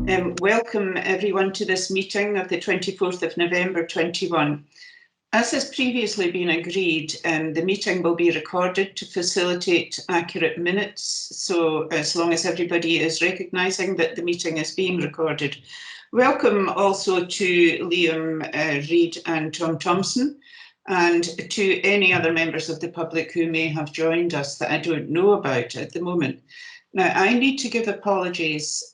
Welcome everyone to this meeting of the 24th of November 21. As has previously been agreed, the meeting will be recorded to facilitate accurate minutes. So as long as everybody is recognising that the meeting is being recorded. Welcome also to Liam Reid and Tom Thompson, and to any other members of the public who may have joined us that I don't know about at the moment. Now, I need to give apologies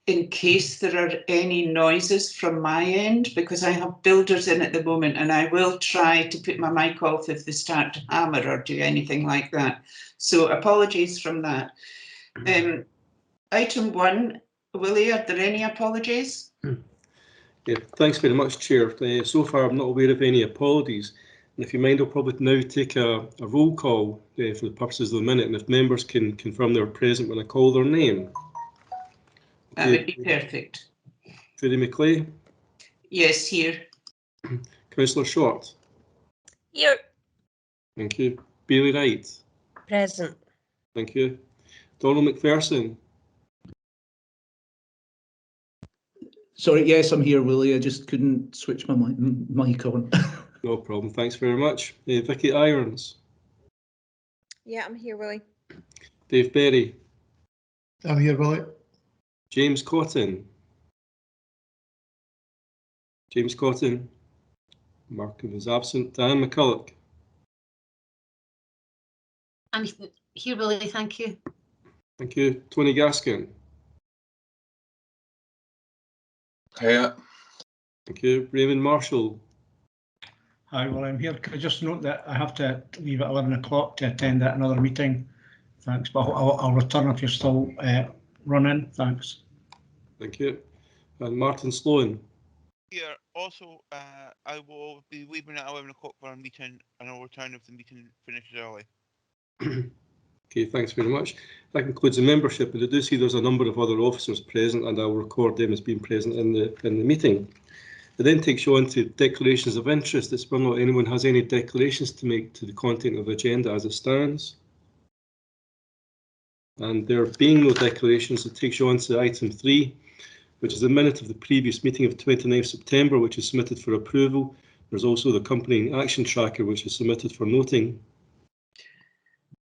in case there are any noises from my end, because I have builders in at the moment, and I will try to put my mic off if they start to hammer or do anything like that. So apologies from that. Item 1, Willie, are there any apologies? Yeah, thanks very much, Chair. So far, I'm not aware of any apologies. And if you mind, I'll probably now take a roll call for the purposes of the minute, and if members can confirm they're present when I call their name. That would be perfect. Judy McClay? Yes, here. Councillor Short? Here. Thank you. Bailey Wright? Present. Thank you. Donald McPherson? Sorry, yes, I'm here, Willie. I just couldn't switch my mic on. No problem. Thanks very much. Vicky Irons? Yeah, I'm here, Willie. Dave Berry? I'm here, Willie. James Cotton? James Cotton? Markham is absent. Diane McCulloch? I'm here, Willie, thank you. Thank you. Tony Gaskin? Hiya. Thank you. Raymond Marshall? Hi, well, I'm here. Could I just note that I have to leave at 11 o'clock to attend another meeting? Thanks, but I'll return if you're still running. Thanks. Thank you. And Martin Sloan? Here, also, I will be leaving at 11 o'clock for a meeting, and I'll return if the meeting finishes early. Okay, thanks very much. That concludes the membership, but I do see there's a number of other officers present, and I'll record them as being present in the meeting. It then takes you on to declarations of interest. It's whether or not anyone has any declarations to make to the content of the agenda as it stands. And there being no declarations, it takes you on to item 3, which is the minute of the previous meeting of 29th September, which is submitted for approval. There's also the accompanying action tracker, which is submitted for noting.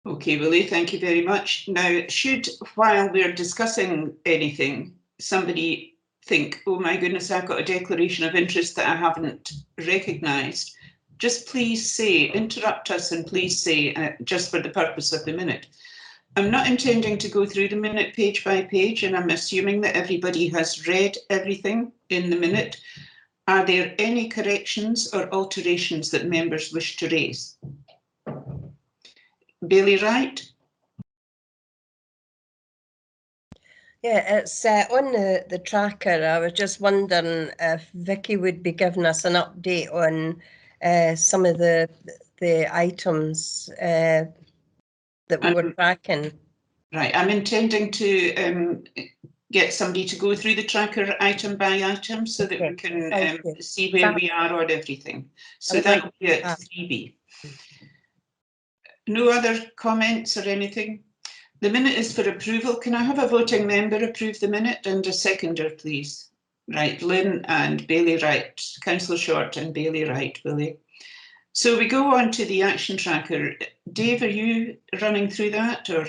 Okay, Willie, thank you very much. Now, should, while we're discussing anything, somebody think, oh my goodness, I've got a declaration of interest that I haven't recognised, just please say, interrupt us and please say, just for the purpose of the minute. I'm not intending to go through the minute page by page, and I'm assuming that everybody has read everything in the minute. Are there any corrections or alterations that members wish to raise? Bailey Wright? Yeah, it's on the tracker. I was just wondering if Vicky would be giving us an update on some of the items that we were tracking. Right, I'm intending to get somebody to go through the tracker item by item so that we can see where we are on everything. So that will be at 3B. No other comments or anything? The minute is for approval. Can I have a voting member approve the minute and a seconder, please? Right, Lynn and Bailey Wright, Councillor Short and Bailey Wright, Willie. So we go on to the action tracker. Dave, are you running through that, or?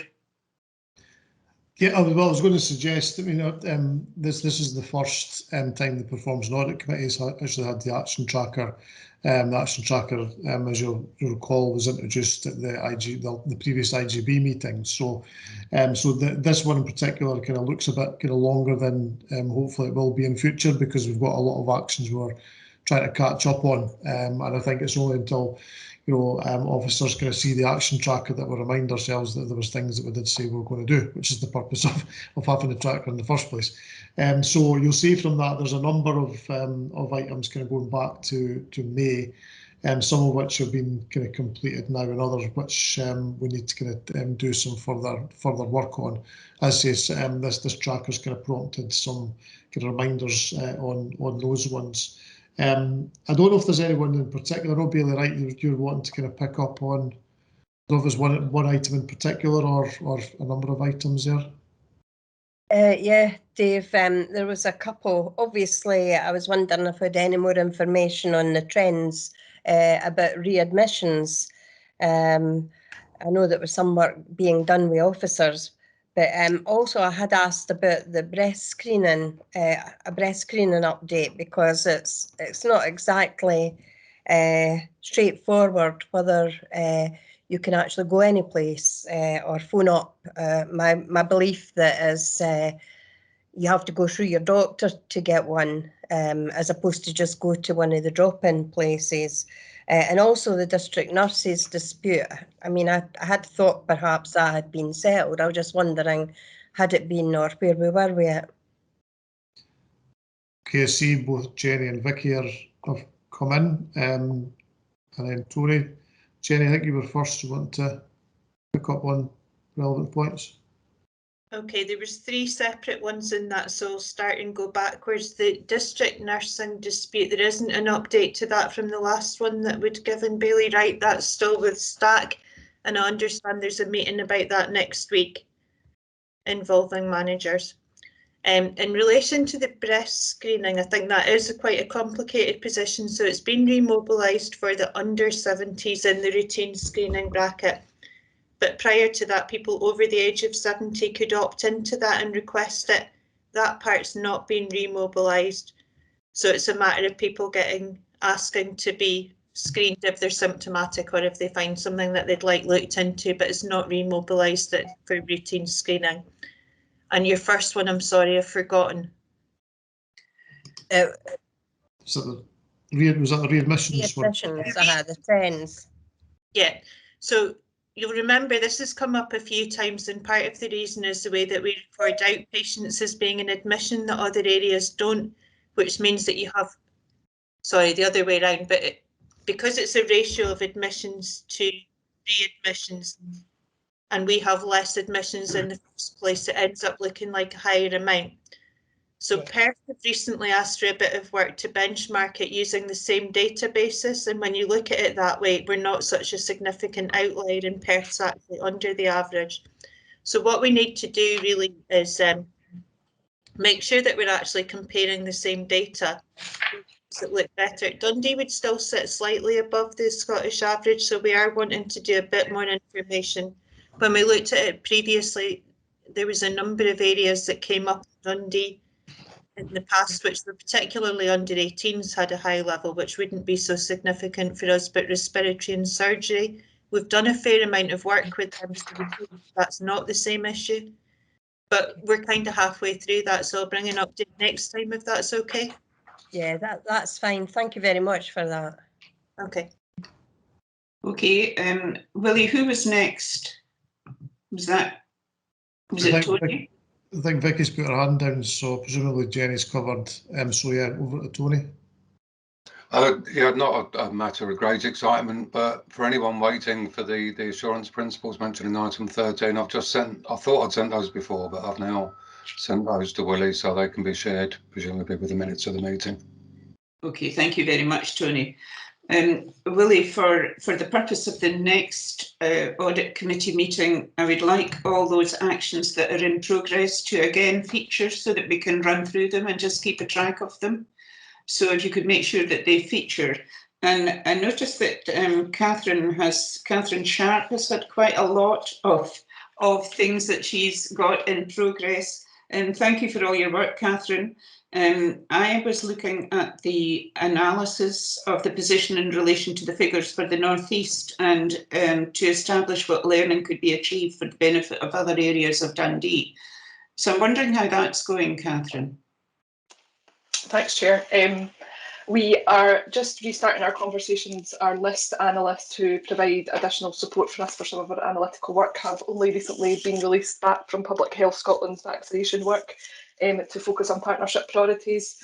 Yeah, well, I was going to suggest, I mean, this is the first time the Performance and Audit Committee has actually had the action tracker. The action tracker, as you'll recall, was introduced at the previous IGB meeting. So, this one in particular kind of looks a bit kind of longer than hopefully it will be in future, because we've got a lot of actions we're trying to catch up on, and I think it's only until officers kind of see the action tracker that we remind ourselves that there was things that we did say we were going to do, which is the purpose of having the tracker in the first place. So you'll see from that there's a number of items kind of going back to May, some of which have been kind of completed now, and others which we need to kind of do some further work on. As I say, this tracker's kind of prompted some kind of reminders on those ones. I don't know if there's anyone in particular, oh, Bailey, right, you're wanting to kind of pick up on, I don't know if there's one item in particular or a number of items there. Yeah, Dave, there was a couple. Obviously, I was wondering if I had any more information on the trends about readmissions. I know there was some work being done with officers, but also I had asked about the breast screening, a breast screening update, because it's not exactly straightforward whether you can actually go any place or phone up. My belief that is you have to go through your doctor to get one, as opposed to just go to one of the drop-in places. And also the district nurses dispute. I mean, I had thought perhaps that had been settled. I was just wondering, had it been, or where we were with it? Okay, I see both Jenny and Vicky have come in, and then Tony. Jenny, I think you were first. You want to pick up on relevant points? Okay, there was 3 separate ones in that, so I'll start and go backwards. The district nursing dispute, there isn't an update to that from the last one that we'd given Bailey, right? That's still with Stack, and I understand there's a meeting about that next week involving managers. In relation to the breast screening, I think that is quite a complicated position, so it's been remobilised for the under 70s in the routine screening bracket. But prior to that, people over the age of 70 could opt into that and request it. That part's not been remobilised. So it's a matter of people asking to be screened if they're symptomatic or if they find something that they'd like looked into, but it's not remobilised for routine screening. And your first one, I'm sorry, I've forgotten. Was that the readmissions one? Readmissions, the trends. Yeah, so you'll remember this has come up a few times, and part of the reason is the way that we record outpatients as being an admission that other areas don't, which means that you have, sorry, the other way around, but because it's a ratio of admissions to readmissions, and we have less admissions in the first place, it ends up looking like a higher amount. So Perth have recently asked for a bit of work to benchmark it using the same databases, and when you look at it that way, we're not such a significant outlier, and Perth's actually under the average. So what we need to do really is make sure that we're actually comparing the same data that look better. Dundee would still sit slightly above the Scottish average, so we are wanting to do a bit more information. When we looked at it previously, there was a number of areas that came up in Dundee in the past, which were particularly under 18s had a high level, which wouldn't be so significant for us, but respiratory and surgery, we've done a fair amount of work with them, so that's not the same issue. But we're kind of halfway through that, so I'll bring an update next time if that's okay. Yeah, that's fine. Thank you very much for that. Okay. Okay, Willie, who was next? Was it Tony? I think Vicky's put her hand down, so presumably Jenny's covered. So yeah, over to Tony. Yeah, not a matter of great excitement, but for anyone waiting for the assurance principles mentioned in item 13, I've just sent, I thought I'd sent those before, but I've now sent those to Willie so they can be shared, presumably with the minutes of the meeting. Okay, thank you very much, Tony. Willie, for the purpose of the next audit committee meeting, I would like all those actions that are in progress to again feature so that we can run through them and just keep a track of them. So if you could make sure that they feature. And I noticed that Catherine Sharp has had quite a lot of things that she's got in progress. And thank you for all your work, Catherine. I was looking at the analysis of the position in relation to the figures for the North East and to establish what learning could be achieved for the benefit of other areas of Dundee. So I'm wondering how that's going, Catherine. Thanks, Chair. We are just restarting our conversations. Our list analysts who provide additional support for us for some of our analytical work have only recently been released back from Public Health Scotland's vaccination work to focus on partnership priorities.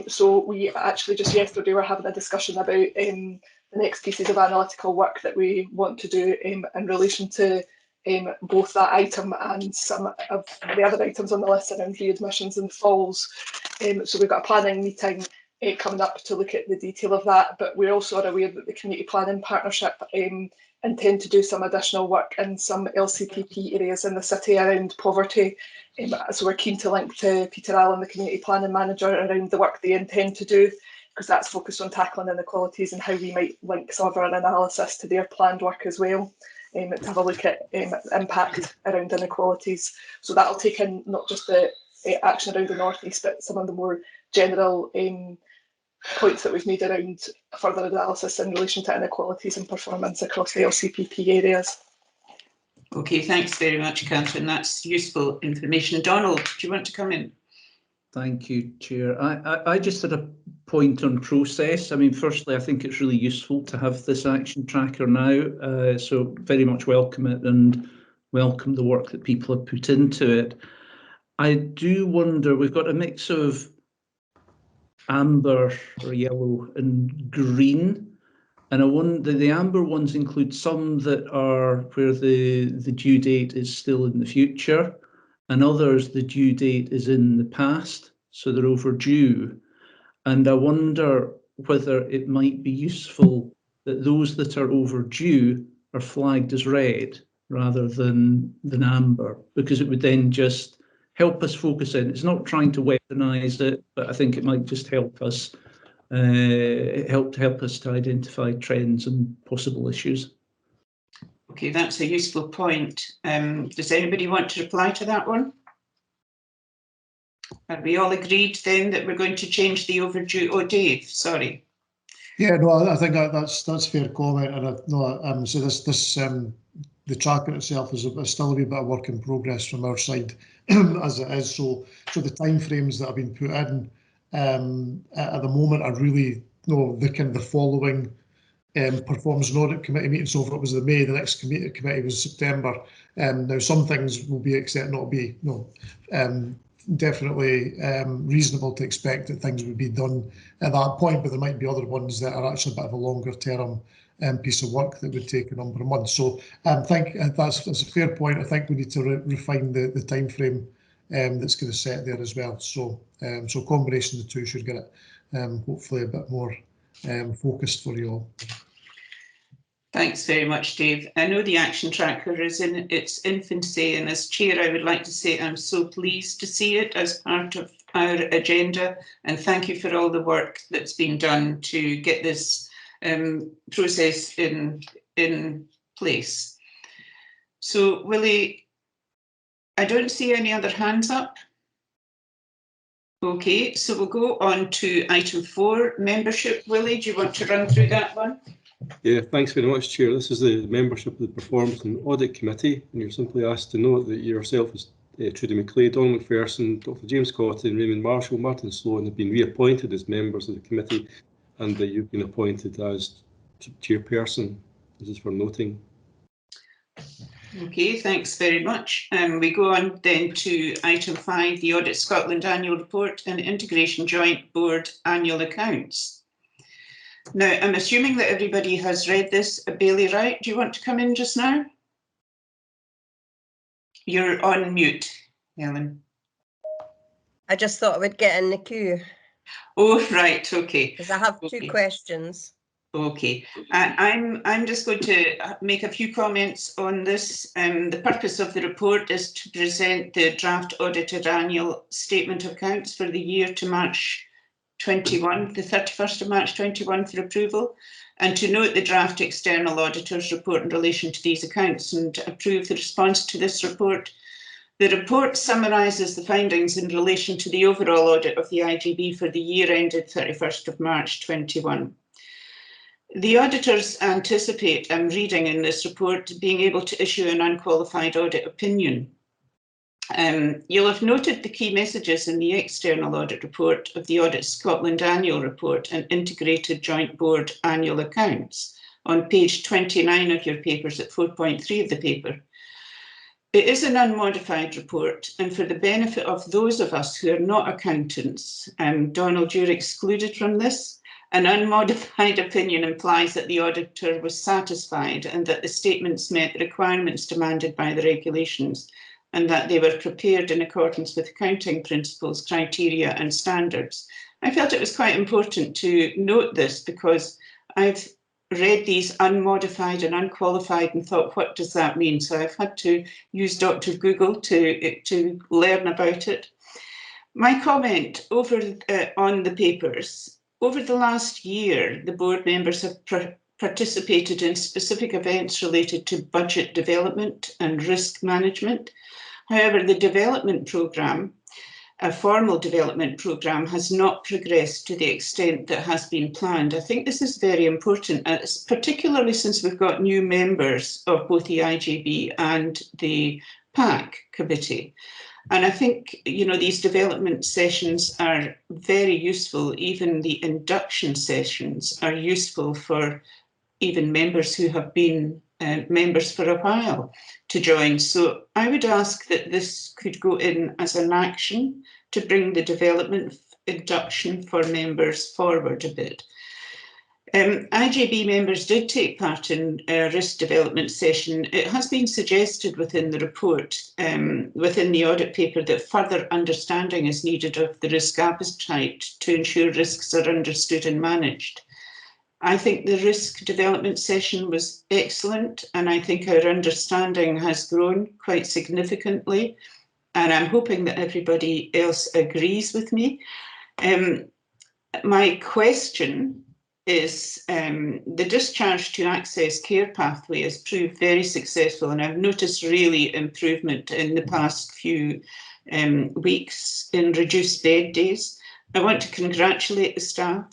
So we actually just yesterday were having a discussion about the next pieces of analytical work that we want to do in relation to both that item and some of the other items on the list around readmissions and falls. So we've got a planning meeting coming up to look at the detail of that, but we're also aware that the community planning partnership intend to do some additional work in some LCPP areas in the city around poverty. So we're keen to link to Peter Allen, the Community Planning Manager, around the work they intend to do, because that's focused on tackling inequalities and how we might link some of our analysis to their planned work as well, to have a look at impact around inequalities. So that'll take in not just the action around the North East, but some of the more general points that we've made around further analysis in relation to inequalities and performance across the LCPP areas. Okay, thanks very much, Catherine. That's useful information. Donald, do you want to come in? Thank you, Chair. I just had a point on process. I mean, firstly, I think it's really useful to have this action tracker now, so very much welcome it and welcome the work that people have put into it. I do wonder, we've got a mix of amber or yellow and green, and I wonder, the amber ones include some that are where the due date is still in the future, and others the due date is in the past, so they're overdue. And I wonder whether it might be useful that those that are overdue are flagged as red rather than amber, because it would then just help us focus in. It's not trying to weaponize it, but I think it might just help us help us to identify trends and possible issues. Okay, that's a useful point. Does anybody want to reply to that one? Are we all agreed then that we're going to change the overdue? Oh, Dave, sorry. Yeah, no, I think that's fair comment, and so this the tracker itself is still a wee bit of work in progress from our side, as it is. So the timeframes that have been put in at the moment are really the following Performance and Audit Committee meeting. So if it was the May, the next committee was September. Now some things will be definitely reasonable to expect that things would be done at that point, but there might be other ones that are actually a bit of a longer term piece of work that would take a number of months. So I think that's a fair point. I think we need to refine the time frame that's going to set there as well. So so a combination of the two should get it hopefully a bit more focused for you all. Thanks very much, Dave. I know the action tracker is in its infancy, and as chair, I would like to say I'm so pleased to see it as part of our agenda, and thank you for all the work that's been done to get this process in place. So, Willie, I don't see any other hands up. Okay, so we'll go on to item 4, membership. Willie, do you want to run through that one? Yeah, thanks very much, Chair. This is the membership of the Performance and Audit Committee, and you're simply asked to note that yourself, as Trudy McClay, Donald McPherson, Dr James Cotton, Raymond Marshall, Martin Sloan have been reappointed as members of the committee, and that you've been appointed as chairperson. This is for noting. Okay, thanks very much. We go on then to item 5, the Audit Scotland Annual Report and Integration Joint Board Annual Accounts. Now, I'm assuming that everybody has read this. Bailey Wright, do you want to come in just now? You're on mute, Helen. I just thought I would get in the queue. Oh, right, okay. Because I have two questions. Okay, I'm just going to make a few comments on this. The purpose of the report is to present the draft audited annual statement of accounts for the year to March 21, the 31st of March 21 for approval, and to note the draft external auditor's report in relation to these accounts and approve the response to this report. The report summarises the findings in relation to the overall audit of the IGB for the year ended 31st of March 21. The auditors anticipate, I'm reading in this report, being able to issue an unqualified audit opinion. You'll have noted the key messages in the external audit report of the Audit Scotland Annual Report and Integrated Joint Board Annual Accounts on page 29 of your papers at 4.3 of the paper. It is an unmodified report, and for the benefit of those of us who are not accountants, Donald, you're excluded from this. An unmodified opinion implies that the auditor was satisfied and that the statements met the requirements demanded by the regulations and that they were prepared in accordance with accounting principles, criteria and standards. I felt it was quite important to note this because I've read these unmodified and unqualified and thought, what does that mean? So I've had to use Dr. Google to learn about it. My comment over on the papers, over the last year, the board members have participated in specific events related to budget development and risk management. However, the development programme, a formal development programme, has not progressed to the extent that has been planned. I think this is very important, particularly since we've got new members of both the IGB and the PAC committee. And I think, you know, these development sessions are very useful. Even the induction sessions are useful for even members who have been members for a while to join. So I would ask that this could go in as an action to bring the development induction for members forward a bit. IJB members did take part in a risk development session. It has been suggested within the report, within the audit paper, that further understanding is needed of the risk appetite to ensure risks are understood and managed. I think the risk development session was excellent, and I think our understanding has grown quite significantly, and I'm hoping that everybody else agrees with me. My question is, the discharge to access care pathway has proved very successful, and I've noticed really improvement in the past few weeks in reduced bed days. I want to congratulate the staff.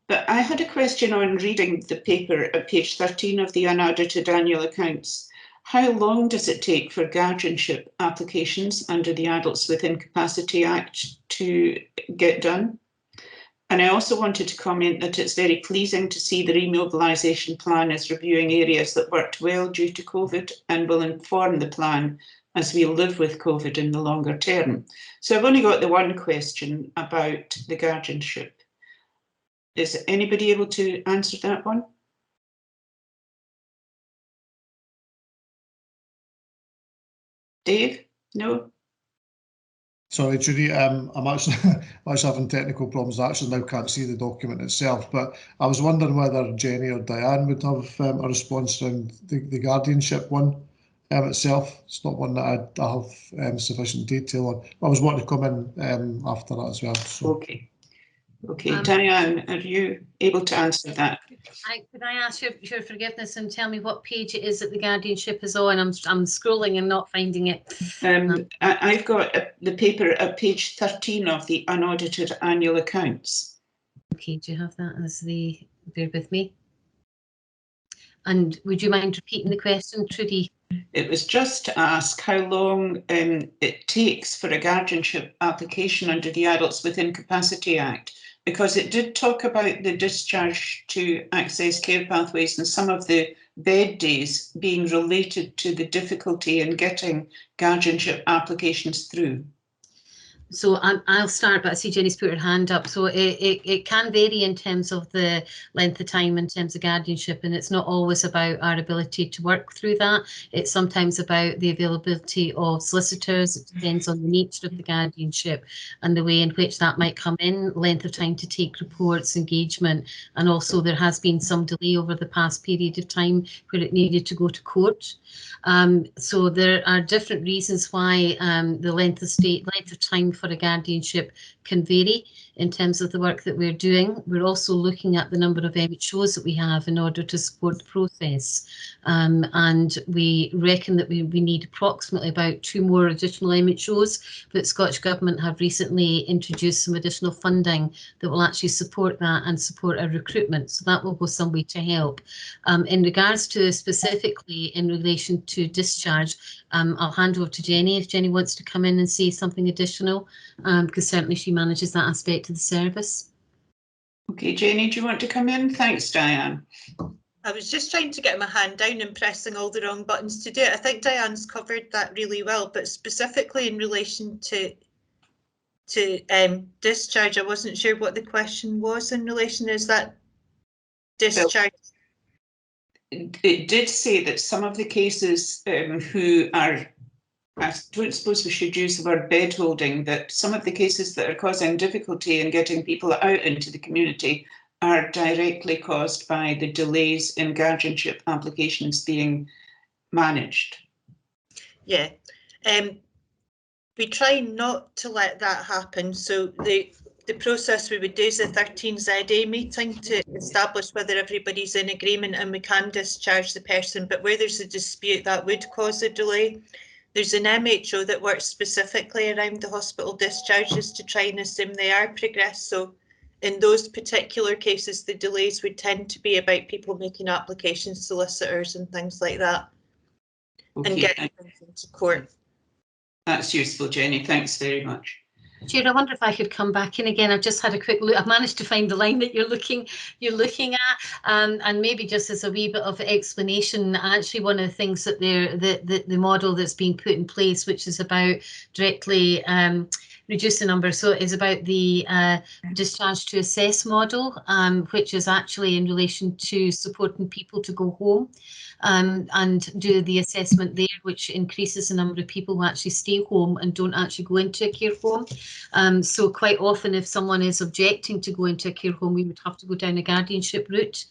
But I had a question on reading the paper at page 13 of the unaudited annual accounts. How long does it take for guardianship applications under the Adults with Incapacity Act to get done? And I also wanted to comment that it's very pleasing to see the remobilisation plan is reviewing areas that worked well due to COVID and will inform the plan as we live with COVID in the longer term. So I've only got the one question about the guardianship. Is anybody able to answer that one? Dave? No? Sorry, Judy, I'm actually having technical problems. I actually now can't see the document itself, but I was wondering whether Jenny or Diane would have a response around the guardianship one itself. It's not one that I have sufficient detail on. I was wanting to come in after that as well. So. Okay. Okay, Diane, are you able to answer that? Could I ask your forgiveness and tell me what page it is that the guardianship is on? I'm scrolling and not finding it. I've got the paper at page 13 of the unaudited annual accounts. Okay, do you have that as the, bear with me. And would you mind repeating the question, Trudy? It was just to ask how long it takes for a guardianship application under the Adults with Incapacity Act, because it did talk about the discharge to access care pathways and some of the bed days being related to the difficulty in getting guardianship applications through. So I'll start, but I see Jenny's put her hand up. So it can vary in terms of the length of time in terms of guardianship, and it's not always about our ability to work through that. It's sometimes about the availability of solicitors. It depends on the nature of the guardianship and the way in which that might come in, length of time to take reports, engagement, and also there has been some delay over the past period of time where it needed to go to court. So there are different reasons why the length of time for a guardianship can vary in terms of the work that we're doing. We're also looking at the number of MHOs that we have in order to support the process. And we reckon that we need approximately about 2 more additional MHOs, but Scottish Government have recently introduced some additional funding that will actually support that and support our recruitment. So that will go some way to help. In regards to specifically in relation to discharge, I'll hand over to Jenny if Jenny wants to come in and say something additional, because certainly she manages that aspect of the service. Okay, Jenny, do you want to come in? Thanks, Diane. I was just trying to get my hand down and pressing all the wrong buttons to do it. I think Diane's covered that really well, but specifically in relation to discharge, I wasn't sure what the question was in relation. Is that discharge? Well, it did say that some of the cases who are, I don't suppose we should use the word bed holding, that some of the cases that are causing difficulty in getting people out into the community are directly caused by the delays in guardianship applications being managed? Yeah, we try not to let that happen. So the process we would do is a 13ZA meeting to establish whether everybody's in agreement and we can discharge the person. But where there's a dispute, that would cause a delay. There's an MHO that works specifically around the hospital discharges to try and assume they are progressed. So in those particular cases, the delays would tend to be about people making applications, solicitors and things like that, and getting things into court. That's useful, Jenny. Thanks very much. Chair, I wonder if I could come back in again. I've just had a quick look. I've managed to find the line that you're looking at, and maybe just as a wee bit of explanation. Actually, one of the things that the model that's being put in place, which is about directly reduce the number. So it is about the discharge to assess model, which is actually in relation to supporting people to go home and do the assessment there, which increases the number of people who actually stay home and don't actually go into a care home. So quite often if someone is objecting to go into a care home, we would have to go down a guardianship route.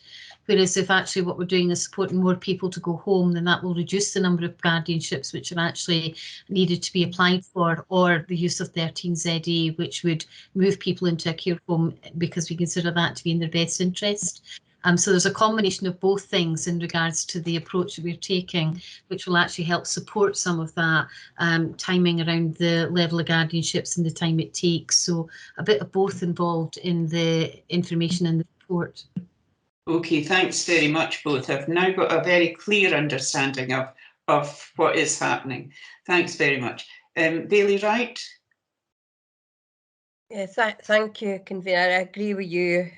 Whereas if actually what we're doing is supporting more people to go home, then that will reduce the number of guardianships which are actually needed to be applied for, or the use of 13ZA, which would move people into a care home because we consider that to be in their best interest. So there's a combination of both things in regards to the approach that we're taking, which will actually help support some of that timing around the level of guardianships and the time it takes. So a bit of both involved in the information in the report. Okay, thanks very much both. I've now got a very clear understanding of what is happening. Thanks very much. Bailey Wright? Yeah, thank you, Convener. I agree with you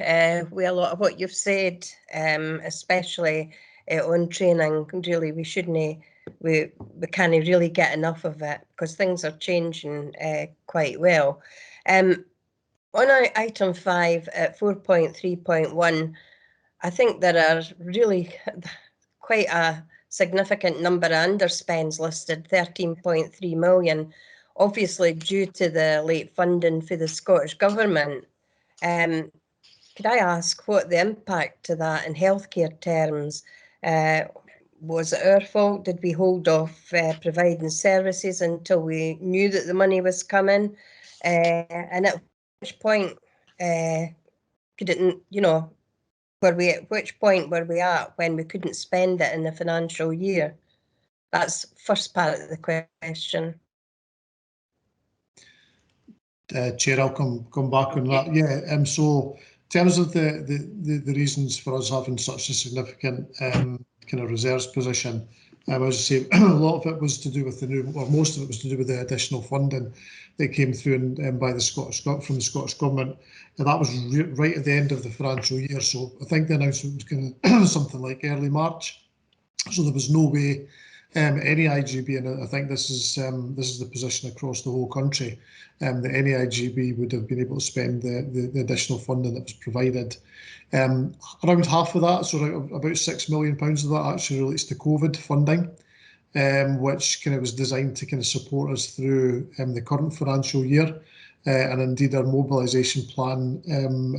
with a lot of what you've said, especially on training. Really, we shouldn't, we can't really get enough of it because things are changing quite well. On item 5 at 4.3.1, I think there are really quite a significant number of underspends listed, 13.3 million. Obviously due to the late funding for the Scottish Government. Could I ask what the impact to that in healthcare terms? Was it our fault? Did we hold off providing services until we knew that the money was coming? And at which point could it, you know, at which point were we at when we couldn't spend it in the financial year? That's the first part of the question. Chair, I'll come back on that. Yeah, so in terms of the reasons for us having such a significant kind of reserves position, I was saying a lot of it was to do with the new, or most of it was to do with the additional funding that came through by the from the Scottish Government, and that was right at the end of the financial year. So I think the announcement was kind of something like early March. So there was no way any IGB, and I think this is the position across the whole country, that any IGB would have been able to spend the additional funding that was provided. Around half of that, so about £6 million of that actually relates to COVID funding, which kind of was designed to kind of support us through the current financial year. And indeed our mobilisation plan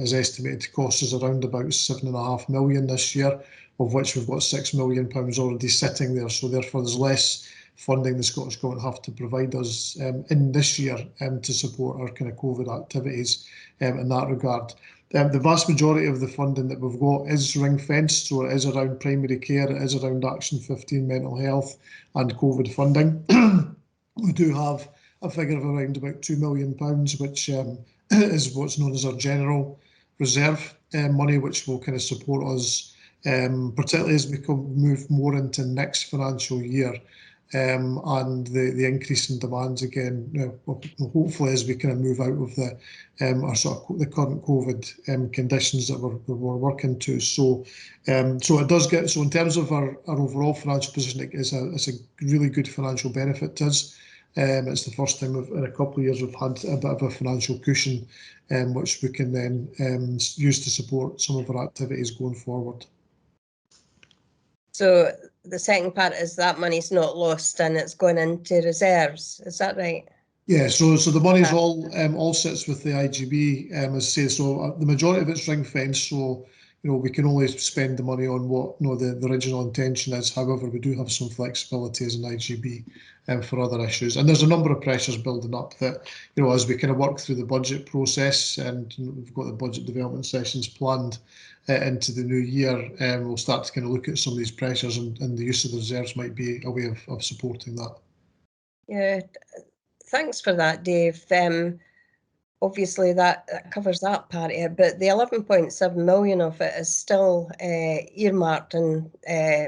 is estimated to cost us around about £7.5 million this year, of which we've got £6 million already sitting there. So therefore there's less funding the Scottish Government have to provide us in this year to support our kind of COVID activities in that regard. The vast majority of the funding that we've got is ring-fenced, so it is around primary care, it is around Action 15 mental health and COVID funding. We do have a figure of around about £2 million, which is what's known as our general reserve money, which will kind of support us, particularly as we move more into next financial year. And the increase in demands again, hopefully as we kind of move out of the the current COVID conditions that we're working to. So it does get, so in terms of our overall financial position, it's a really good financial benefit to us. It's the first time in a couple of years we've had a bit of a financial cushion, which we can then use to support some of our activities going forward. So the second part is that money's not lost and it's going into reserves, is that right? Yeah, so the money's all sits with the IGB, as I say. So the majority of it's ring fenced. So we can only spend the money on what the original intention is. However, we do have some flexibility as an IGB for other issues. And there's a number of pressures building up that as we kind of work through the budget process, and we've got the budget development sessions planned into the new year, we'll start to kind of look at some of these pressures, and the use of the reserves might be a way of supporting that. Yeah. Thanks for that, Dave. Obviously, that covers that part of it, but the 11.7 million of it is still earmarked and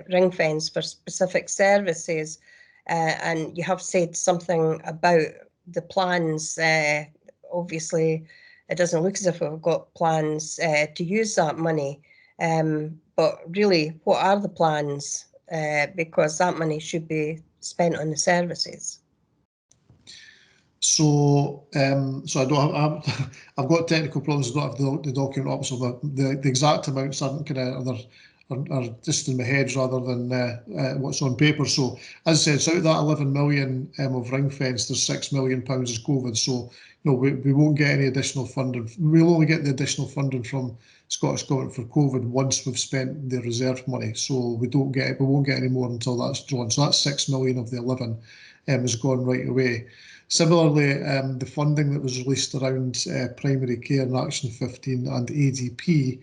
ring fenced for specific services. And you have said something about the plans. Obviously, it doesn't look as if we've got plans to use that money. But really, what are the plans? Because that money should be spent on the services. So, I don't have. I've got technical problems. I don't have the document up, so the exact amounts aren't are just in my head rather than what's on paper. So, as I said, so out of that 11 million of ring fence, there's £6 million is COVID. So, we won't get any additional funding. We'll only get the additional funding from Scottish Government for COVID once we've spent the reserve money. So we won't get any more until that's drawn. So that's 6 million of the 11 has gone right away. Similarly, the funding that was released around primary care in Action 15 and ADP,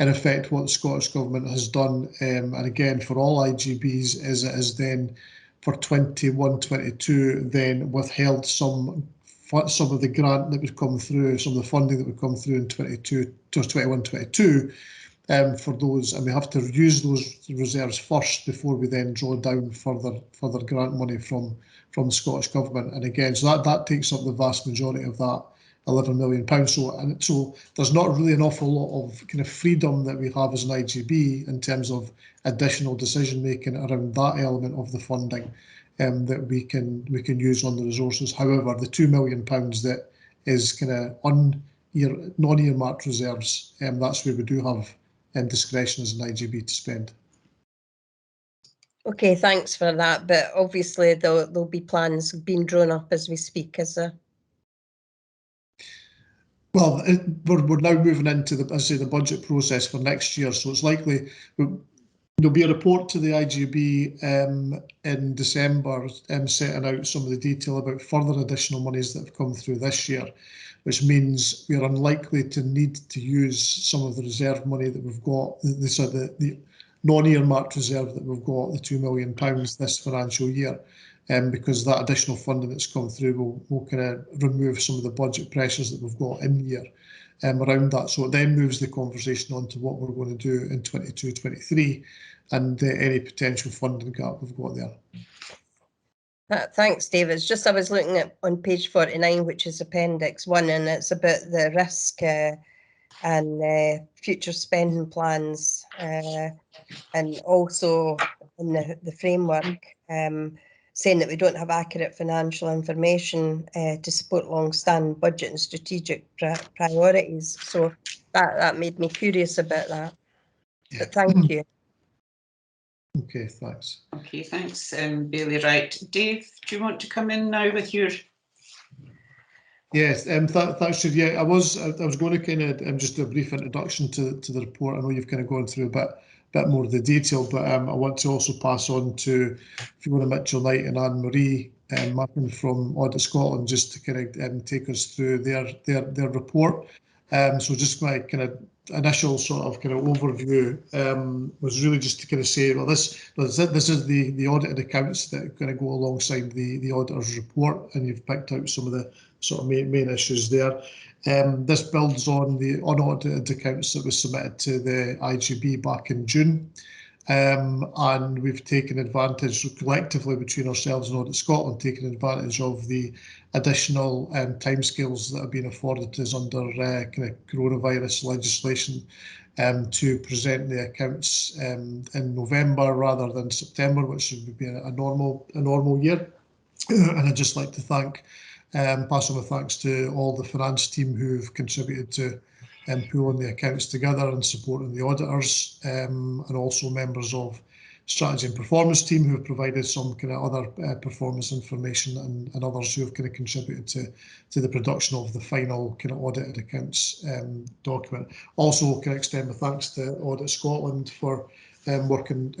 in effect, what the Scottish Government has done, and again for all IGBs, is then for 21-22, then withheld some of the grant that would come through, some of the funding that would come through in 21-22 for those, and we have to use those reserves first before we then draw down further grant money from the Scottish Government. And again, so that takes up the vast majority of that £11 million. So there's not really an awful lot of kind of freedom that we have as an IGB in terms of additional decision making around that element of the funding that we can use on the resources. However, the £2 million that is kind of non-earmarked reserves, that's where we do have discretion as an IGB to spend. Okay, thanks for that. But obviously there'll be plans being drawn up as we speak, is there? Well, we're now moving into the budget process for next year, so it's likely there'll be a report to the IGB in December setting out some of the detail about further additional monies that have come through this year, which means we are unlikely to need to use some of the reserve money that we've got, the non-earmarked reserve that we've got, the £2 million this financial year, because that additional funding that's come through will kind of remove some of the budget pressures that we've got in here around that. So it then moves the conversation on to what we're going to do in 22-23 and any potential funding gap we've got there. Thanks, Dave. It's just I was looking at on page 49, which is Appendix 1, and it's about the risk and future spending plans, and also in the framework, saying that we don't have accurate financial information to support long-standing budget and strategic priorities. So that made me curious about that. Yeah. But thank you. Okay, thanks. Okay, thanks, Bailey. Right, Dave, do you want to come in now with your? Yes, thanks, Jude. Yeah, I was going to kind of just do a brief introduction to the report. I know you've kind of gone through a bit more of the detail, but I want to also pass on to Fiona Mitchell-Knight and Anne-Marie Mappin from Audit Scotland, just to kind of take us through their report. So just my kind of initial sort of kind of overview was really just to kind of say, well, this is the audited accounts that are going to go alongside the auditor's report, and you've picked out some of the sort of main issues there. This builds on the unaudited accounts that was submitted to the IGB back in June. And we've taken advantage collectively between ourselves and Audit Scotland, taken advantage of the additional timescales that have been afforded to us under kind of coronavirus legislation to present the accounts in November rather than September, which would be a normal year. And I'd just like to pass on my thanks to all the finance team who've contributed to pulling the accounts together and supporting the auditors, and also members of strategy and performance team, who have provided some kind of other performance information, and others who have kind of contributed to the production of the final kind of audited accounts document. Also, can I extend my thanks to Audit Scotland for working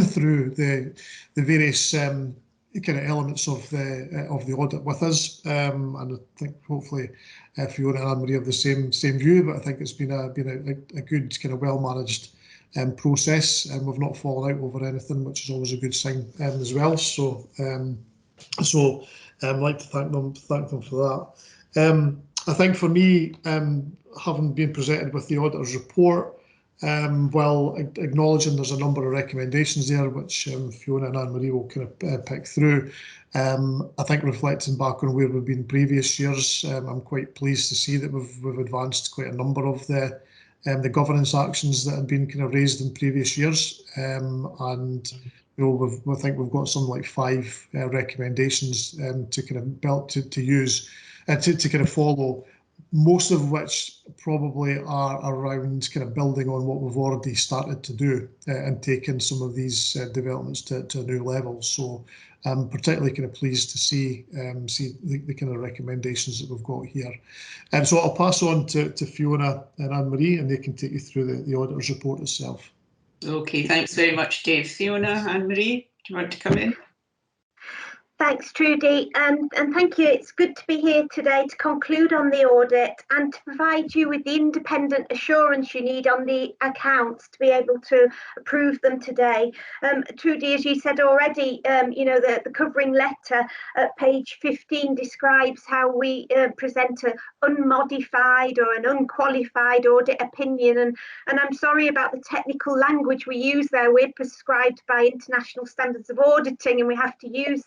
through the various kind of elements of the audit with us, and I think hopefully Fiona and Anne-Marie have the same view. But I think it's been a good kind of well managed process, and we've not fallen out over anything, which is always a good sign as well. So I'd like to thank them for that. I think for me, having been presented with the auditor's report, while acknowledging there's a number of recommendations there, which Fiona and Anne-Marie will kind of pick through, I think reflecting back on where we've been in previous years, I'm quite pleased to see that we've advanced quite a number of the governance actions that had been kind of raised in previous years, and I think we've got something like 5 recommendations to kind of build to use to kind of follow, most of which probably are around kind of building on what we've already started to do and taking some of these developments to a new level. So I'm particularly kind of pleased to see the kind of recommendations that we've got here. And so I'll pass on to Fiona and Anne-Marie, and they can take you through the auditor's report itself. Okay, thanks very much, Dave. Fiona, Anne-Marie, do you want to come in? Thanks, Trudy, and thank you. It's good to be here today to conclude on the audit and to provide you with the independent assurance you need on the accounts to be able to approve them today. Trudy, as you said already, the covering letter at page 15 describes how we present an unmodified or an unqualified audit opinion, and I'm sorry about the technical language we use there. We're prescribed by international standards of auditing, and we have to use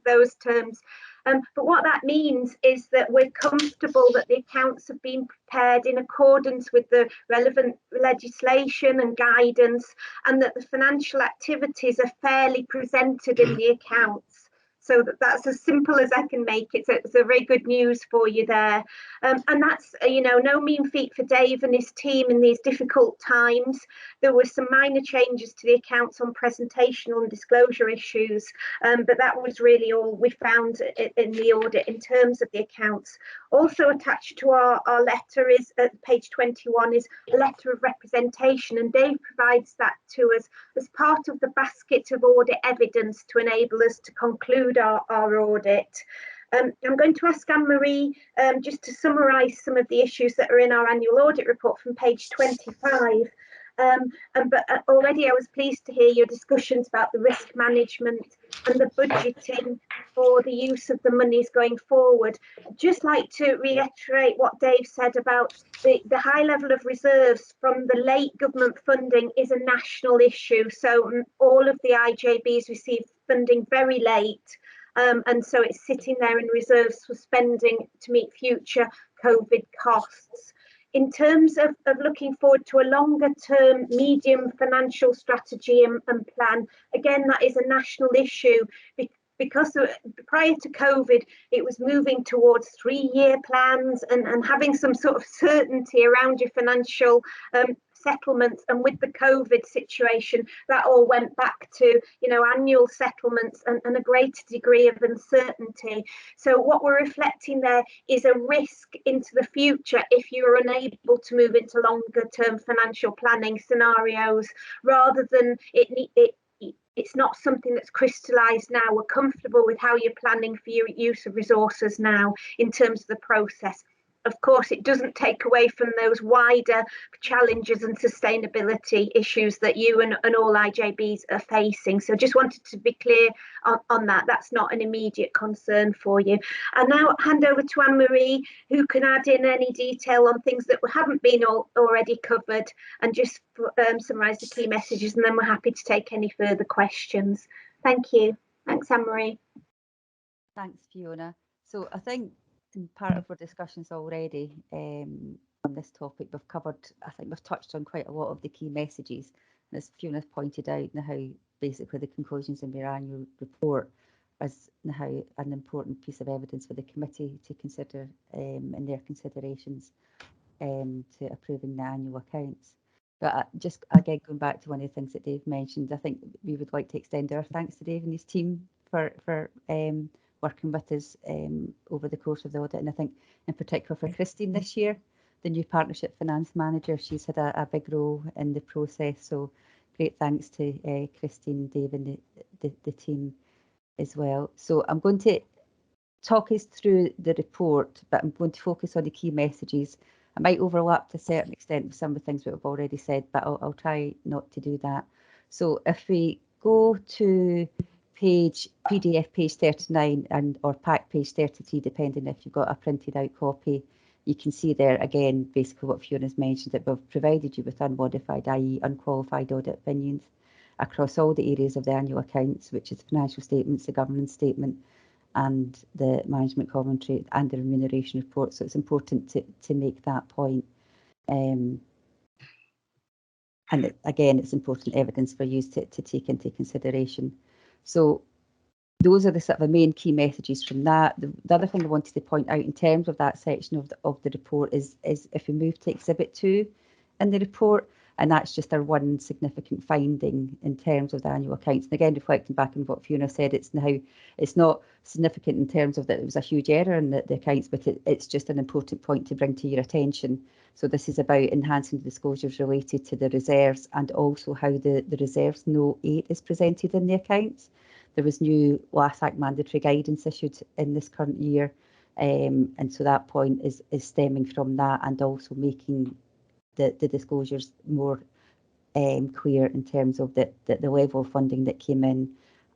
those terms. But what that means is that we're comfortable that the accounts have been prepared in accordance with the relevant legislation and guidance, and that the financial activities are fairly presented in the accounts. So that's as simple as I can make it. So it's a very good news for you there. And that's, no mean feat for Dave and his team in these difficult times. There were some minor changes to the accounts on presentational and disclosure issues, but that was really all we found in the audit in terms of the accounts. Also attached to our letter is at page 21 is a letter of representation, and Dave provides that to us as part of the basket of audit evidence to enable us to conclude our audit. I'm going to ask Anne-Marie just to summarise some of the issues that are in our annual audit report from page 25. But already I was pleased to hear your discussions about the risk management and the budgeting for the use of the monies going forward. I'd just like to reiterate what Dave said about the high level of reserves from the late government funding is a national issue. So all of the IJBs received funding very late. And so it's sitting there in reserves for spending to meet future COVID costs. In terms of looking forward to a longer term medium financial strategy and plan, again, that is a national issue because prior to COVID, it was moving towards 3-year plans and having some sort of certainty around your financial settlements. And with the COVID situation, that all went back to annual settlements and a greater degree of uncertainty. So what we're reflecting there is a risk into the future if you're unable to move into longer term financial planning scenarios, rather than it's not something that's crystallised now. We're comfortable with how you're planning for your use of resources now in terms of the process. Of course, it doesn't take away from those wider challenges and sustainability issues that you and all IJBs are facing. So just wanted to be clear on that. That's not an immediate concern for you. I'll now hand over to Anne-Marie, who can add in any detail on things that haven't been already covered, and just summarise the key messages, and then we're happy to take any further questions. Thank you. Thanks, Anne-Marie. Thanks, Fiona. So I think in part of our discussions already on this topic, we've touched on quite a lot of the key messages. And as Fiona pointed out, how basically the conclusions in their annual report is now an important piece of evidence for the committee to consider in their considerations to approving the annual accounts. But just again, going back to one of the things that Dave mentioned, I think we would like to extend our thanks to Dave and his team for working with us over the course of the audit. And I think in particular for Christine this year, the new partnership finance manager, she's had a big role in the process. So great thanks to Christine, Dave and the team as well. So I'm going to talk us through the report, but I'm going to focus on the key messages. I might overlap to a certain extent with some of the things that we've already said, but I'll try not to do that. So if we go to PDF page 39 or pack page 33, depending if you've got a printed out copy, you can see there again basically what Fiona's mentioned, that we've provided you with unmodified, i.e. unqualified audit opinions across all the areas of the annual accounts, which is financial statements, the governance statement, and the management commentary and the remuneration report. So it's important to make that point. And again, it's important evidence for you to take into consideration. So those are the sort of main key messages from that. The other thing I wanted to point out in terms of that section of the report is if we move to Exhibit 2 in the report, and that's just our one significant finding in terms of the annual accounts. And again, reflecting back on what Fiona said, it's not significant in terms of that it was a huge error in the accounts, but it's just an important point to bring to your attention. So this is about enhancing the disclosures related to the reserves and also how the reserves note 8 is presented in the accounts. There was new LASAC mandatory guidance issued in this current year, and so that point is stemming from that, and also making the disclosures more clear in terms of the level of funding that came in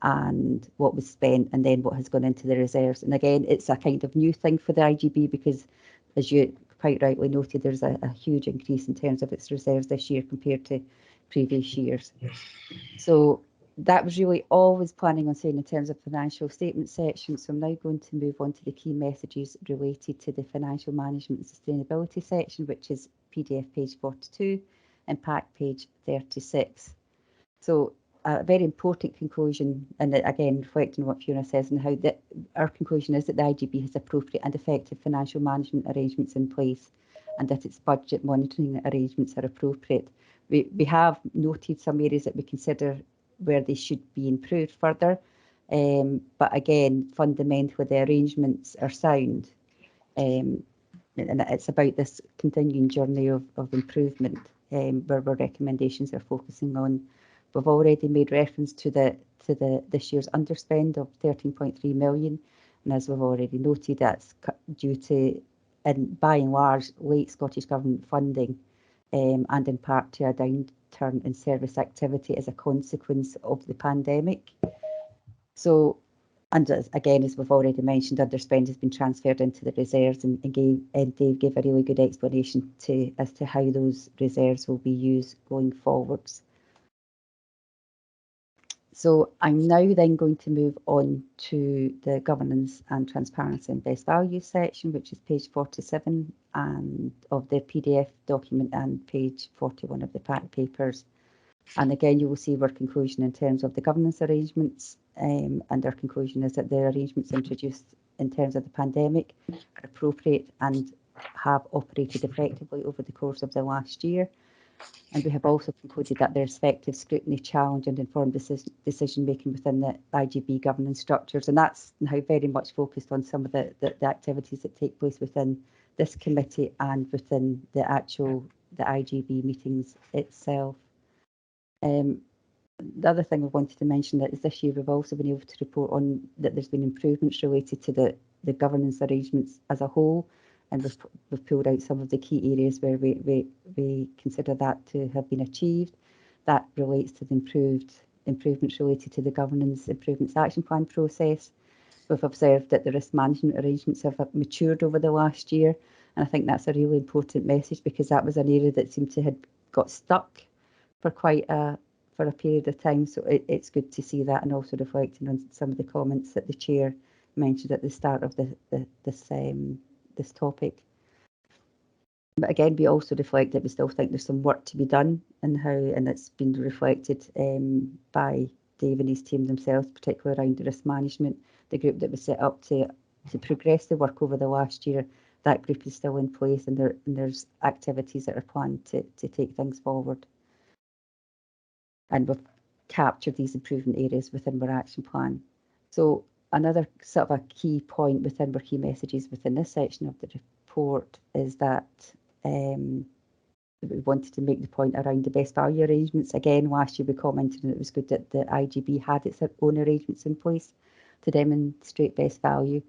and what was spent, and then what has gone into the reserves. And again, it's a kind of new thing for the IGB because, as you quite rightly noted, there's a huge increase in terms of its reserves this year compared to previous years. So that was really all I was planning on saying in terms of financial statement section. So I'm now going to move on to the key messages related to the financial management and sustainability section, which is PDF page 42 and pack page 36. So a very important conclusion, and again reflecting on what Fiona says and how that our conclusion is that the IGB has appropriate and effective financial management arrangements in place, and that its budget monitoring arrangements are appropriate. We have noted some areas that we consider where they should be improved further, but again, fundamentally the arrangements are sound, and it's about this continuing journey of improvement, where our recommendations are focusing on. We've already made reference to this year's underspend of 13.3 million, and as we've already noted, that's due to, and by and large, late Scottish Government funding, and in part to a downturn in service activity as a consequence of the pandemic. So, and again, as we've already mentioned, underspend has been transferred into the reserves, and Dave gave a really good explanation as to how those reserves will be used going forwards. So I'm now then going to move on to the governance and transparency and best values section, which is page 47 and of the PDF document and page 41 of the pack papers. And again, you will see our conclusion in terms of the governance arrangements, and our conclusion is that the arrangements introduced in terms of the pandemic are appropriate and have operated effectively over the course of the last year. And we have also concluded that there's effective scrutiny, challenge and informed decision making within the IGB governance structures. And that's now very much focused on some of the activities that take place within this committee and within the IGB meetings itself. The other thing I wanted to mention that is this year we've also been able to report on that there's been improvements related to the governance arrangements as a whole. And we've pulled out some of the key areas where we consider that to have been achieved. That relates to the improvements related to the governance improvements action plan process. We've observed that the risk management arrangements have matured over the last year, and I think that's a really important message because that was an area that seemed to have got stuck for for a period of time. So it's good to see that, and also reflecting on some of the comments that the chair mentioned at the start of this topic. But again, we also reflect that we still think there's some work to be done and it's been reflected by Dave and his team themselves, particularly around the risk management. The group that was set up to progress the work over the last year, that group is still in place, and there's activities that are planned to take things forward. and we've captured these improvement areas within our action plan. So another sort of a key point within our key messages within this section of the report is that we wanted to make the point around the best value arrangements. Again, last year we commented and it was good that the IGB had its own arrangements in place to demonstrate best value.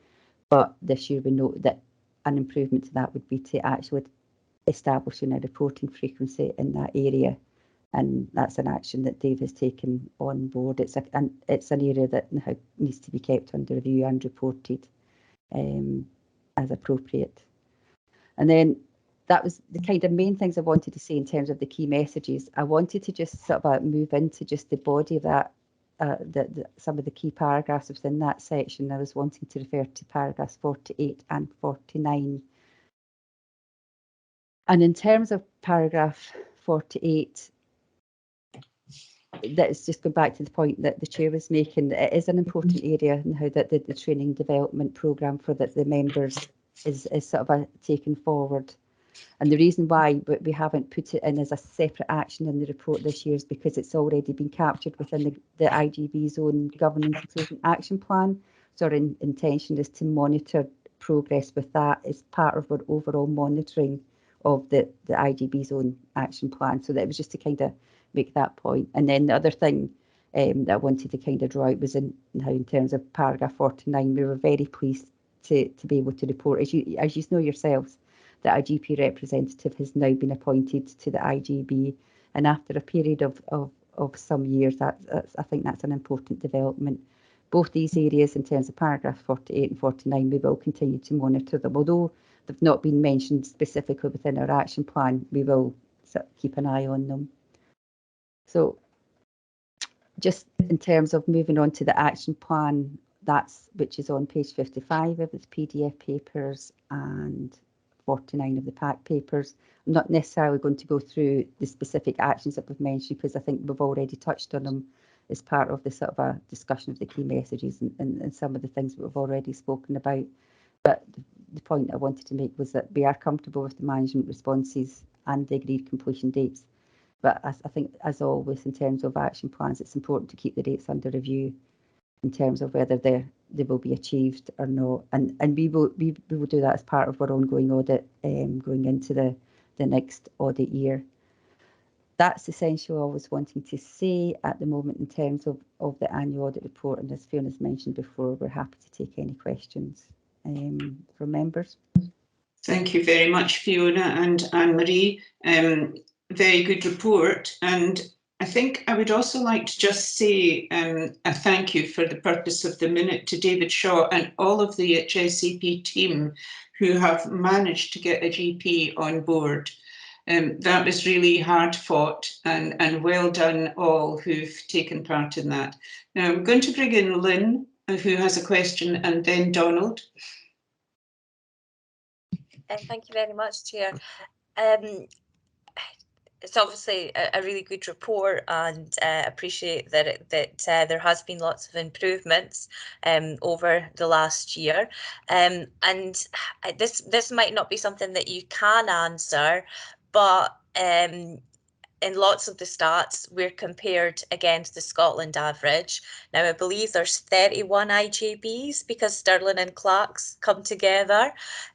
But this year we note that an improvement to that would be to actually establishing a reporting frequency in that area. And that's an action that Dave has taken on board. It's an area that now needs to be kept under review and reported as appropriate. And then that was the kind of main things I wanted to say in terms of the key messages. I wanted to just sort of move into just the body of that, some of the key paragraphs within that section. I was wanting to refer to paragraphs 48 and 49. And in terms of paragraph 48, that's just going back to the point that the chair was making. It is an important area now that the training development programme for the members is sort of taken forward. And the reason why we haven't put it in as a separate action in the report this year is because it's already been captured within the IGB's own governance improvement action plan. So our intention is to monitor progress with that as part of our overall monitoring of the IGB's own action plan. So that was just to kind of make that point. And then the other thing that I wanted to kind of draw out was in terms of paragraph 49, we were very pleased to be able to report, as you know yourselves, that our GP representative has now been appointed to the IGB, and after a period of some years, I think that's an important development. Both these areas, in terms of paragraph 48 and 49, we will continue to monitor them. Although they've not been mentioned specifically within our action plan, we will keep an eye on them. So just in terms of moving on to the action plan, which is on page 55 of its PDF papers and 49 of the pack papers. I'm not necessarily going to go through the specific actions that we've mentioned because I think we've already touched on them as part of the sort of a discussion of the key messages and some of the things that we've already spoken about. But the point I wanted to make was that we are comfortable with the management responses and the agreed completion dates. But I think, as always, in terms of action plans, it's important to keep the dates under review in terms of whether they will be achieved or not. And we will do that as part of our ongoing audit going into the next audit year. That's essentially all I was wanting to say at the moment in terms of the annual audit report. And as Fiona's mentioned before, we're happy to take any questions from members. Thank you very much, Fiona and Anne-Marie. Very good report. And I think I would also like to just say a thank you for the purpose of the minute to David Shaw and all of the DH&SCP team who have managed to get a GP on board. That was really hard fought and well done all who've taken part in that. Now I'm going to bring in Lynn, who has a question, and then Donald. Thank you very much, Chair. It's obviously a really good report, and appreciate that there has been lots of improvements over the last year. And this might not be something that you can answer, but in lots of the stats, we're compared against the Scotland average. Now, I believe there's 31 IJBs because Stirling and Clark's come together.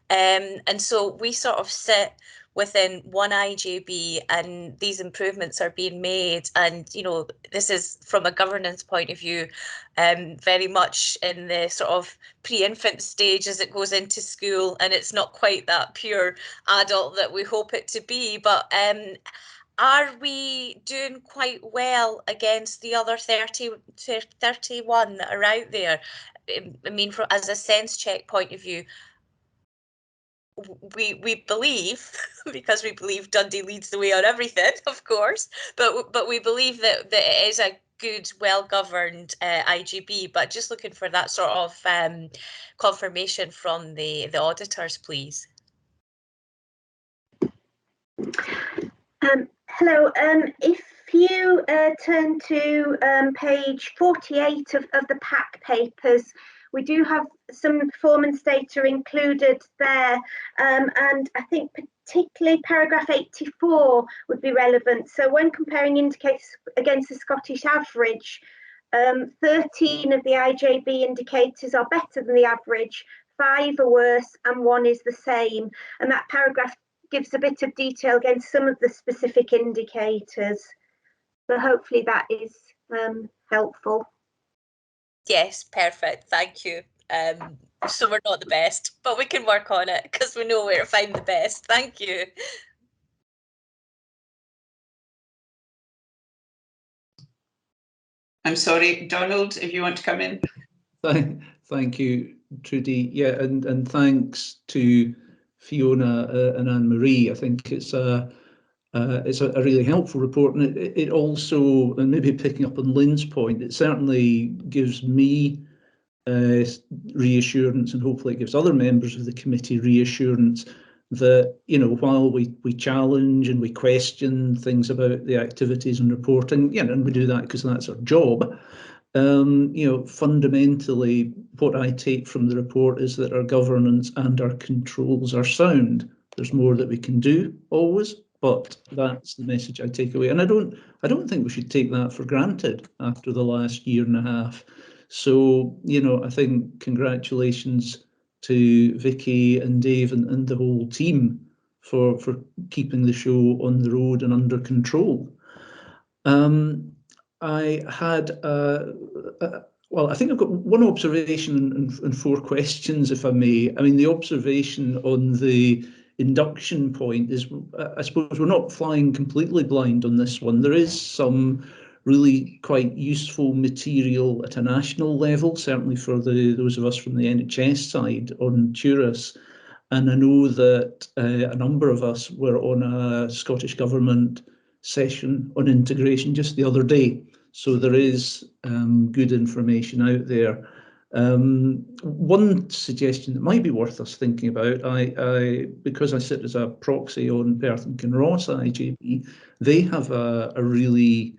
And so we sort of sit within one IJB, and these improvements are being made. And, you know, this is from a governance point of view, very much in the sort of pre-infant stage as it goes into school, and it's not quite that pure adult that we hope it to be. But are we doing quite well against the other 31 that are out there? I mean, as a sense check point of view, we believe, because we believe Dundee leads the way on everything, of course, but we believe that it is a good, well-governed IGB, but just looking for that sort of confirmation from the auditors, please. Hello, if you turn to page 48 of the pack papers, We do have some performance data included there, and I think particularly paragraph 84 would be relevant. So when comparing indicators against the Scottish average, 13 of the IJB indicators are better than the average, 5 are worse, and 1 is the same. And that paragraph gives a bit of detail against some of the specific indicators. So hopefully that is helpful. Yes, perfect. Thank you. So we're not the best, but we can work on it because we know where to find the best. Thank you. I'm sorry, Donald, if you want to come in. Thank you, Trudy. Yeah, and thanks to Fiona and Anne-Marie. I think it's a really helpful report, and it also, and maybe picking up on Lynn's point, it certainly gives me reassurance, and hopefully it gives other members of the committee reassurance that, you know, while we challenge and we question things about the activities and reporting, you know, and we do that because that's our job, you know, fundamentally what I take from the report is that our governance and our controls are sound. There's more that we can do always, but that's the message I take away. And I don't think we should take that for granted after the last year and a half. So, you know, I think congratulations to Vicky and Dave and the whole team for keeping the show on the road and under control. I had, well, I think I've got one observation and 4 questions, if I may. I mean, the observation on the induction point is, I suppose we're not flying completely blind on this one. There is some really quite useful material at a national level, certainly for those of us from the NHS side on TURIS. And I know that a number of us were on a Scottish Government session on integration just the other day. So there is good information out there. One suggestion that might be worth us thinking about, because I sit as a proxy on Perth and Kinross IJB, they have a really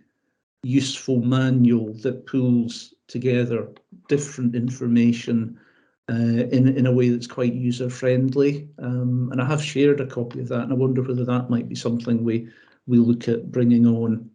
useful manual that pulls together different information in a way that's quite user friendly, and I have shared a copy of that, and I wonder whether that might be something we look at bringing on.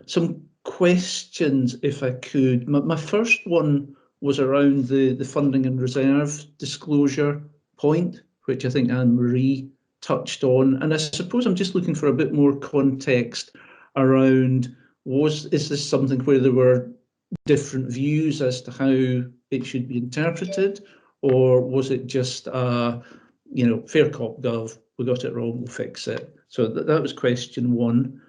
Some questions, if I could. My first one was around the funding and reserve disclosure point, which I think Anne-Marie touched on, and I suppose I'm just looking for a bit more context around, is this something where there were different views as to how it should be interpreted, or was it just you know, fair cop gov, we got it wrong, we'll fix it? So that was question 1.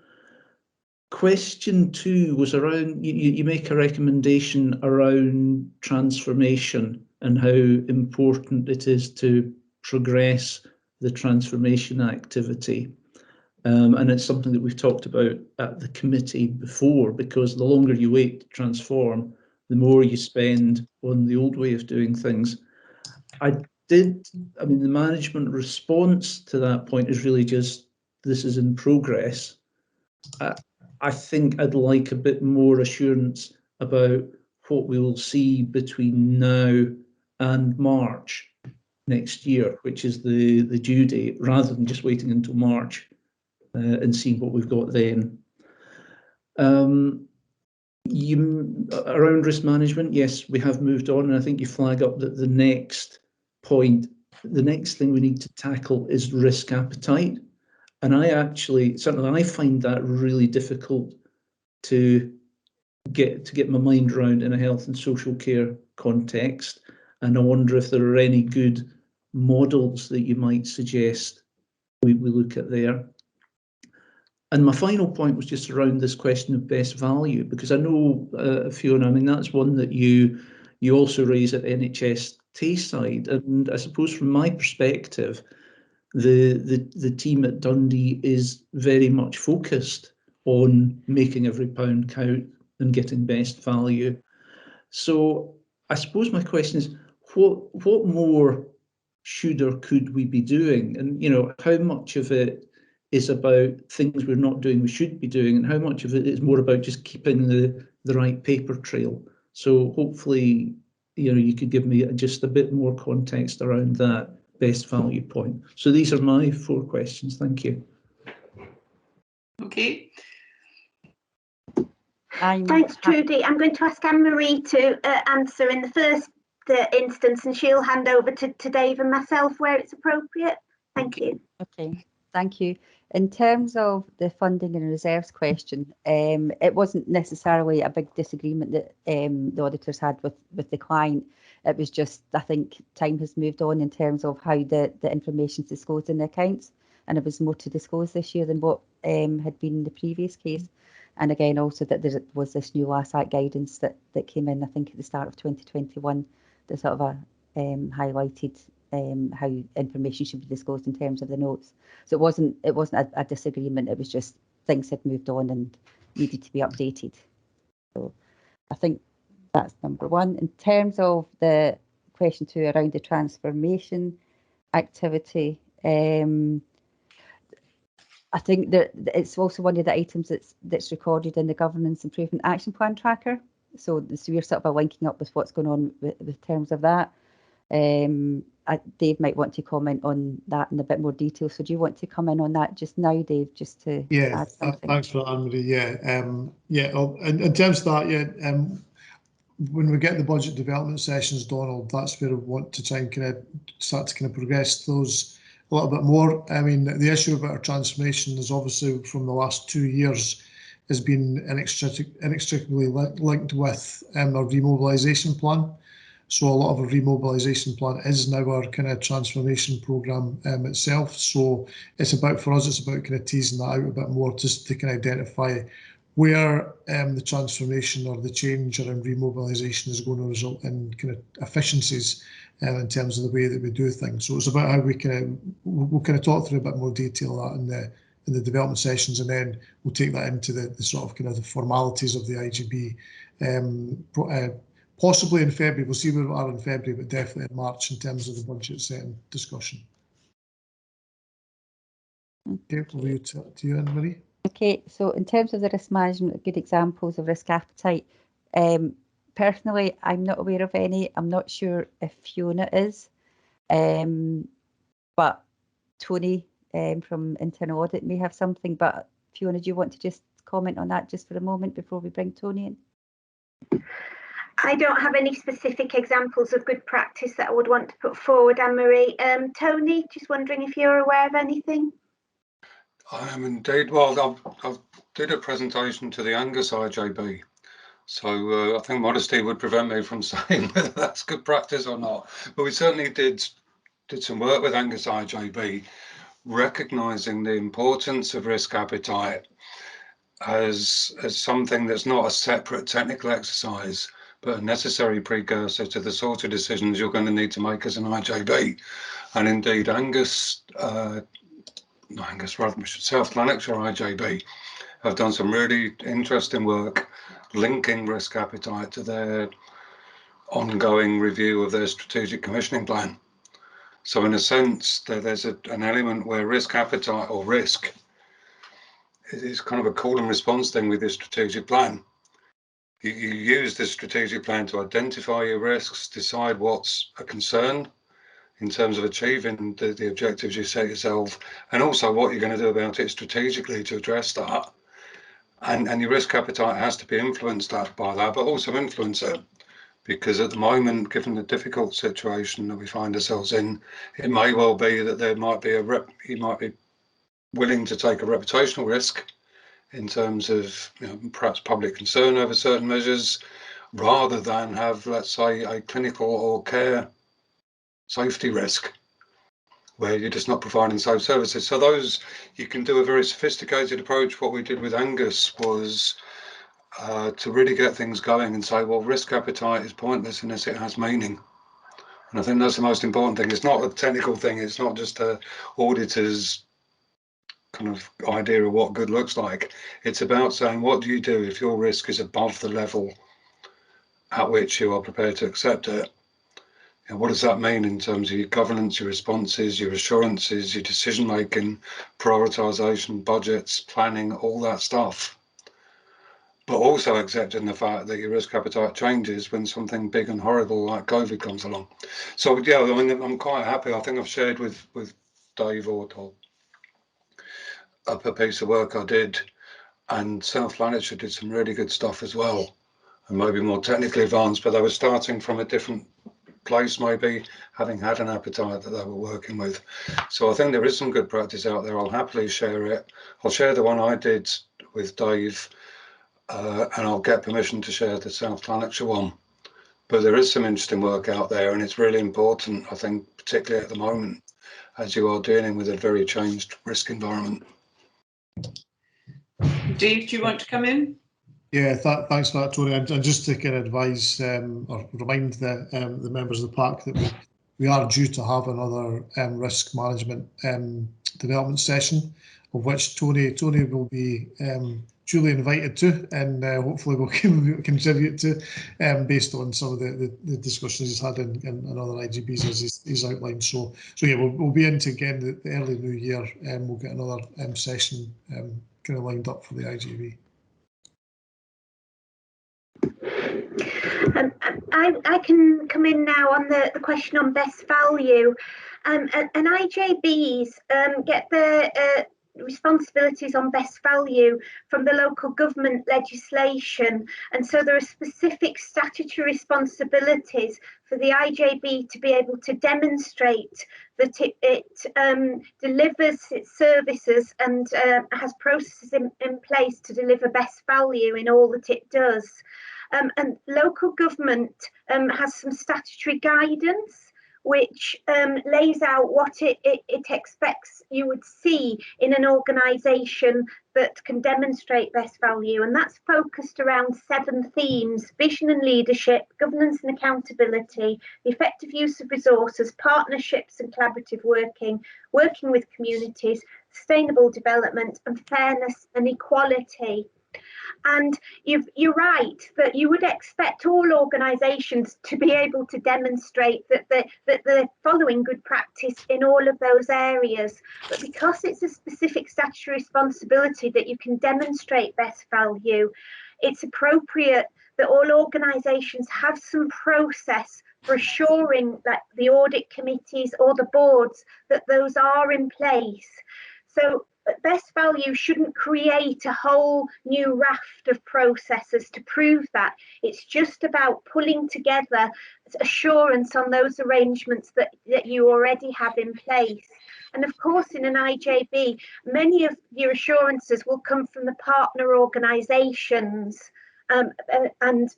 Question 2 was around, you make a recommendation around transformation and how important it is to progress the transformation activity. And it's something that we've talked about at the committee before, because the longer you wait to transform, the more you spend on the old way of doing things. I mean, the management response to that point is really just, this is in progress. I think I'd like a bit more assurance about what we will see between now and March next year, which is the due date, rather than just waiting until March and seeing what we've got then. Around risk management, yes, we have moved on, and I think you flag up that the next point, the next thing we need to tackle is risk appetite. And I actually, certainly I find that really difficult to get my mind around in a health and social care context. And I wonder if there are any good models that you might suggest we look at there. And my final point was just around this question of best value, because I know, Fiona, I mean, that's one that you also raise at NHS Tayside. And I suppose from my perspective, the team at Dundee is very much focused on making every pound count and getting best value. So I suppose my question is, what more should or could we be doing? And, you know, how much of it is about things we're not doing we should be doing, and how much of it is more about just keeping the right paper trail? So hopefully, you could give me just a bit more context around that best value point. So these are my 4 questions. Thank you. Okay. Thanks, Trudy. I'm going to ask Anne-Marie to answer in the first instance, and she'll hand over to Dave and myself where it's appropriate. Thank you. Okay, thank you. In terms of the funding and reserves question, it wasn't necessarily a big disagreement that the auditors had with the client. It was just, I think time has moved on in terms of how the information is disclosed in the accounts, and it was more to disclose this year than what had been in the previous case. And again, also that there was this new LASAC guidance that came in, I think at the start of 2021, that sort of highlighted how information should be disclosed in terms of the notes. So it wasn't a disagreement. It was just things had moved on and needed to be updated. So I think that's number 1. In terms of the question 2 around the transformation activity, I think that it's also one of the items that's recorded in the Governance Improvement Action Plan tracker. So we're sort of linking up with what's going on with terms of that. Dave might want to comment on that in a bit more detail. So do you want to come in on that just now, Dave, just to add something? Thanks for that, Anne-Marie. In terms of that, when we get the budget development sessions, Donald, that's where we want to try and start to progress those a little bit more. I mean, the issue about our transformation is obviously from the last 2 years has been inextricably linked with our remobilisation plan. So a lot of our remobilisation plan is now our transformation programme itself. So it's about, for us, it's about teasing that out a bit more, just to identify where the transformation or the change around remobilisation is going to result in efficiencies in terms of the way that we do things. So it's about how we'll talk through a bit more detail of that in the development sessions, and then we'll take that into the sort of the formalities of the IGB, possibly in February. We'll see where we are in February, but definitely in March in terms of the budget setting discussion. Okay, over to you, Anne-Marie. Okay, so in terms of the risk management, good examples of risk appetite. Personally, I'm not aware of any. I'm not sure if Fiona is, but Tony from Internal Audit may have something. But Fiona, do you want to just comment on that just for a moment before we bring Tony in? I don't have any specific examples of good practice that I would want to put forward, Anne-Marie. Tony, just wondering if you're aware of anything? I am indeed. Well, I did a presentation to the Angus IJB, so I think modesty would prevent me from saying whether that's good practice or not. But we certainly did some work with Angus IJB, recognising the importance of risk appetite as something that's not a separate technical exercise, but a necessary precursor to the sort of decisions you're going to need to make as an IJB. And indeed, South Lanarkshire IJB have done some really interesting work linking risk appetite to their ongoing review of their strategic commissioning plan. So in a sense, there's an element where risk appetite, or risk, is kind of a call and response thing with your strategic plan. You use the strategic plan to identify your risks, decide what's a concern in terms of achieving the objectives you set yourself, and also what you're going to do about it strategically to address that. And your risk appetite has to be influenced by that, but also influence it. Because at the moment, given the difficult situation that we find ourselves in, it may well be that there might be you might be willing to take a reputational risk in terms of perhaps public concern over certain measures, rather than have, let's say, a clinical or care safety risk where you're just not providing safe services. So those, you can do a very sophisticated approach. What we did with Angus was to really get things going and say, well, risk appetite is pointless unless it has meaning. And I think that's the most important thing. It's not a technical thing. It's not just a auditor's kind of idea of what good looks like. It's about saying, what do you do if your risk is above the level at which you are prepared to accept it? And what does that mean in terms of your governance, your responses, your assurances, your decision making, prioritisation, budgets, planning, all that stuff? but also accepting the fact that your risk appetite changes when something big and horrible like COVID comes along. So yeah, I mean, I'm quite happy. I think I've shared with Dave or a piece of work I did, and South Lanarkshire did some really good stuff as well, and maybe more technically advanced, but they were starting from a different place, maybe having had an appetite that they were working with. So I think there is some good practice out there. I'll happily share it. I'll share the one I did with Dave, and I'll get permission to share the South Lanarkshire one. But there is some interesting work out there, and it's really important, I think, particularly at the moment, as you are dealing with a very changed risk environment. Dave, do you want to come in? Yeah, thanks for that, Tony. And just to kind of advise or remind the members of the PAC that we are due to have another risk management development session, of which Tony will be duly invited to, and hopefully will contribute to, based on some of the discussions he's had in other IGBs as he's outlined. So yeah, we'll be into again the early new year, and we'll get another session kind of lined up for the IGB. I can come in now on the question on best value. And IJBs get the responsibilities on best value from the local government legislation, and so there are specific statutory responsibilities for the IJB to be able to demonstrate that it delivers its services and has processes in place to deliver best value in all that it does. And local government has some statutory guidance which lays out what it expects you would see in an organisation that can demonstrate best value. And that's focused around 7 themes: vision and leadership, governance and accountability, the effective use of resources, partnerships and collaborative working, working with communities, sustainable development, and fairness and equality. And you're right that you would expect all organisations to be able to demonstrate that they're following good practice in all of those areas. But because it's a specific statutory responsibility that you can demonstrate best value, it's appropriate that all organisations have some process for assuring that the audit committees or the boards that those are in place. So best value shouldn't create a whole new raft of processes to prove that. It's just about pulling together assurance on those arrangements that you already have in place. And of course, in an IJB, many of your assurances will come from the partner organisations. And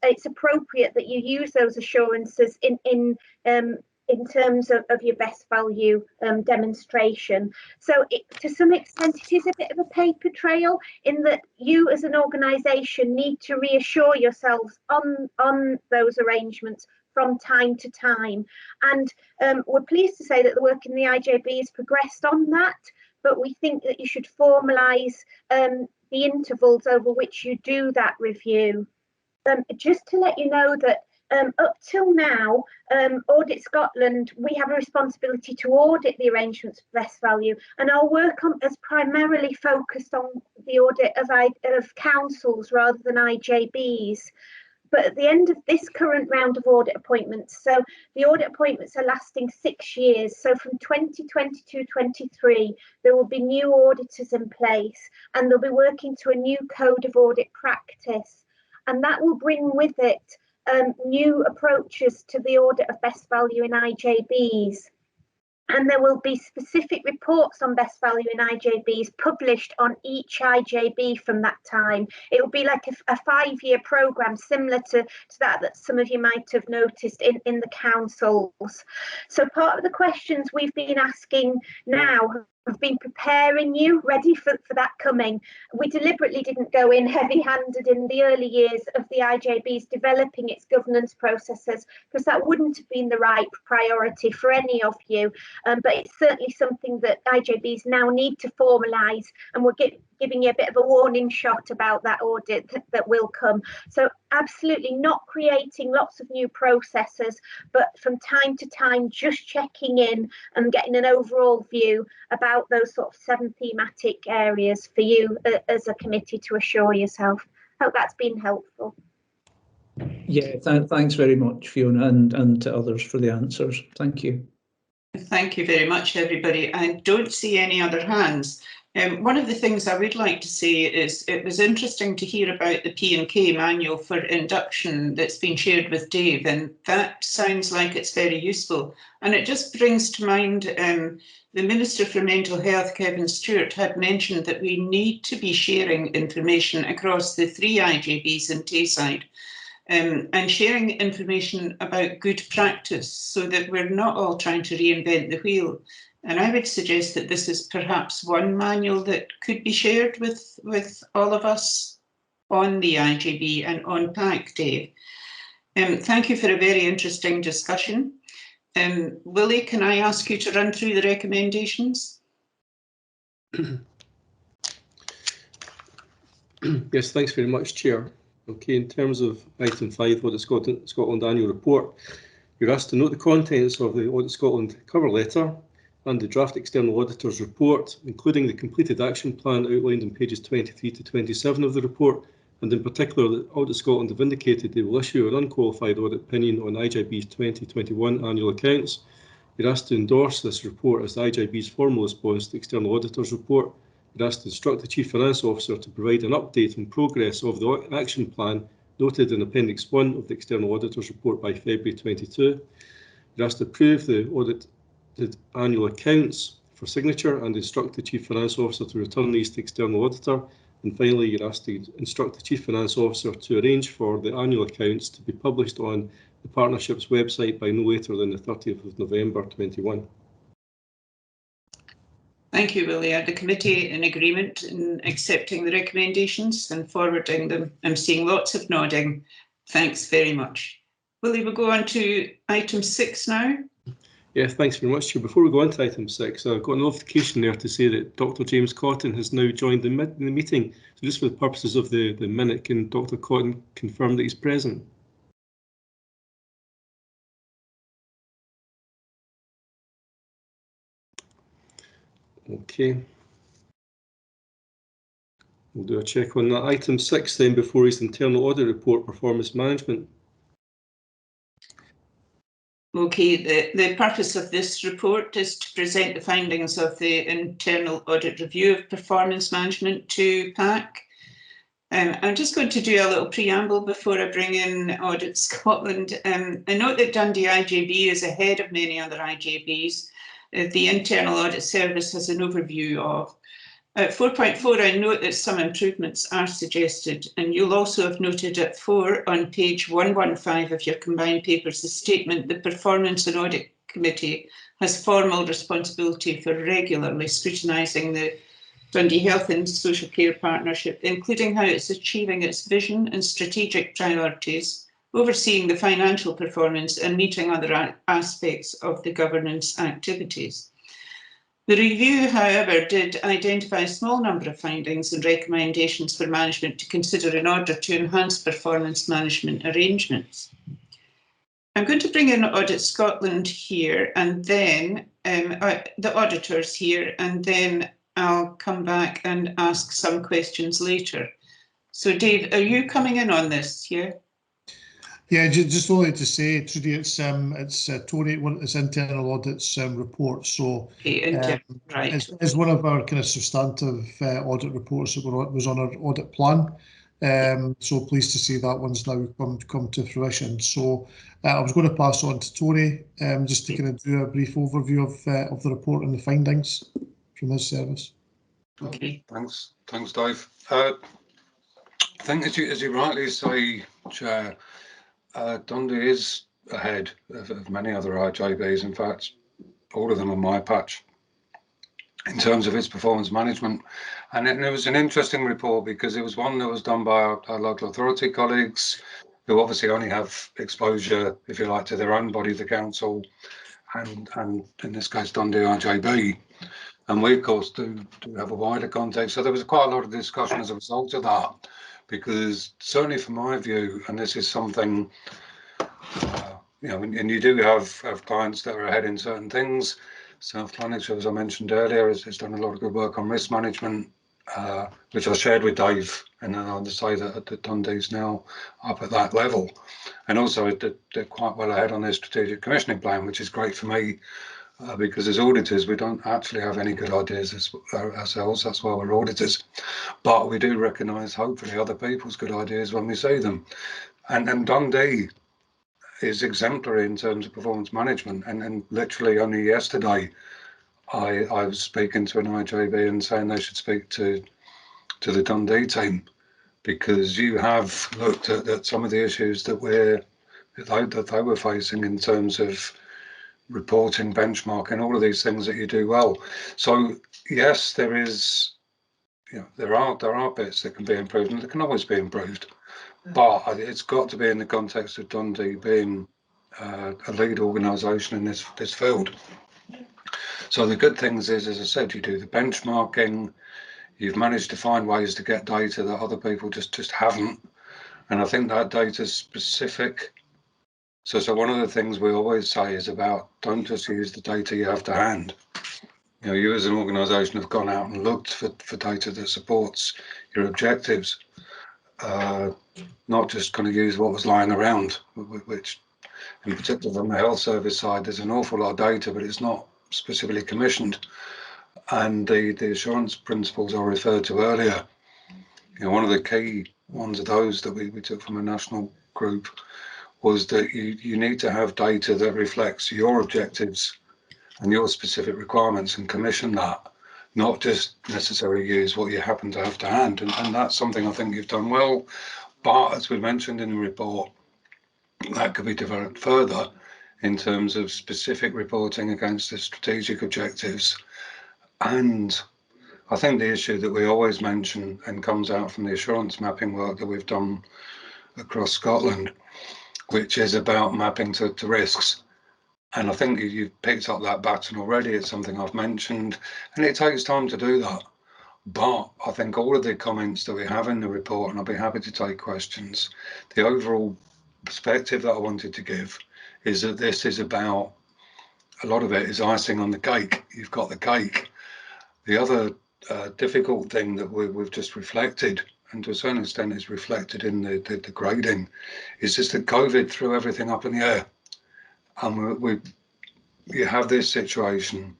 it's appropriate that you use those assurances in terms of your best value demonstration. So to some extent, it is a bit of a paper trail in that you as an organisation need to reassure yourselves on those arrangements from time to time. And we're pleased to say that the work in the IJB has progressed on that, but we think that you should formalise the intervals over which you do that review. Just to let you know that up till now, Audit Scotland, we have a responsibility to audit the arrangements for best value, and our work has primarily focused on the audit of councils rather than IJBs. But at the end of this current round of audit appointments, so the audit appointments are lasting 6 years. So from 2022-23, there will be new auditors in place, and they'll be working to a new code of audit practice. And that will bring with it new approaches to the audit of best value in IJBs. And there will be specific reports on best value in IJBs published on each IJB from that time. It will be like a 5-year programme similar to that some of you might have noticed in the councils. So part of the questions we've been asking now have been preparing you ready for that coming. We deliberately didn't go in heavy-handed in the early years of the IJBs developing its governance processes, because that wouldn't have been the right priority for any of you. But it's certainly something that IJBs now need to formalise, and we're giving you a bit of a warning shot about that audit that will come. So absolutely not creating lots of new processes, but from time to time just checking in and getting an overall view about those sort of 7 thematic areas for you as a committee to assure yourself. Hope that's been helpful. Yeah, thanks very much, Fiona, and to others for the answers. Thank you. Thank you very much, everybody. I don't see any other hands. One of the things I would like to say is it was interesting to hear about the P&K manual for induction that's been shared with Dave, and that sounds like it's very useful. And it just brings to mind the Minister for Mental Health, Kevin Stewart, had mentioned that we need to be sharing information across the 3 IJBs in Tayside. And sharing information about good practice so that we're not all trying to reinvent the wheel. And I would suggest that this is perhaps one manual that could be shared with all of us on the IJB and on PAC, Dave. Thank you for a very interesting discussion. Willie, can I ask you to run through the recommendations? Yes, thanks very much, Chair. Okay, in terms of item 5, Audit Scotland Annual Report, you're asked to note the contents of the Audit Scotland cover letter and the draft external auditor's report, including the completed action plan outlined on pages 23 to 27 of the report, and in particular that Audit Scotland have indicated they will issue an unqualified audit opinion on IJB's 2021 annual accounts. You're asked to endorse this report as the IJB's formal response to the external auditor's report. You're asked to instruct the Chief Finance Officer to provide an update on progress of the action plan noted in Appendix 1 of the External Auditor's Report by February 22. You're asked to approve the audited annual accounts for signature and instruct the Chief Finance Officer to return these to the External Auditor. And finally, you're asked to instruct the Chief Finance Officer to arrange for the annual accounts to be published on the Partnership's website by no later than the 30th of November 21. Thank you, Willie. Are the committee in agreement in accepting the recommendations and forwarding them? I'm seeing lots of nodding. Thanks very much. Willie, we'll go on to item 6 now. Yeah, thanks very much. Before we go on to item 6, I've got a notification there to say that Dr. James Cotton has now joined the meeting. So just for the purposes of the minute, can Dr. Cotton confirm that he's present? Okay. We'll do a check on that. Item 6 then, before his internal audit report, performance management. Okay, the purpose of this report is to present the findings of the internal audit review of performance management to PAC. I'm just going to do a little preamble before I bring in Audit Scotland. I note that Dundee IJB is ahead of many other IJBs. The Internal Audit Service has an overview of. At 4.4, I note that some improvements are suggested, and you'll also have noted at 4 on page 115 of your combined papers the statement the Performance and Audit Committee has formal responsibility for regularly scrutinising the Dundee Health and Social Care Partnership, including how it's achieving its vision and strategic priorities, overseeing the financial performance and meeting other aspects of the governance activities. The review, however, did identify a small number of findings and recommendations for management to consider in order to enhance performance management arrangements. I'm going to bring in Audit Scotland here and then the auditors here, and then I'll come back and ask some questions later. So Dave, are you coming in on this? Yeah. Yeah, just only to say, Trudy, it's Tony, it's internal audits report. So okay, right. It's one of our kind of substantive audit reports that was on our audit plan. So pleased to see that one's now come to fruition. So I was going to pass on to Tony just to kind of do a brief overview of the report and the findings from his service. Okay. Thanks, Dave. I think as you rightly say, Chair, Dundee is ahead of many other IJBs. In fact, all of them on my patch in terms of its performance management. And it was an interesting report because it was one that was done by our local authority colleagues who obviously only have exposure, if you like, to their own body, the council, and in this case, Dundee IJB. And we, of course, do have a wider context. So there was quite a lot of discussion as a result of that, because certainly from my view, and this is something, you know, and you do have clients that are ahead in certain things. South Lanarkshire, as I mentioned earlier, has done a lot of good work on risk management which I shared with Dave, and then I'll just say that Dundee's now up at that level. And also they're quite well ahead on their strategic commissioning plan, which is great for me, because as auditors, we don't actually have any good ideas ourselves. That's why we're auditors. But we do recognise, hopefully, other people's good ideas when we see them. And Dundee is exemplary in terms of performance management. And literally only yesterday, I was speaking to an IJB and saying they should speak to the Dundee team, because you have looked at some of the issues that they were facing in terms of reporting, benchmarking, all of these things that you do well. So yes, there is, there are bits that can be improved, and they can always be improved, but it's got to be in the context of Dundee being a lead organisation in this field. So the good things is, as I said, you do the benchmarking, you've managed to find ways to get data that other people just haven't, and I think that data is specific. So one of the things we always say is about, don't just use the data you have to hand. You as an organisation have gone out and looked for data that supports your objectives, not just going to use what was lying around, which in particular on the health service side, there's an awful lot of data, but it's not specifically commissioned. And the assurance principles I referred to earlier, one of the key ones of those that we took from a national group was that you need to have data that reflects your objectives and your specific requirements and commission that, not just necessarily use what you happen to have to hand. And that's something I think you've done well. But as we mentioned in the report, that could be developed further in terms of specific reporting against the strategic objectives. And I think the issue that we always mention and comes out from the assurance mapping work that we've done across Scotland, which is about mapping to risks. And I think you've picked up that baton already. It's something I've mentioned, and it takes time to do that. But I think all of the comments that we have in the report, and I'll be happy to take questions, the overall perspective that I wanted to give is that this is about, a lot of it is icing on the cake. You've got the cake. The other difficult thing that we've just reflected, and to a certain extent is reflected in the grading, is just that COVID threw everything up in the air. And you have this situation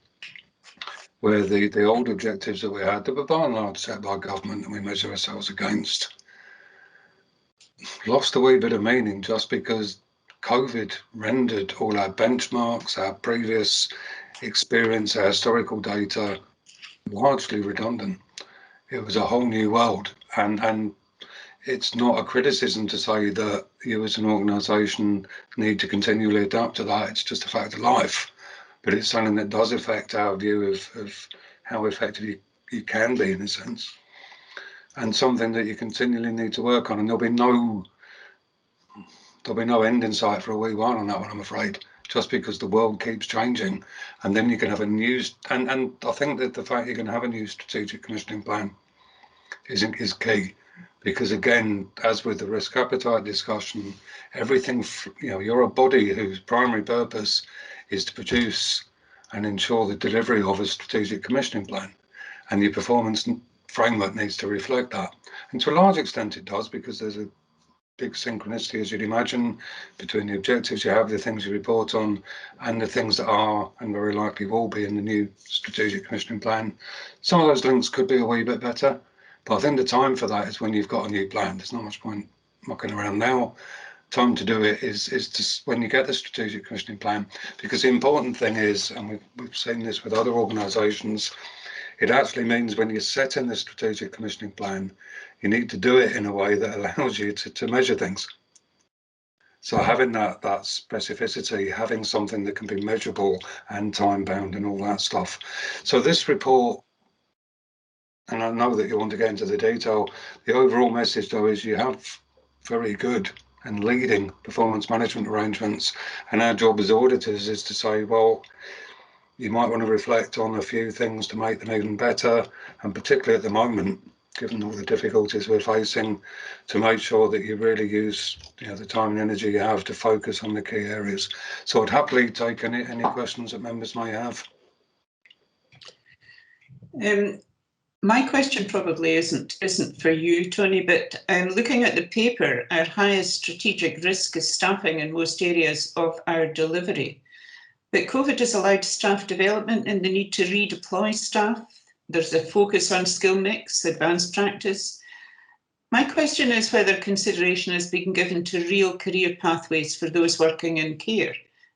where the old objectives that we had, that were by and large set by government and we measure ourselves against, lost a wee bit of meaning just because COVID rendered all our benchmarks, our previous experience, our historical data largely redundant. It was a whole new world, and it's not a criticism to say that you as an organisation need to continually adapt to that. It's just a fact of life, but it's something that does affect our view of how effective you can be in a sense, and something that you continually need to work on. And there'll be no end in sight for a wee while on that one, I'm afraid, just because the world keeps changing. And then you can have a new, and I think that the fact you're going to have a new strategic commissioning plan is key, because again, as with the risk appetite discussion, everything, you're a body whose primary purpose is to produce and ensure the delivery of a strategic commissioning plan, and your performance framework needs to reflect that. And to a large extent it does, because there's a big synchronicity, as you'd imagine, between the objectives you have, the things you report on, and the things that are and very likely will be in the new strategic commissioning plan. Some of those links could be a wee bit better, but I think the time for that is when you've got a new plan. There's not much point mucking around now. Time to do it is just when you get the strategic commissioning plan, because the important thing is, and we've seen this with other organisations, it actually means when you're setting the strategic commissioning plan, you need to do it in a way that allows you to measure things. So having that specificity, having something that can be measurable and time bound and all that stuff. So this report, and I know that you want to get into the detail, the overall message though is you have very good and leading performance management arrangements, and our job as auditors is to say, well, you might want to reflect on a few things to make them even better, and particularly at the moment, given all the difficulties we're facing, to make sure that you really use the time and energy you have to focus on the key areas. So I'd happily take any questions that members may have. My question probably isn't for you, Tony, but looking at the paper, our highest strategic risk is staffing in most areas of our delivery. But COVID has allowed staff development and the need to redeploy staff. There's a focus on skill mix, advanced practice. My question is whether consideration has been given to real career pathways for those working in care.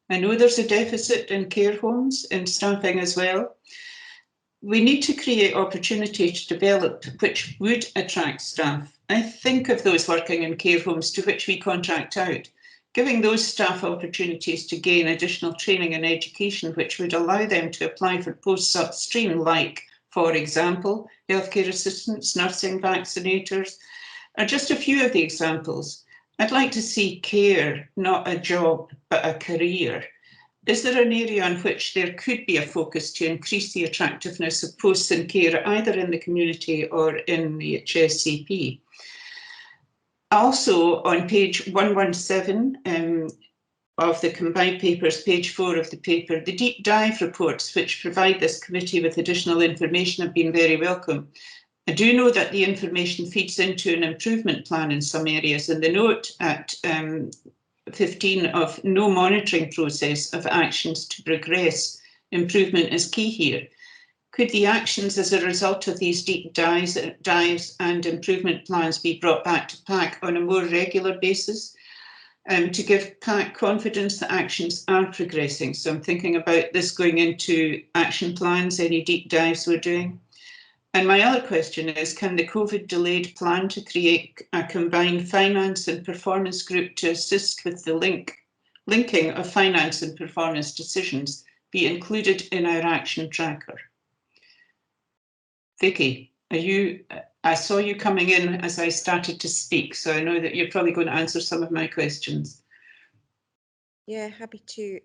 I know there's a deficit in care homes, in staffing as well. We need to create opportunity to develop which would attract staff. I think of those working in care homes to which we contract out, giving those staff opportunities to gain additional training and education which would allow them to apply for posts upstream, like, for example, healthcare assistants, nursing, vaccinators, are just a few of the examples. I'd like to see care not a job, but a career. Is there an area on which there could be a focus to increase the attractiveness of posts in care, either in the community or in the DH&SCP? Also, on page 117 of the combined papers, page 4 of the paper, the deep dive reports which provide this committee with additional information have been very welcome. I do know that the information feeds into an improvement plan in some areas, and the note at 15 of no monitoring process of actions to progress improvement is key here. Could the actions as a result of these deep dives and improvement plans be brought back to PAC on a more regular basis to give PAC confidence that actions are progressing? So I'm thinking about this going into action plans, any deep dives we're doing. And my other question is, can the COVID delayed plan to create a combined finance and performance group to assist with the linking of finance and performance decisions be included in our action tracker? Vicky, I saw you coming in as I started to speak, so I know that you're probably going to answer some of my questions. Yeah, happy to,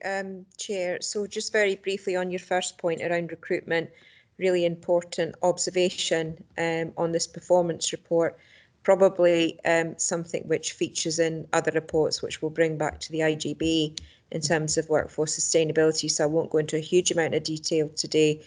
Chair. So just very briefly on your first point around recruitment, really important observation on this performance report, probably something which features in other reports which we'll bring back to the IGB in terms of workforce sustainability, so I won't go into a huge amount of detail today.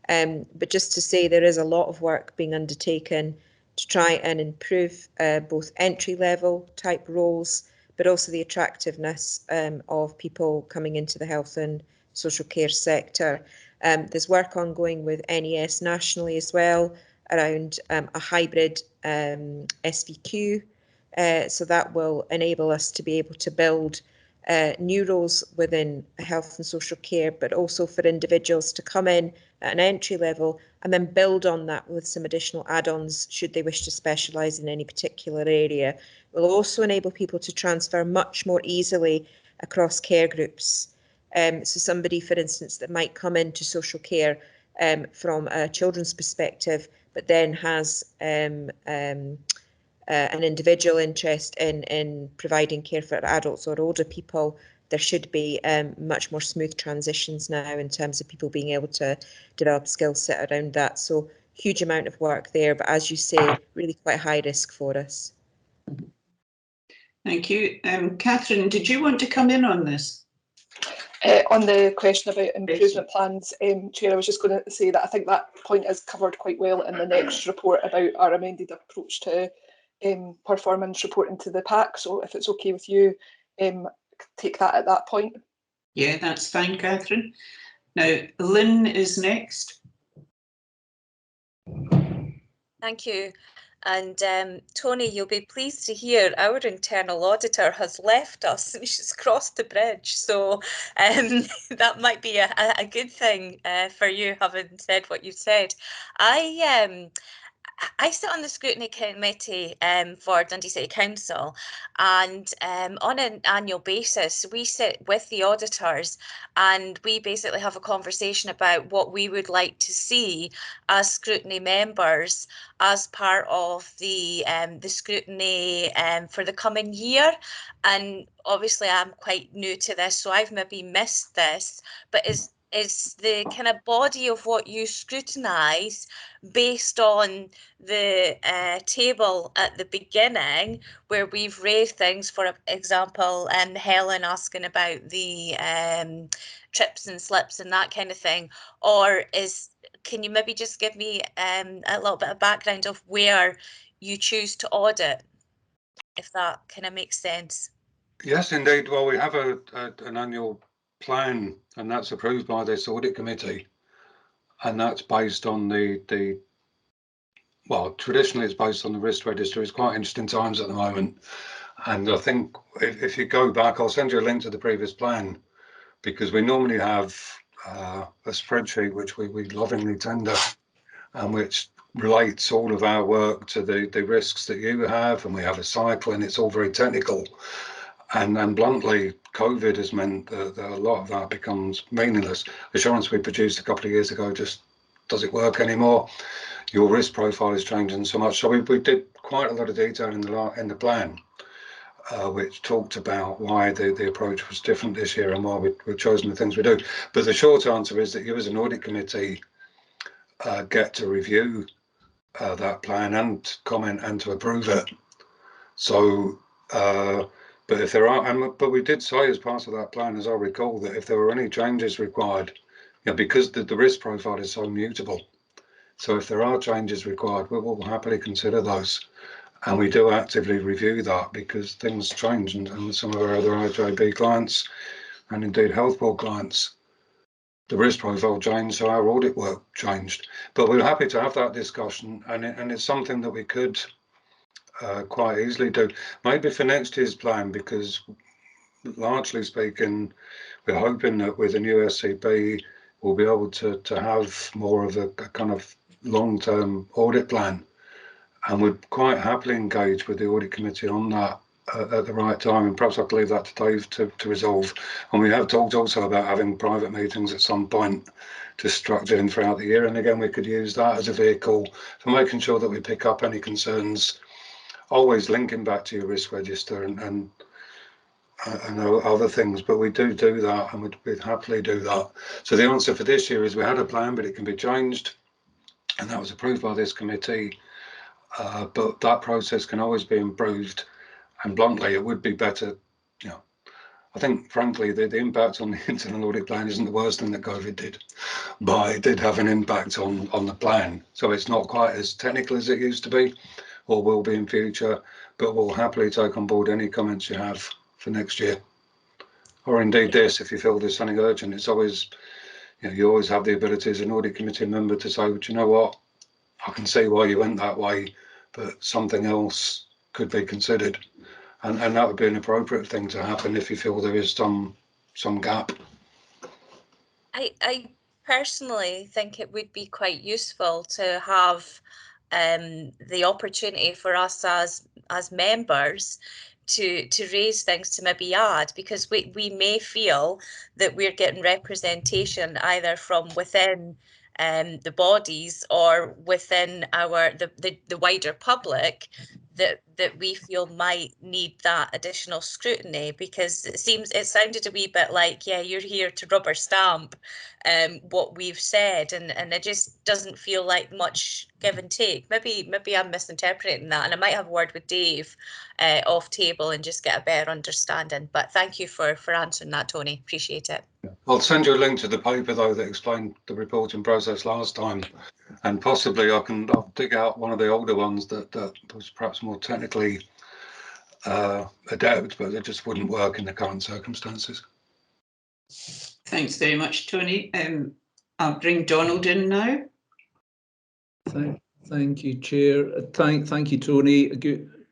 But just to say there is a lot of work being undertaken to try and improve both entry-level type roles, but also the attractiveness of people coming into the health and social care sector. There's work ongoing with NES nationally as well around a hybrid SVQ, so that will enable us to be able to build new roles within health and social care, but also for individuals to come in at an entry level and then build on that with some additional add-ons should they wish to specialise in any particular area. It will also enable people to transfer much more easily across care groups. So somebody, for instance, that might come into social care from a children's perspective, but then has an individual interest in providing care for adults or older people, there should be much more smooth transitions now in terms of people being able to develop skill set around that. So huge amount of work there, but as you say, really quite high risk for us. Thank you. Catherine, did you want to come in on this? On the question about improvement plans, Chair, I was just going to say that I think that point is covered quite well in the next report about our amended approach to performance reporting to the PAC. So if it's okay with you, take that at that point. Yeah, that's fine, Catherine. Now, Lynn is next. Thank you. And Tony, you'll be pleased to hear our internal auditor has left us and she's crossed the bridge. So that might be a good thing for you, having said what you've said. I sit on the scrutiny committee for Dundee City Council, and on an annual basis we sit with the auditors and we basically have a conversation about what we would like to see as scrutiny members as part of the scrutiny for the coming year. And obviously I'm quite new to this, so I've maybe missed this, but is is the kind of body of what you scrutinise based on the table at the beginning, where we've raised things, for example, and Helen asking about the trips and slips and that kind of thing, or can you maybe just give me a little bit of background of where you choose to audit, if that kind of makes sense? Yes, indeed. Well, we have an annual plan, and that's approved by this audit committee, and that's based on well, traditionally it's based on the risk register. It's quite interesting times at the moment, and I think if you go back, I'll send you a link to the previous plan, because we normally have a spreadsheet which we lovingly tender, and which relates all of our work to the risks that you have, and we have a cycle, and it's all very technical. And bluntly, COVID has meant that a lot of that becomes meaningless. Assurance we produced a couple of years ago just doesn't work anymore. Your risk profile is changing so much. So we did quite a lot of detail in the plan, which talked about why the approach was different this year and why we've chosen the things we do. But the short answer is that you as an audit committee get to review that plan and comment and to approve it. So, but if there are, but we did say as part of that plan, as I recall, that if there were any changes required, because the risk profile is so mutable. So if there are changes required, we will happily consider those. And we do actively review that because things change, and some of our other IJB clients and indeed health board clients, the risk profile changed, so our audit work changed. But we're happy to have that discussion, and it's something that we could quite easily do. Maybe for next year's plan, because largely speaking, we're hoping that with the new SCP, we'll be able to have more of a kind of long-term audit plan. And we'd quite happily engage with the audit committee on that at the right time. And perhaps I could leave that to Dave to resolve. And we have talked also about having private meetings at some point to structure in throughout the year. And again, we could use that as a vehicle for making sure that we pick up any concerns, always linking back to your risk register and other things. But we do that, and we'd happily do that. So the answer for this year is we had a plan, but it can be changed. And that was approved by this committee. But that process can always be improved, and bluntly, it would be better. I think, frankly, the impact on the internal audit plan isn't the worst thing that COVID did, but it did have an impact on the plan. So it's not quite as technical as it used to be, or will be in future. But we'll happily take on board any comments you have for next year, or indeed this, if you feel there's something urgent. It's always, you always have the ability as an audit committee member to say, well, do you know what? I can see why you went that way, but something else could be considered, and that would be an appropriate thing to happen if you feel there is some gap. I personally think it would be quite useful to have the opportunity for us as members to raise things to maybe add, because we may feel that we're getting representation either from within the bodies or within the wider public that we feel might need that additional scrutiny, because it sounded a wee bit like, yeah, you're here to rubber stamp what we've said, and it just doesn't feel like much give and take. Maybe I'm misinterpreting that, and I might have a word with Dave off table and just get a better understanding. But thank you for answering that, Tony. Appreciate it. I'll send you a link to the paper though that explained the reporting process last time, and possibly I'll dig out one of the older ones that was perhaps more technically adept, but it just wouldn't work in the current circumstances. Thanks very much, Tony. I'll bring Donald in now. Thank you, Chair. Thank you, Tony.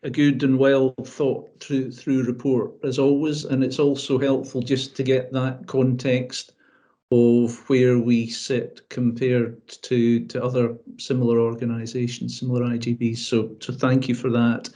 A good and well thought through report as always, and it's also helpful just to get that context of where we sit compared to other similar organisations, similar IGBs. So thank you for that.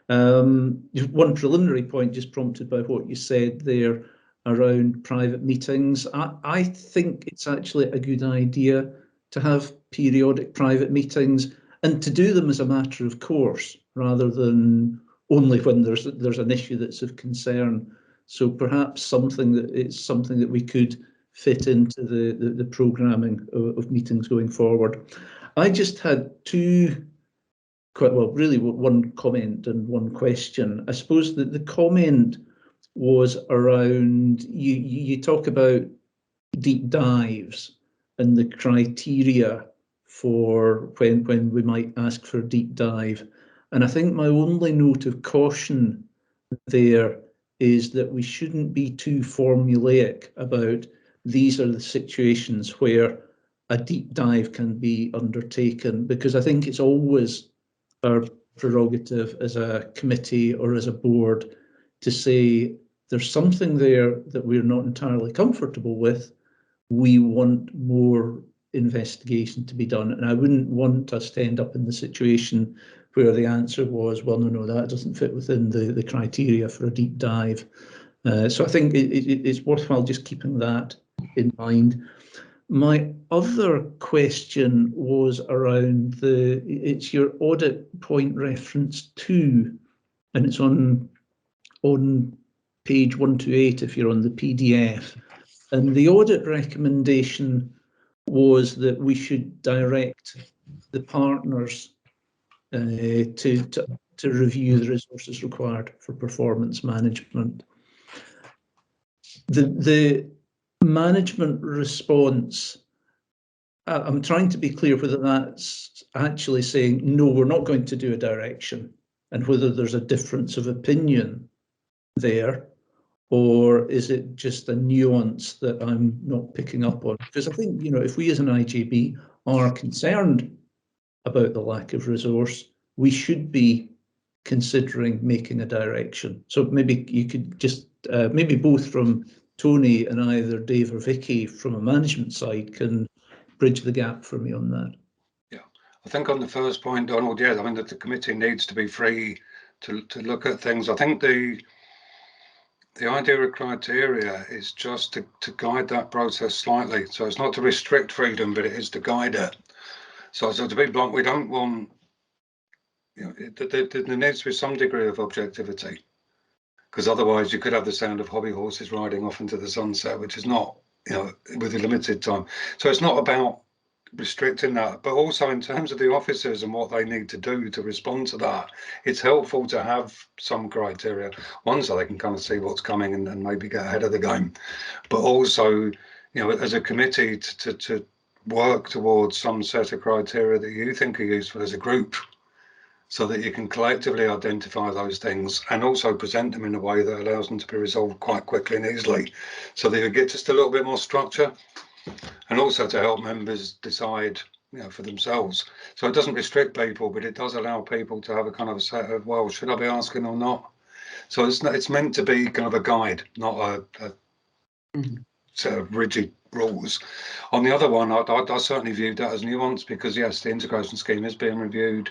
One preliminary point just prompted by what you said there around private meetings. I think it's actually a good idea to have periodic private meetings and to do them as a matter of course, rather than only when there's an issue that's of concern. So perhaps something that we could fit into the programming of meetings going forward. I just had really one comment and one question. I suppose that the comment was around, you talk about deep dives and the criteria for when we might ask for a deep dive. And I think my only note of caution there is that we shouldn't be too formulaic about these are the situations where a deep dive can be undertaken, because I think it's always our prerogative as a committee or as a board to say there's something there that we're not entirely comfortable with. We want more investigation to be done, and I wouldn't want us to end up in the situation where the answer was, well, no, that doesn't fit within the criteria for a deep dive. So I think it's worthwhile just keeping that in mind. My other question was around it's your audit point reference 2, and it's on page 128 if you're on the PDF. And the audit recommendation was that we should direct the partners to review the resources required for performance management. The management response, I'm trying to be clear whether that's actually saying, no, we're not going to do a direction, and whether there's a difference of opinion there, or is it just a nuance that I'm not picking up on? Because I think, if we as an IJB are concerned about the lack of resource, we should be considering making a direction. So maybe you could just, maybe both from Tony and either Dave or Vicky from a management side can bridge the gap for me on that. Yeah, I think on the first point, Donald, yeah, I mean that the committee needs to be free to look at things. I think the idea of criteria is just to guide that process slightly. So it's not to restrict freedom, but it is to guide it. So to be blunt, we don't want, there needs to be some degree of objectivity, because otherwise you could have the sound of hobby horses riding off into the sunset, which is not, with a limited time. So it's not about restricting that, but also in terms of the officers and what they need to do to respond to that, it's helpful to have some criteria, one, so they can kind of see what's coming and maybe get ahead of the game, but also, as a committee to work towards some set of criteria that you think are useful as a group, so that you can collectively identify those things and also present them in a way that allows them to be resolved quite quickly and easily, so that you get just a little bit more structure, and also to help members decide, for themselves. So it doesn't restrict people, but it does allow people to have a kind of a set of, well, should I be asking or not? So it's meant to be kind of a guide, not a set of rigid rules. On the other one, I certainly viewed that as nuanced, because yes, the integration scheme is being reviewed.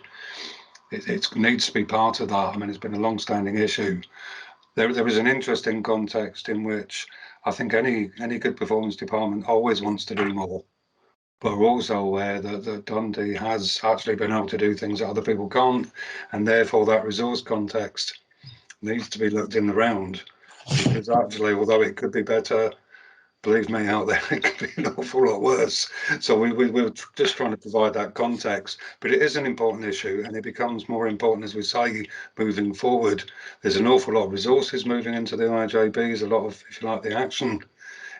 It needs to be part of that. I mean, it's been a long-standing issue. There is an interesting context in which I think any good performance department always wants to do more, but we're also aware that Dundee has actually been able to do things that other people can't, and therefore that resource context needs to be looked in the round, because actually, although it could be better, believe me, out there it could be an awful lot worse. So we're just trying to provide that context, but it is an important issue, and it becomes more important, as we say, moving forward. There's an awful lot of resources moving into the IJBs, a lot of, if you like, the action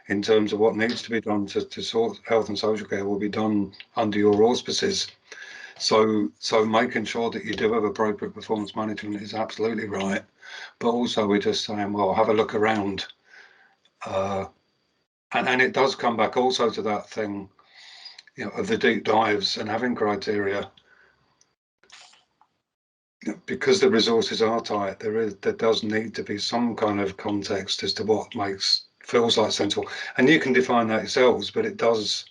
in terms of what needs to be done to sort health and social care will be done under your auspices. So making sure that you do have appropriate performance management is absolutely right, but also we're just saying, well, have a look around. And it does come back also to that thing, of the deep dives and having criteria. Because the resources are tight, there does need to be some kind of context as to what feels like sensible. And you can define that yourselves, but it does,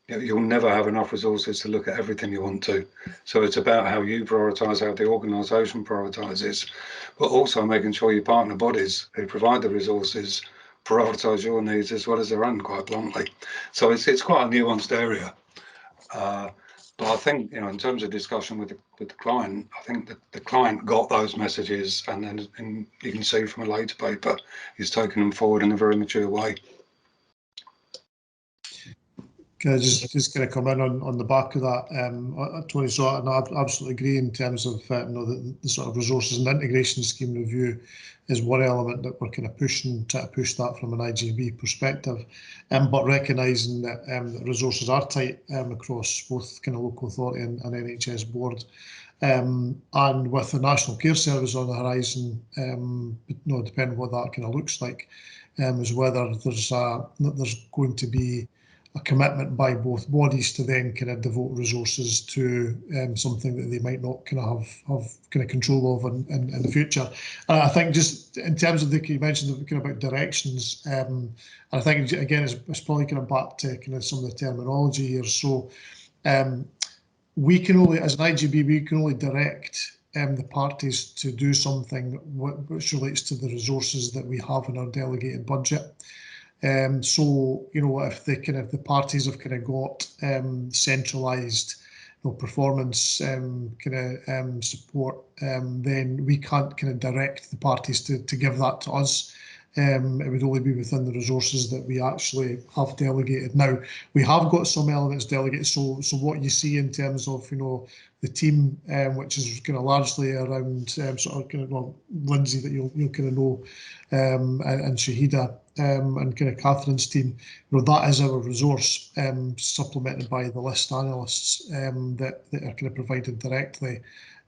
you'll never have enough resources to look at everything you want to. So it's about how you prioritise, how the organisation prioritises, but also making sure your partner bodies who provide the resources prioritise your needs as well as their own, quite bluntly. So it's quite a nuanced area. But I think, in terms of discussion with the client, I think that the client got those messages, and then you can see from a later paper, he's taken them forward in a very mature way. Can I just kind of come in on the back of that, Tony? So I absolutely agree in terms of the sort of resources and integration scheme review is one element that we're kind of trying to push that from an IGB perspective, but recognising that the resources are tight across both kind of local authority and NHS board. And with the National Care Service on the horizon, depending on what that kind of looks like, is whether there's going to be a commitment by both bodies to then kind of devote resources to something that they might not kind of have kind of control of in the future. And I think just in terms of you mentioned kind of about directions, I think again it's probably kind of back to kind of some of the terminology here. So we can only, as an IGB, we can only direct the parties to do something which relates to the resources that we have in our delegated budget. So if the parties have kind of got centralised performance support, then we can't kind of direct the parties to give that to us. It would only be within the resources that we actually have delegated. Now, we have got some elements delegated, so what you see in terms of the team, which is kind of largely around sort of kind of Lindsay that you'll kind of know, and Shahida, and kind of Catherine's team, that is our resource, supplemented by the list analysts that are kind of provided directly,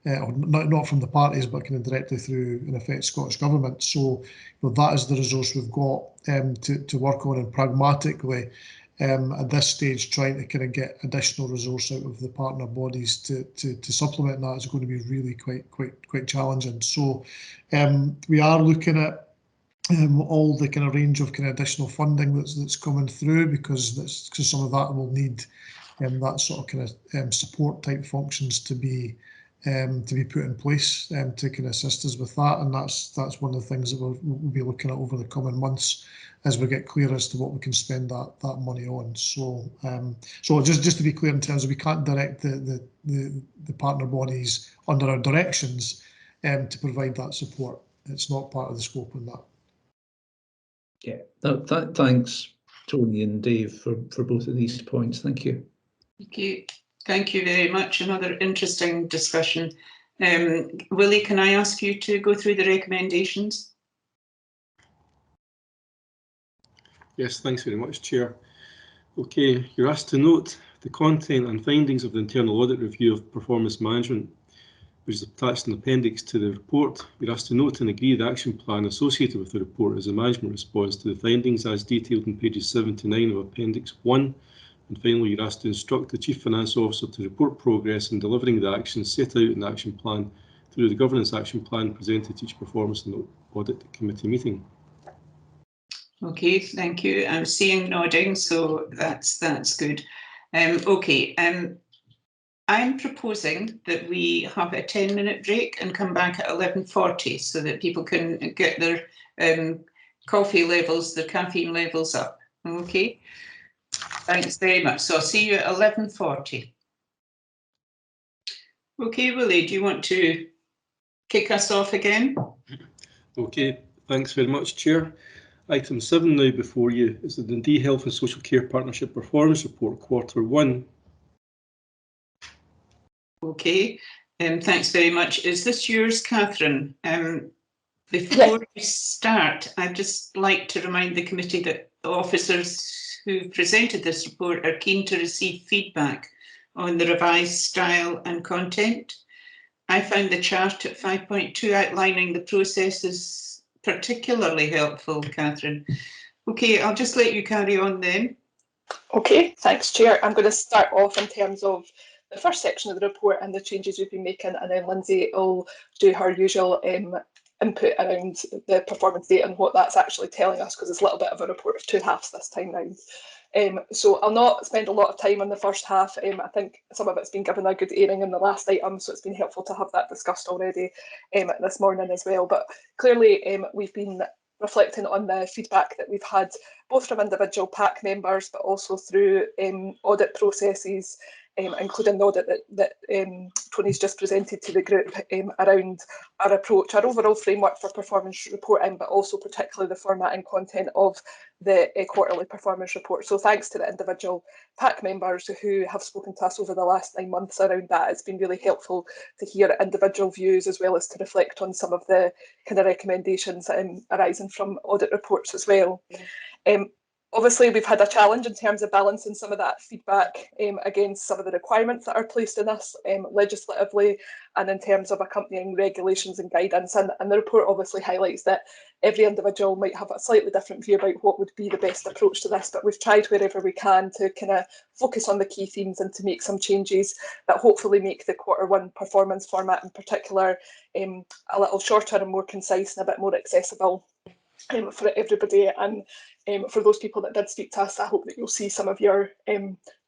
not from the parties, but kind of directly through, in effect, Scottish Government. So that is the resource we've got to work on, and pragmatically at this stage trying to kind of get additional resource out of the partner bodies to supplement that is going to be really quite challenging. So we are looking at all the kind of range of kind of additional funding that's coming through, because some of that will need that sort of kind of support type functions to be put in place to kind of assist us with that, and that's one of the things that we'll be looking at over the coming months as we get clear as to what we can spend that money on. So just to be clear, in terms of we can't direct the partner bodies under our directions to provide that support. It's not part of the scope of that. Yeah, thanks, Tony and Dave, for both of these points. Thank you. Thank you very much. Another interesting discussion. Willie, can I ask you to go through the recommendations? Yes, thanks very much, Chair. Okay, you're asked to note the content and findings of the internal audit review of performance management, which is attached in the appendix to the report. You're asked to note and agree the action plan associated with the report as a management response to the findings as detailed in pages 7 to 9 of Appendix 1. And finally, you're asked to instruct the Chief Finance Officer to report progress in delivering the actions set out in the action plan through the governance action plan presented to each performance and audit committee meeting. Okay, thank you. I'm seeing nodding, so that's good. I'm proposing that we have a 10-minute break and come back at 11:40 so that people can get their coffee levels, their caffeine levels up. Okay, thanks very much. So I'll see you at 11:40. Okay, Willie, do you want to kick us off again? Okay, thanks very much, Chair. Item 7 now before you is the Dundee Health and Social Care Partnership Performance Report, Q1. Okay, thanks very much. Is this yours, Catherine? Before we start, I'd just like to remind the committee that the officers who presented this report are keen to receive feedback on the revised style and content. I found the chart at 5.2 outlining the processes particularly helpful, Catherine. Okay, I'll just let you carry on then. Okay, thanks, Chair. I'm going to start off in terms of the first section of the report and the changes we've been making, and then Lindsay will do her usual input around the performance data and what that's actually telling us, because it's a little bit of a report of two halves this time round. So I'll not spend a lot of time on the first half. I think some of it's been given a good airing in the last item, so it's been helpful to have that discussed already this morning as well. But clearly we've been reflecting on the feedback that we've had both from individual PAC members, but also through audit processes including the audit that Tony's just presented to the group around our approach, our overall framework for performance reporting, but also particularly the format and content of the quarterly performance report. So thanks to the individual PAC members who have spoken to us over the last 9 months around that. It's been really helpful to hear individual views as well as to reflect on some of the kind of recommendations arising from audit reports as well. Obviously, we've had a challenge in terms of balancing some of that feedback against some of the requirements that are placed on us legislatively and in terms of accompanying regulations and guidance. And the report obviously highlights that every individual might have a slightly different view about what would be the best approach to this, but we've tried wherever we can to kind of focus on the key themes and to make some changes that hopefully make the Q1 performance format in particular a little shorter and more concise and a bit more accessible for everybody. And for those people that did speak to us, I hope that you'll see some of your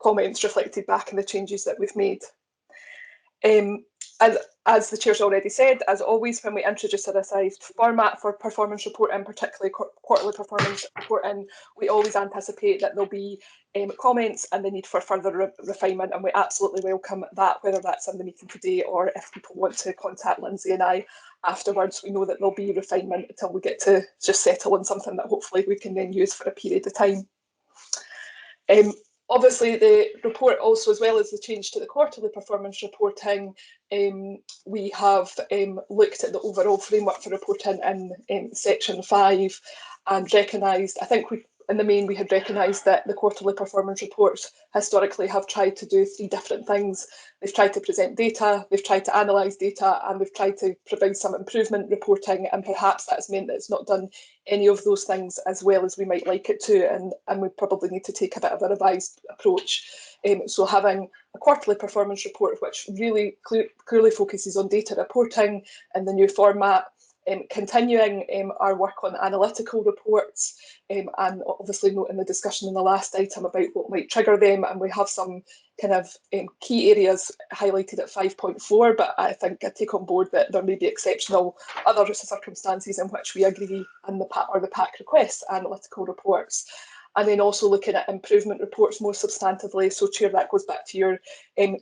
comments reflected back in the changes that we've made. As the Chair's already said, as always, when we introduce a revised format for performance reporting, particularly quarterly performance reporting, we always anticipate that there'll be comments and the need for further refinement, and we absolutely welcome that, whether that's in the meeting today or if people want to contact Lindsay and I afterwards. We know that there'll be refinement until we get to just settle on something that hopefully we can then use for a period of time. Obviously, the report also, as well as the change to the quarterly performance reporting, we have looked at the overall framework for reporting in section 5 and recognised, I think in the main we had recognised that the quarterly performance reports historically have tried to do 3 different things. They've tried to present data, they've tried to analyse data, and they've tried to provide some improvement reporting, and perhaps that's meant that it's not done any of those things as well as we might like it to, and we probably need to take a bit of a revised approach. So having a quarterly performance report which really clearly focuses on data reporting in the new format, continuing our work on analytical reports, and obviously noting the discussion in the last item about what might trigger them, and we have some kind of key areas highlighted at 5.4, but I think I take on board that there may be exceptional other circumstances in which we agree in the PAC requests analytical reports. And then also looking at improvement reports more substantively. So Chair, that goes back to your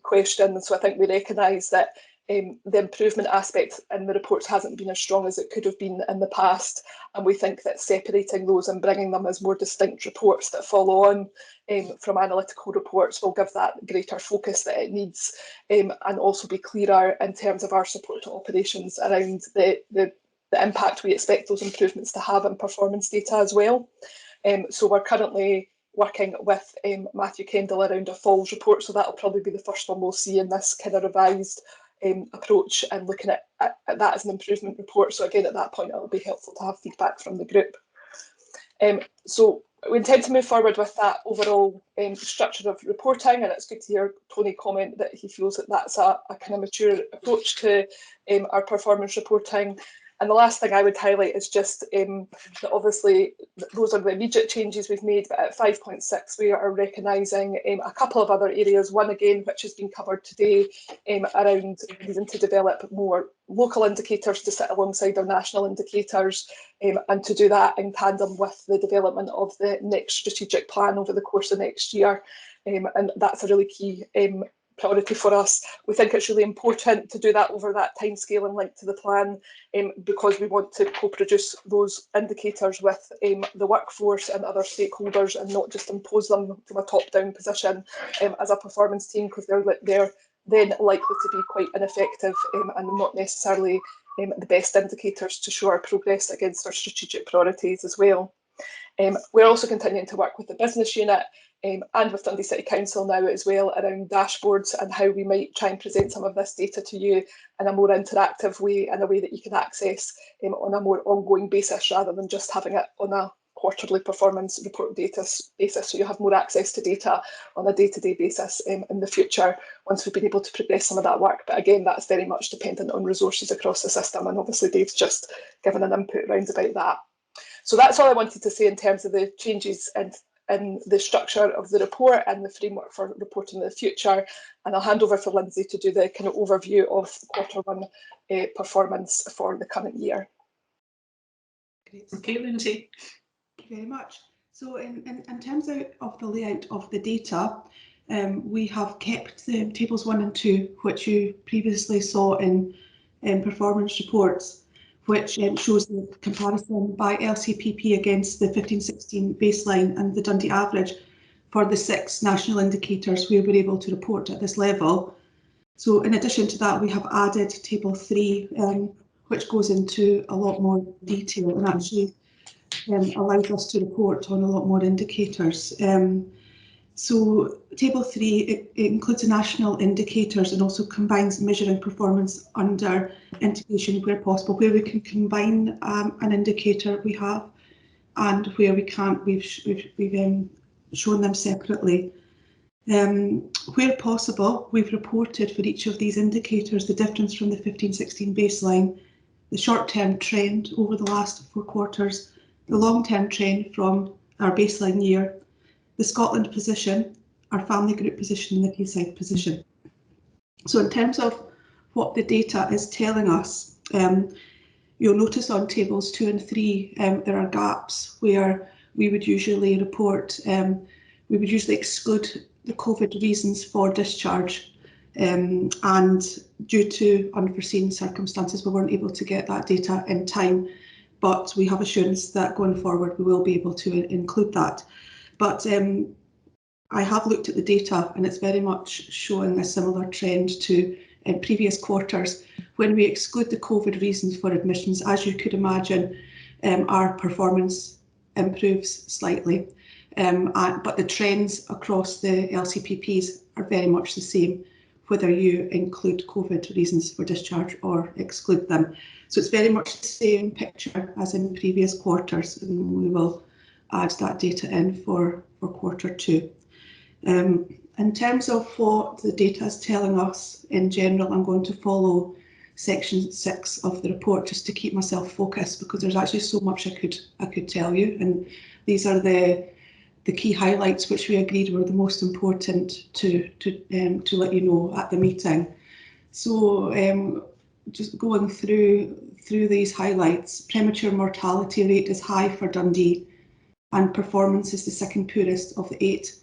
question. So I think we recognise that the improvement aspect in the reports hasn't been as strong as it could have been in the past, and we think that separating those and bringing them as more distinct reports that follow on from analytical reports will give that greater focus that it needs, and also be clearer in terms of our support to operations around the impact we expect those improvements to have on performance data as well. So we're currently working with Matthew Kendall around a Falls report, so that'll probably be the first one we'll see in this kind of revised approach, and looking at that as an improvement report. So again, at that point, it'll be helpful to have feedback from the group. So we intend to move forward with that overall structure of reporting, and it's good to hear Tony comment that he feels that that's a kind of mature approach to our performance reporting. And the last thing I would highlight is just that obviously those are the immediate changes we've made, but at 5.6 we are recognising a couple of other areas. One again, which has been covered today, around needing to develop more local indicators to sit alongside our national indicators, and to do that in tandem with the development of the next strategic plan over the course of next year. And that's a really key priority for us. We think it's really important to do that over that timescale and linked to the plan, because we want to co-produce those indicators with the workforce and other stakeholders, and not just impose them from a top-down position as a performance team, because they're then likely to be quite ineffective and not necessarily the best indicators to show our progress against our strategic priorities as well. We're also continuing to work with the business unit and with Dundee City Council now as well around dashboards and how we might try and present some of this data to you in a more interactive way, in a way that you can access on a more ongoing basis rather than just having it on a quarterly performance report basis. So you have more access to data on a day-to-day basis in the future once we've been able to progress some of that work. But again, that's very much dependent on resources across the system, and obviously Dave's just given an input round about that. So that's all I wanted to say in terms of the changes in the structure of the report and the framework for reporting in the future. And I'll hand over to Lindsay to do the kind of overview of Q1 performance for the current year. Great. Okay, Lindsay. Thank you very much. So in terms of the layout of the data, we have kept the tables 1 and 2, which you previously saw in performance reports, which shows the comparison by LCPP against the 15-16 baseline and the Dundee average for the 6 national indicators we were able to report at this level. So in addition to that, we have added table 3, which goes into a lot more detail and actually allows us to report on a lot more indicators. So table 3, it includes the national indicators and also combines measuring performance under integration where possible. Where we can combine an indicator we have, and where we can't, we've shown them separately. Where possible, we've reported for each of these indicators the difference from the 15-16 baseline, the short-term trend over the last 4 quarters, the long-term trend from our baseline year, the Scotland position, our family group position and the Tayside position. So in terms of what the data is telling us, you'll notice on tables 2 and 3 there are gaps where we would usually report, we would usually exclude the COVID reasons for discharge, and due to unforeseen circumstances we weren't able to get that data in time, but we have assurance that going forward we will be able to include that. But I have looked at the data and it's very much showing a similar trend to previous quarters. When we exclude the COVID reasons for admissions, as you could imagine, our performance improves slightly. But the trends across the LCPPs are very much the same, whether you include COVID reasons for discharge or exclude them. So it's very much the same picture as in previous quarters, and we will add that data in for quarter 2. In terms of what the data is telling us in general, I'm going to follow section 6 of the report just to keep myself focused, because there's actually so much I could tell you, and these are the key highlights which we agreed were the most important to let you know at the meeting. So just going through these highlights, premature mortality rate is high for Dundee, and performance is the second poorest of the 8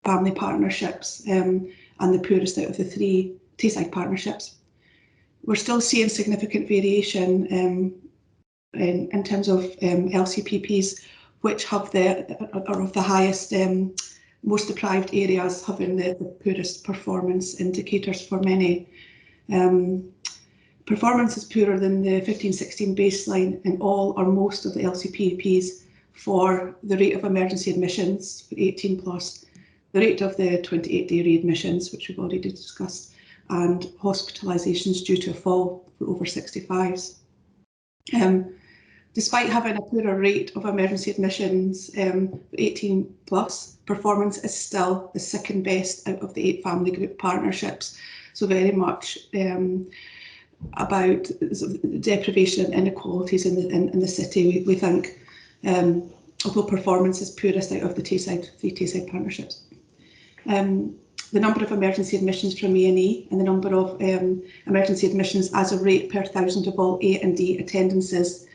family partnerships, and the poorest out of the 3 Tayside partnerships. We're still seeing significant variation in terms of LCPPs, which have are of the highest, most deprived areas having the poorest performance indicators for many. Performance is poorer than the 15-16 baseline in all or most of the LCPPs for the rate of emergency admissions for 18 plus, the rate of the 28-day readmissions, which we've already discussed, and hospitalisations due to a fall for over 65s. Despite having a poorer rate of emergency admissions 18 plus, performance is still the second best out of the 8 family group partnerships. So very much about deprivation and inequalities in the city. We think, although performance is poorest out of the 3 Tayside partnerships. The number of emergency admissions from A&E and the number of emergency admissions as a rate per 1,000 of all A and D attendances.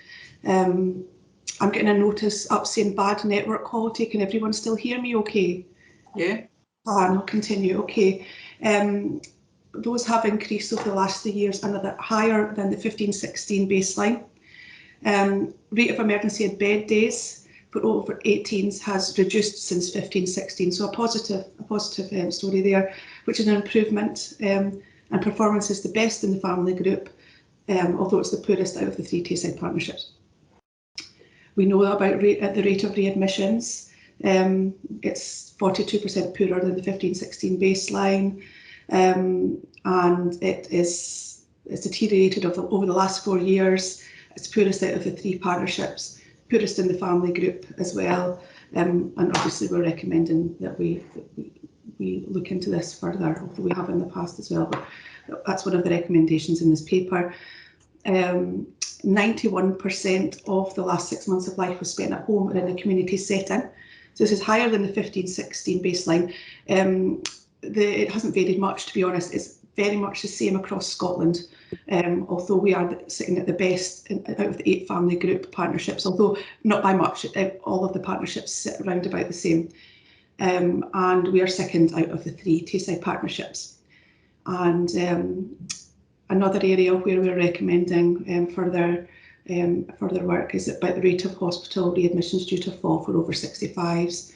I'm getting a notice up saying bad network quality. Can everyone still hear me okay? Yeah. I'll continue, okay. Those have increased over the last 3 years and are higher than the 15-16 baseline. Rate of emergency bed days for over 18s has reduced since 15-16, so a positive story there, which is an improvement, and performance is the best in the family group, although it's the poorest out of the 3 Tayside partnerships. We know about the rate of readmissions. It's 42% poorer than the 15-16 baseline, and it's deteriorated over the last 4 years. It's poorest out of the 3 partnerships, poorest in the family group as well, and obviously we're recommending that we look into this further, although we have in the past as well, but that's one of the recommendations in this paper. 91% of the last 6 months of life was spent at home or in a community setting. So this is higher than the 15-16 baseline. It hasn't varied much, to be honest. It's very much the same across Scotland, although we are sitting at the best out of the 8 family group partnerships, although not by much. All of the partnerships sit around about the same. and we are second out of the 3 Tayside partnerships. And another area where we're recommending further work is about the rate of hospital readmissions due to fall for over 65s.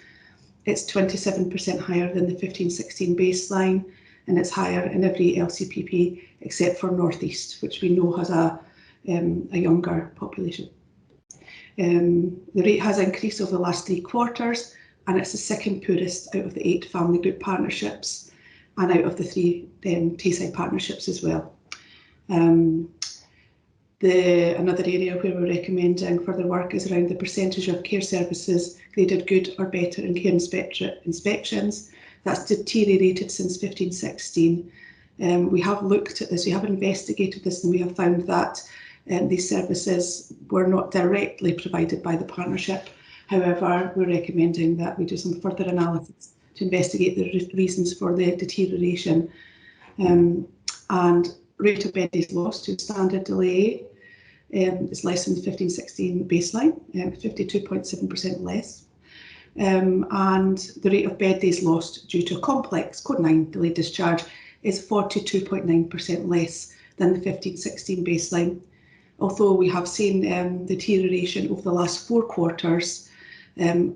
It's 27% higher than the 15-16 baseline, and it's higher in every LCPP except for North East, which we know has a younger population. The rate has increased over the last 3 quarters, and it's the second poorest out of the 8 family group partnerships and out of the 3 Tayside partnerships as well. Another area where we're recommending further work is around the percentage of care services graded good or better in care inspections. That's deteriorated since 15-16. We have looked at this, we have investigated this, and we have found that these services were not directly provided by the partnership. However, we're recommending that we do some further analysis to investigate the reasons for the deterioration. And rate of bed days lost to standard delay is less than the 15-16 baseline, 52.7% less. And the rate of bed days lost due to a complex Code 9 delayed discharge is 42.9% less than the 15-16 baseline. Although we have seen deterioration over the last 4 quarters, and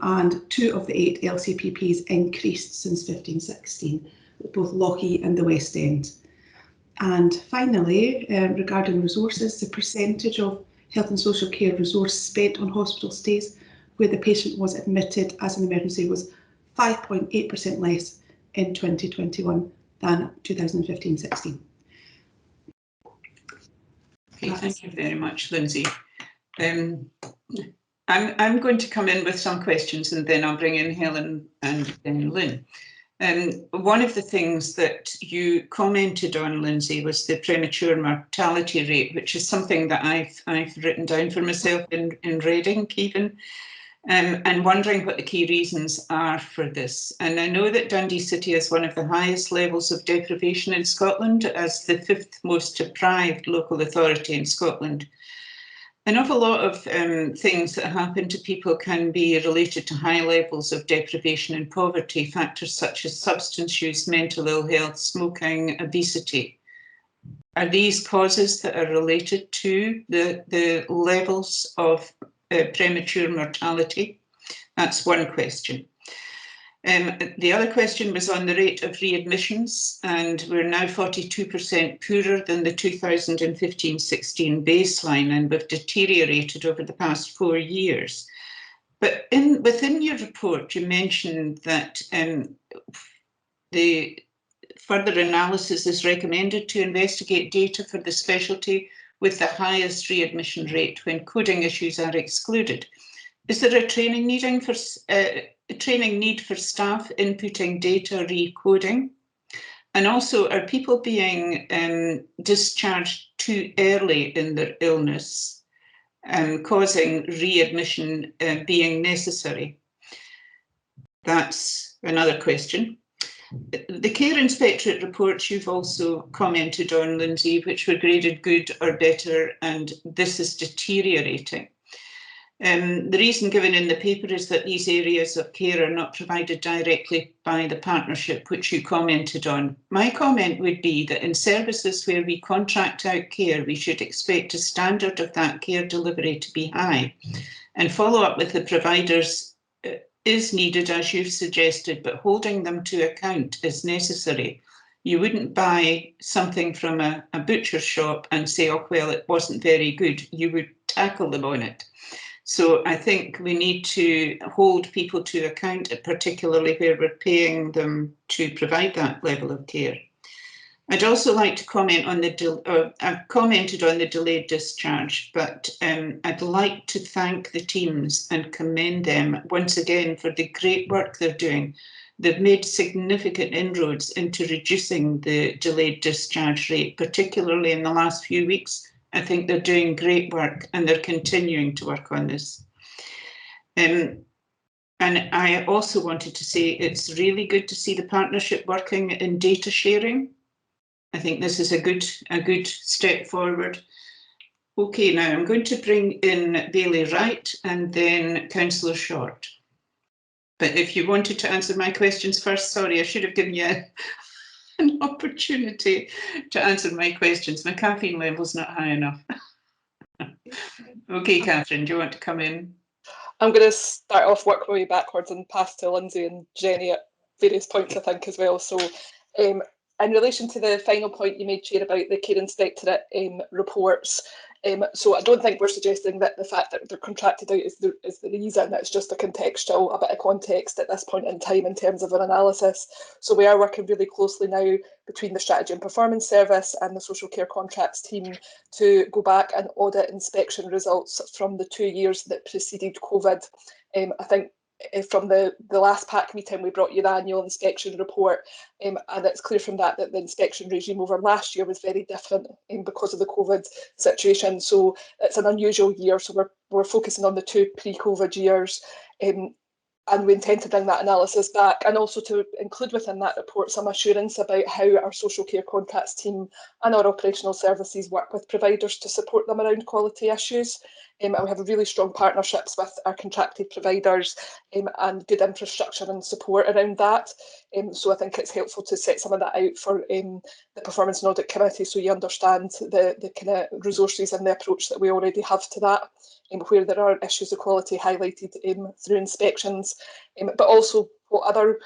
2 of the 8 LCPPs increased since 15-16, both Lochie and the West End. And finally, regarding resources, the percentage of health and social care resource spent on hospital stays where the patient was admitted as an emergency was 5.8% less in 2021 than 2015-16. Okay, thank you very much, Lindsay. I'm going to come in with some questions, and then I'll bring in Helen and then Lynn. One of the things that you commented on, Lindsay, was the premature mortality rate, which is something that I've written down for myself in Reading even, and wondering what the key reasons are for this. And I know that Dundee City has one of the highest levels of deprivation in Scotland, as the 5th most deprived local authority in Scotland. An awful lot of things that happen to people can be related to high levels of deprivation and poverty, factors such as substance use, mental ill health, smoking, obesity. Are these causes that are related to the levels of premature mortality? That's one question. The other question was on the rate of readmissions, and we're now 42% poorer than the 2015-16 baseline, and we've deteriorated over the past 4 years. But within your report, you mentioned that the further analysis is recommended to investigate data for the specialty with the highest readmission rate when coding issues are excluded. Is there a training need for staff inputting data recoding? And also, are people being discharged too early in their illness, causing readmission being necessary? That's another question. The care inspectorate reports you've also commented on, Lindsay, which were graded good or better, and this is deteriorating. The reason given in the paper is that these areas of care are not provided directly by the partnership, which you commented on. My comment would be that in services where we contract out care, we should expect the standard of that care delivery to be high, and follow up with the providers is needed, as you've suggested, but holding them to account is necessary. You wouldn't buy something from a butcher shop and say, oh, well, it wasn't very good. You would tackle them on it. So I think we need to hold people to account, particularly where we're paying them to provide that level of care. I'd also like to comment on I've commented on the delayed discharge, but I'd like to thank the teams and commend them once again for the great work they're doing. They've made significant inroads into reducing the delayed discharge rate, particularly in the last few weeks. I think they're doing great work, and they're continuing to work on this. And I also wanted to say it's really good to see the partnership working in data sharing. I think this is a good step forward. Okay, now I'm going to bring in Bailey Wright and then Councillor Short. But if you wanted to answer my questions first, sorry, I should have given you an opportunity to answer my questions. My caffeine level's not high enough. Okay, Catherine, do you want to come in? I'm going to start off, work my way backwards and pass to Lindsay and Jenny at various points, I think, as well. So in relation to the final point you made, Chair, about the Care Inspectorate reports, so I don't think we're suggesting that the fact that they're contracted out is the reason. It's just a contextual, a bit of context at this point in time in terms of an analysis. So we are working really closely now between the Strategy and Performance Service and the Social Care Contracts team to go back and audit inspection results from the 2 years that preceded COVID. I think from the last PAC meeting, we brought you the annual inspection report, and it's clear from that that the inspection regime over last year was very different because of the COVID situation. So it's an unusual year. So we're focusing on the 2 pre-COVID years. And we intend to bring that analysis back, and also to include within that report some assurance about how our social care contracts team and our operational services work with providers to support them around quality issues. And we have really strong partnerships with our contracted providers and good infrastructure and support around that. So I think it's helpful to set some of that out for the Performance and Audit Committee, so you understand the kind of resources and the approach that we already have to that, where there are issues of quality highlighted through inspections, but also what other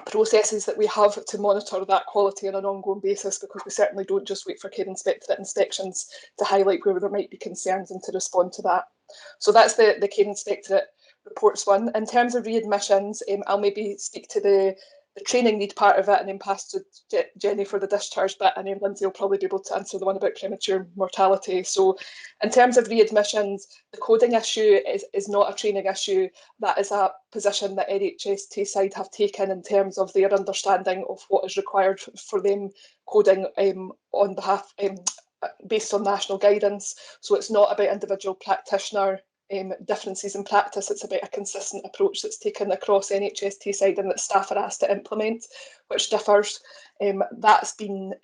processes that we have to monitor that quality on an ongoing basis, because we certainly don't just wait for Care Inspectorate inspections to highlight where there might be concerns and to respond to that. So that's the Care Inspectorate reports one. In terms of readmissions, I'll maybe speak to the training need part of it and then pass to Jenny for the discharge bit, and then Lindsay will probably be able to answer the one about premature mortality. So in terms of readmissions, the coding issue is not a training issue. That is a position that DH&SCP side have taken in terms of their understanding of what is required for them coding on behalf, based on national guidance. So it's not about individual practitioner differences in practice. It's about a consistent approach that's taken across DH&SCP side and that staff are asked to implement, which differs. That's been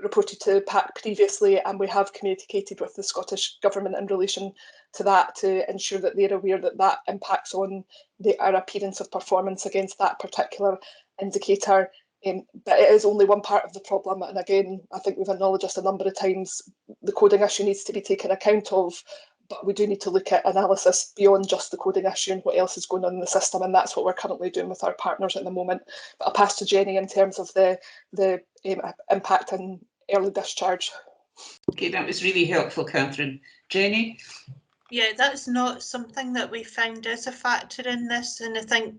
reported to PAC previously, and we have communicated with the Scottish Government in relation to that to ensure that they're aware that that impacts on our appearance of performance against that particular indicator. But it is only one part of the problem, and again, I think we've acknowledged this a number of times, the coding issue needs to be taken account of, but we do need to look at analysis beyond just the coding issue and what else is going on in the system, and that's what we're currently doing with our partners at the moment. But I'll pass to Jenny in terms of the impact on early discharge. Okay, that was really helpful, Catherine. Jenny? Yeah, that's not something that we found as a factor in this, and I think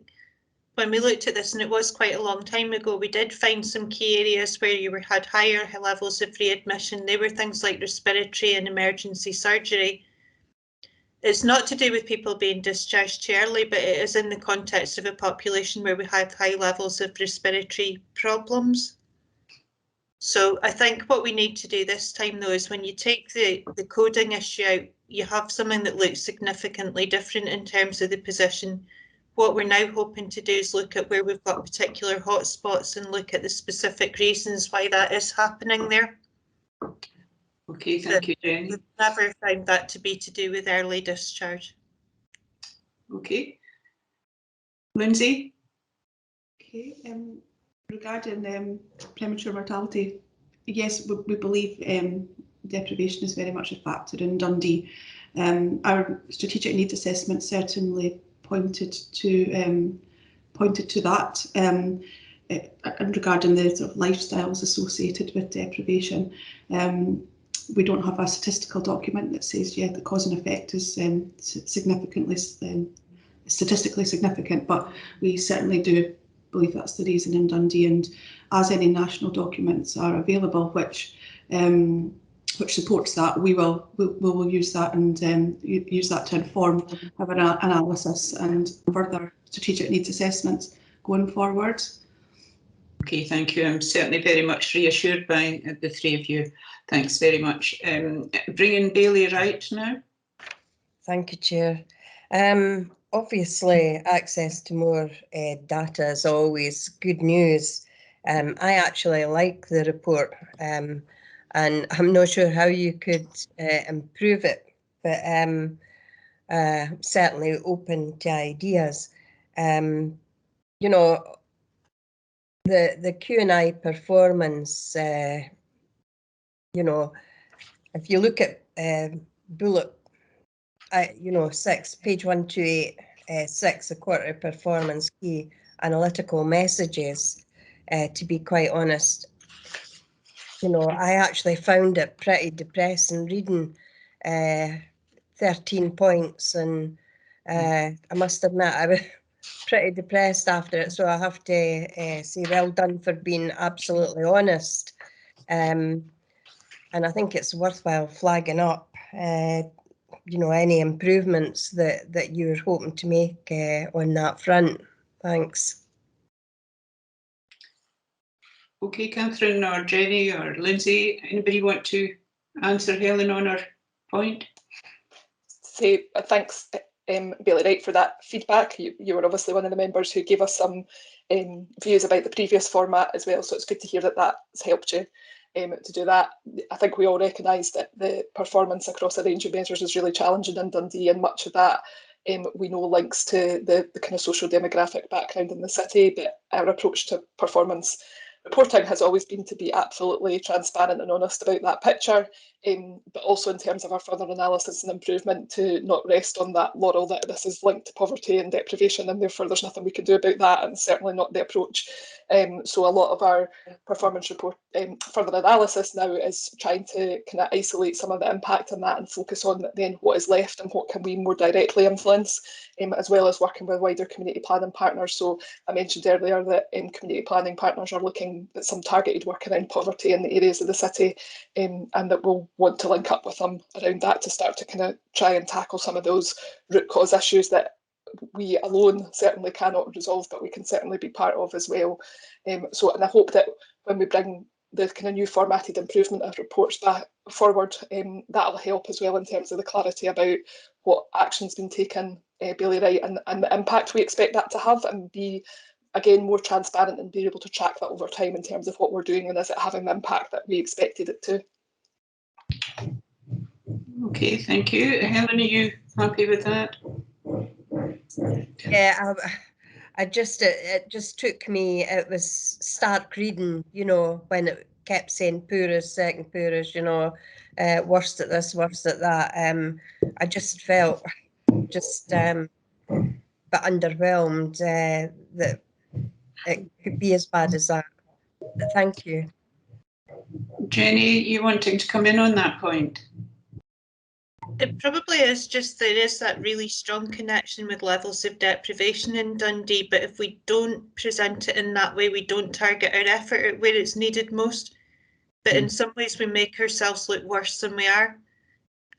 when we looked at this, and it was quite a long time ago, we did find some key areas where you had higher levels of readmission. They were things like respiratory and emergency surgery. It's not to do with people being discharged early, but it is in the context of a population where we have high levels of respiratory problems. So I think what we need to do this time, though, is when you take the coding issue out, you have something that looks significantly different in terms of the position. What we're now hoping to do is look at where we've got particular hotspots and look at the specific reasons why that is happening there. Okay, thank you, Jenny. We've never found that to be to do with early discharge. Okay. Lindsay? Okay, regarding premature mortality, yes, we believe deprivation is very much a factor in Dundee. Our strategic needs assessment certainly pointed to that, and regarding the sort of lifestyles associated with deprivation. We don't have a statistical document that says, yeah, the cause and effect is statistically significant, but we certainly do believe that's the reason in Dundee, and as any national documents are available which supports that, we will use that and use that to inform our analysis and further strategic needs assessments going forward. Okay, thank you. I'm certainly very much reassured by the three of you. Thanks very much. Bringing Bailey Wright now. Thank you, Chair. Obviously, access to more data is always good news. I actually like the report, and I'm not sure how you could improve it, but certainly open to ideas. You know, the Q&I performance, you know, if you look at bullet, you know, 6, page 128, 6, the quarterly performance key analytical messages, to be quite honest, you know, I actually found it pretty depressing reading 13 points, and I must admit I was pretty depressed after it, so I have to say well done for being absolutely honest. And I think it's worthwhile flagging up, you know, any improvements that you're hoping to make on that front. Thanks. Okay, Catherine or Jenny or Lindsay, anybody want to answer Helen on her point? Say thanks, Bailey Wright, for that feedback. You were obviously one of the members who gave us some views about the previous format as well, so it's good to hear that that's helped you to do that. I think we all recognise that the performance across a range of measures is really challenging in Dundee, and much of that we know links to the kind of social demographic background in the city, but our approach to performance reporting has always been to be absolutely transparent and honest about that picture, but also in terms of our further analysis and improvement to not rest on that laurel that this is linked to poverty and deprivation and therefore there's nothing we can do about that, and certainly not the approach. So a lot of our performance report further analysis now is trying to kind of isolate some of the impact on that and focus on then what is left and what can we more directly influence, as well as working with wider community planning partners. So I mentioned earlier that community planning partners are looking at some targeted work around poverty in the areas of the city, and that we'll want to link up with them around that to start to kind of try and tackle some of those root cause issues that we alone certainly cannot resolve, but we can certainly be part of as well. And I hope that when we bring the kind of new formatted improvement of reports back forward, that'll help as well in terms of the clarity about what action's been taken, Bailey Wright, and the impact we expect that to have, and be again more transparent and be able to track that over time in terms of what we're doing and is it having the impact that we expected it to. Okay, thank you. Helen, are you happy with that? Yeah, I just, it just took me, it was stark reading, you know, when it kept saying poorest, second poorest, you know, worst at this, worst at that. I just felt just but underwhelmed that it could be as bad as that. But thank you. Jenny, you wanting to come in on that point? It probably is just there is that really strong connection with levels of deprivation in Dundee, but if we don't present it in that way, we don't target our effort at where it's needed most. But in some ways we make ourselves look worse than we are.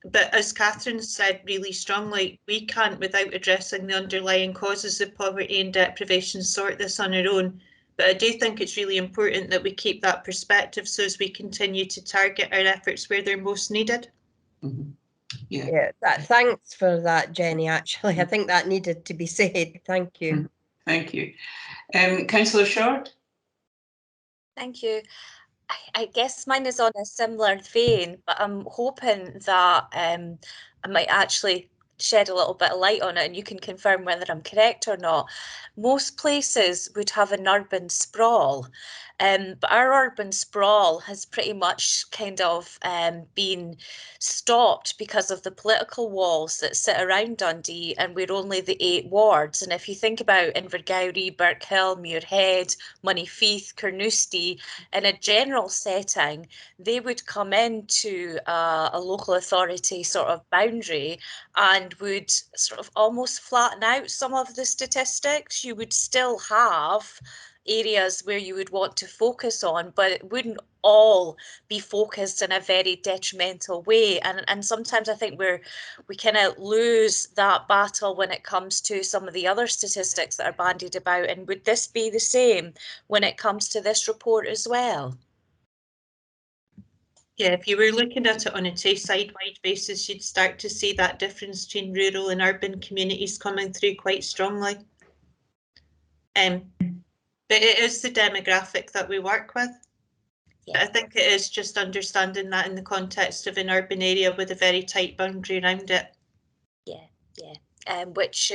But as Catherine said really strongly, we can't, without addressing the underlying causes of poverty and deprivation, sort this on our own. But I do think it's really important that we keep that perspective so as we continue to target our efforts where they're most needed. Mm-hmm. Yeah, thanks for that, Jenny, actually. I think that needed to be said. Thank you. Thank you. Councillor Short? Thank you. I guess mine is on a similar vein, but I'm hoping that I might actually shed a little bit of light on it and you can confirm whether I'm correct or not. Most places would have an urban sprawl, but our urban sprawl has pretty much kind of been stopped because of the political walls that sit around Dundee, and we're only the 8 wards. And if you think about Invergowrie, Birkhill, Muirhead, Moneyfeith, Carnoustie, in a general setting, they would come into a local authority sort of boundary and would sort of almost flatten out some of the statistics. You would still have areas where you would want to focus on, but it wouldn't all be focused in a very detrimental way. And sometimes I think we kind of lose that battle when it comes to some of the other statistics that are bandied about. And would this be the same when it comes to this report as well? Yeah, if you were looking at it on a Tayside-wide basis, you'd start to see that difference between rural and urban communities coming through quite strongly. But it is the demographic that we work with. Yeah. I think it is just understanding that in the context of an urban area with a very tight boundary around it. Yeah, which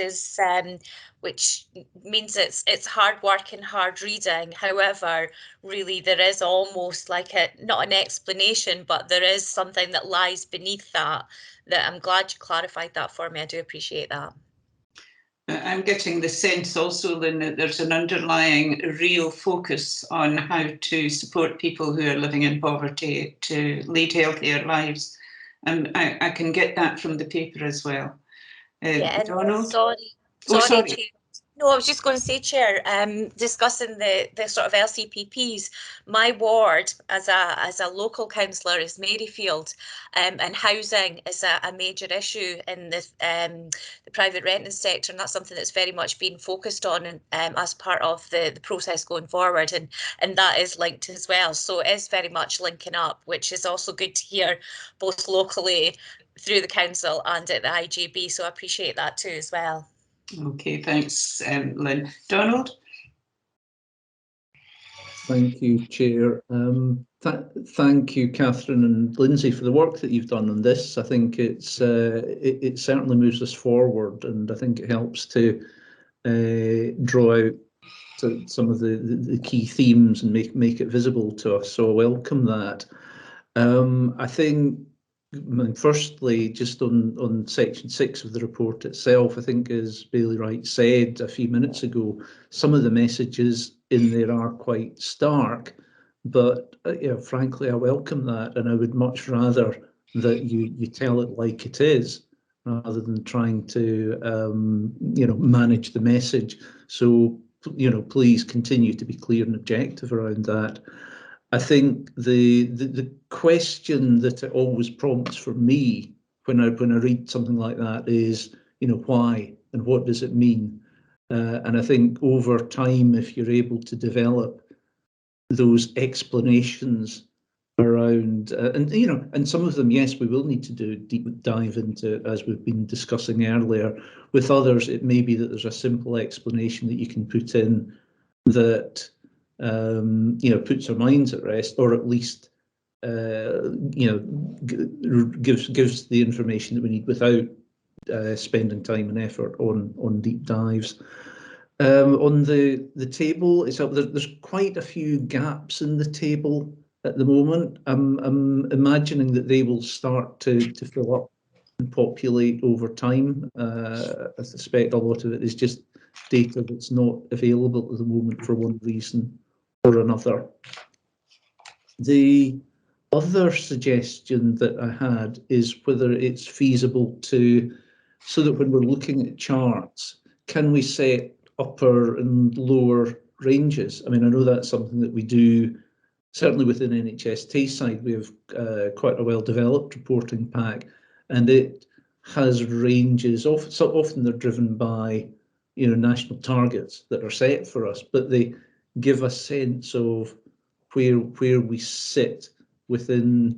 means it's hard work and hard reading. However, really there is almost like not an explanation, but there is something that lies beneath that I'm glad you clarified that for me. I do appreciate that. I'm getting the sense also, Lynn, that there's an underlying real focus on how to support people who are living in poverty to lead healthier lives. And I can get that from the paper as well. Yeah, Donald? Sorry. No, I was just going to say, Chair, discussing the sort of LCPPs, my ward as a local councillor is Maryfield, and housing is a major issue in the private renting sector, and that's something that's very much been focused on as part of the process going forward, and that is linked as well. So it is very much linking up, which is also good to hear both locally through the council and at the IGB. So I appreciate that too as well. Okay, thanks, Lynn. Donald? Thank you, Chair. Thank you, Catherine and Lindsay, for the work that you've done on this. I think it certainly moves us forward, and I think it helps to draw out some of the key themes and make it visible to us. So I welcome that. I think, firstly, just on section 6 of the report itself, I think, as Bailey Wright said a few minutes ago, some of the messages in there are quite stark, but frankly, I welcome that, and I would much rather that you tell it like it is, rather than trying to manage the message. So please continue to be clear and objective around that. I think the question that it always prompts for me when I read something like that is, why and what does it mean? And I think over time, if you're able to develop those explanations around, and some of them, yes, we will need to do a deep dive into, as we've been discussing earlier. With others, it may be that there's a simple explanation that you can put in that puts our minds at rest, or at least gives the information that we need without spending time and effort on deep dives. On the table itself, there's quite a few gaps in the table at the moment. I'm imagining that they will start to fill up and populate over time. I suspect a lot of it is just data that's not available at the moment for one reason or another. The other suggestion that I had is whether it's feasible so that when we're looking at charts, can we set upper and lower ranges? I mean, I know that's something that we do, certainly within NH&S Tayside. We have quite a well-developed reporting pack, and it has ranges. Often they're driven by national targets that are set for us, but they give a sense of where we sit within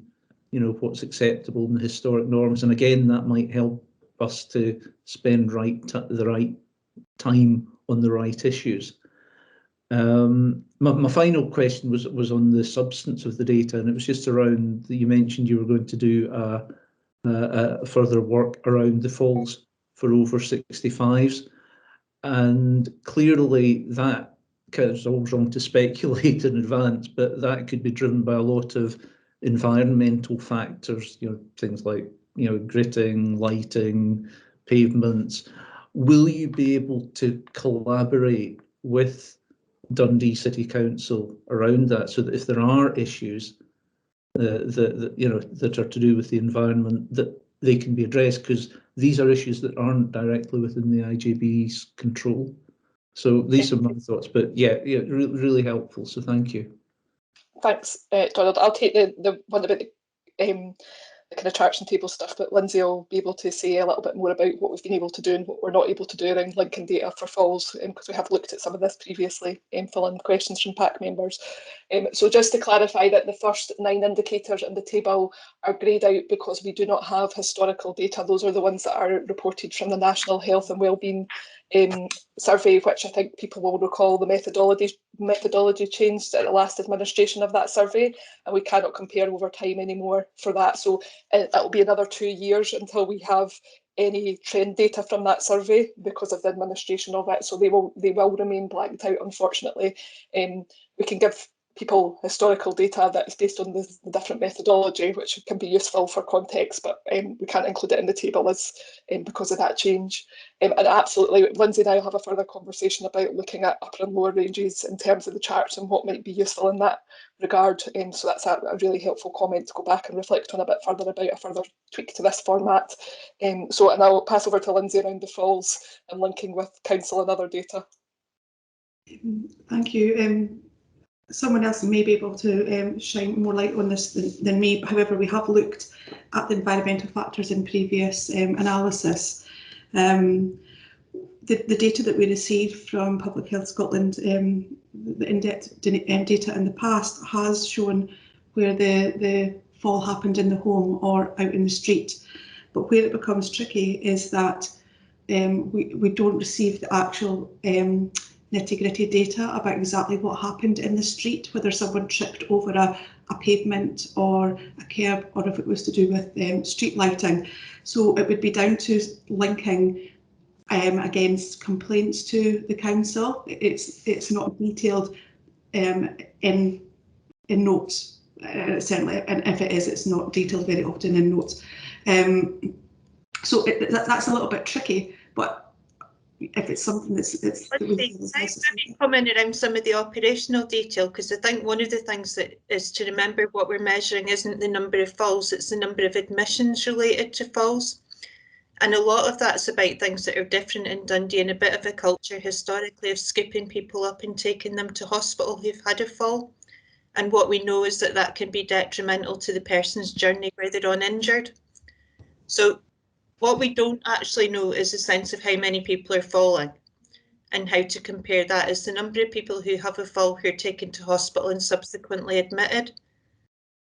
what's acceptable in the historic norms. And again, that might help us to spend the right time on the right issues. My final question was on the substance of the data, and it was just around that you mentioned you were going to do further work around the falls for over 65s, and clearly that, it's always wrong to speculate in advance, but that could be driven by a lot of environmental factors, things like gritting, lighting, pavements. Will you be able to collaborate with Dundee City Council around that, so that if there are issues that are to do with the environment, that they can be addressed? Because these are issues that aren't directly within the IGB's control. So these are my thoughts, but yeah, really helpful. So thank you. Thanks, Donald. I'll take the one about the kind of charts and table stuff, but Lindsay will be able to say a little bit more about what we've been able to do and what we're not able to do around linking data for falls, because we have looked at some of this previously, filling questions from PAC members. So just to clarify that the first 9 indicators in the table are greyed out because we do not have historical data. Those are the ones that are reported from the National Health and Wellbeing survey, which I think people will recall the methodology changed at the last administration of that survey, and we cannot compare over time anymore for that. So it'll be another 2 years until we have any trend data from that survey because of the administration of it, so they will remain blanked out, unfortunately. We can give people historical data that is based on the different methodology, which can be useful for context, but we can't include it in the table because of that change. And absolutely, Lindsay and I will have a further conversation about looking at upper and lower ranges in terms of the charts and what might be useful in that regard. So that's a really helpful comment to go back and reflect on a bit further about a further tweak to this format. And I'll pass over to Lindsay around the falls and linking with council and other data. Thank you. Someone else may be able to shine more light on this than me. However, we have looked at the environmental factors in previous analysis. The data that we received from Public Health Scotland, the in-depth data in the past has shown where the fall happened in the home or out in the street. But where it becomes tricky is that we don't receive the actual nitty-gritty data about exactly what happened in the street, whether someone tripped over a pavement or a curb, or if it was to do with street lighting. So it would be down to linking against complaints to the council. It's not detailed in notes, certainly, and if it is, it's not detailed very often in notes. So that's a little bit tricky, but if it's something that's maybe comment around some of the operational detail, because I think one of the things that is to remember what we're measuring isn't the number of falls, it's the number of admissions related to falls. And a lot of that's about things that are different in Dundee, and a bit of a culture historically of scooping people up and taking them to hospital who've had a fall. And what we know is that that can be detrimental to the person's journey where they're uninjured. So what we don't actually know is a sense of how many people are falling, and how to compare that is the number of people who have a fall who are taken to hospital and subsequently admitted.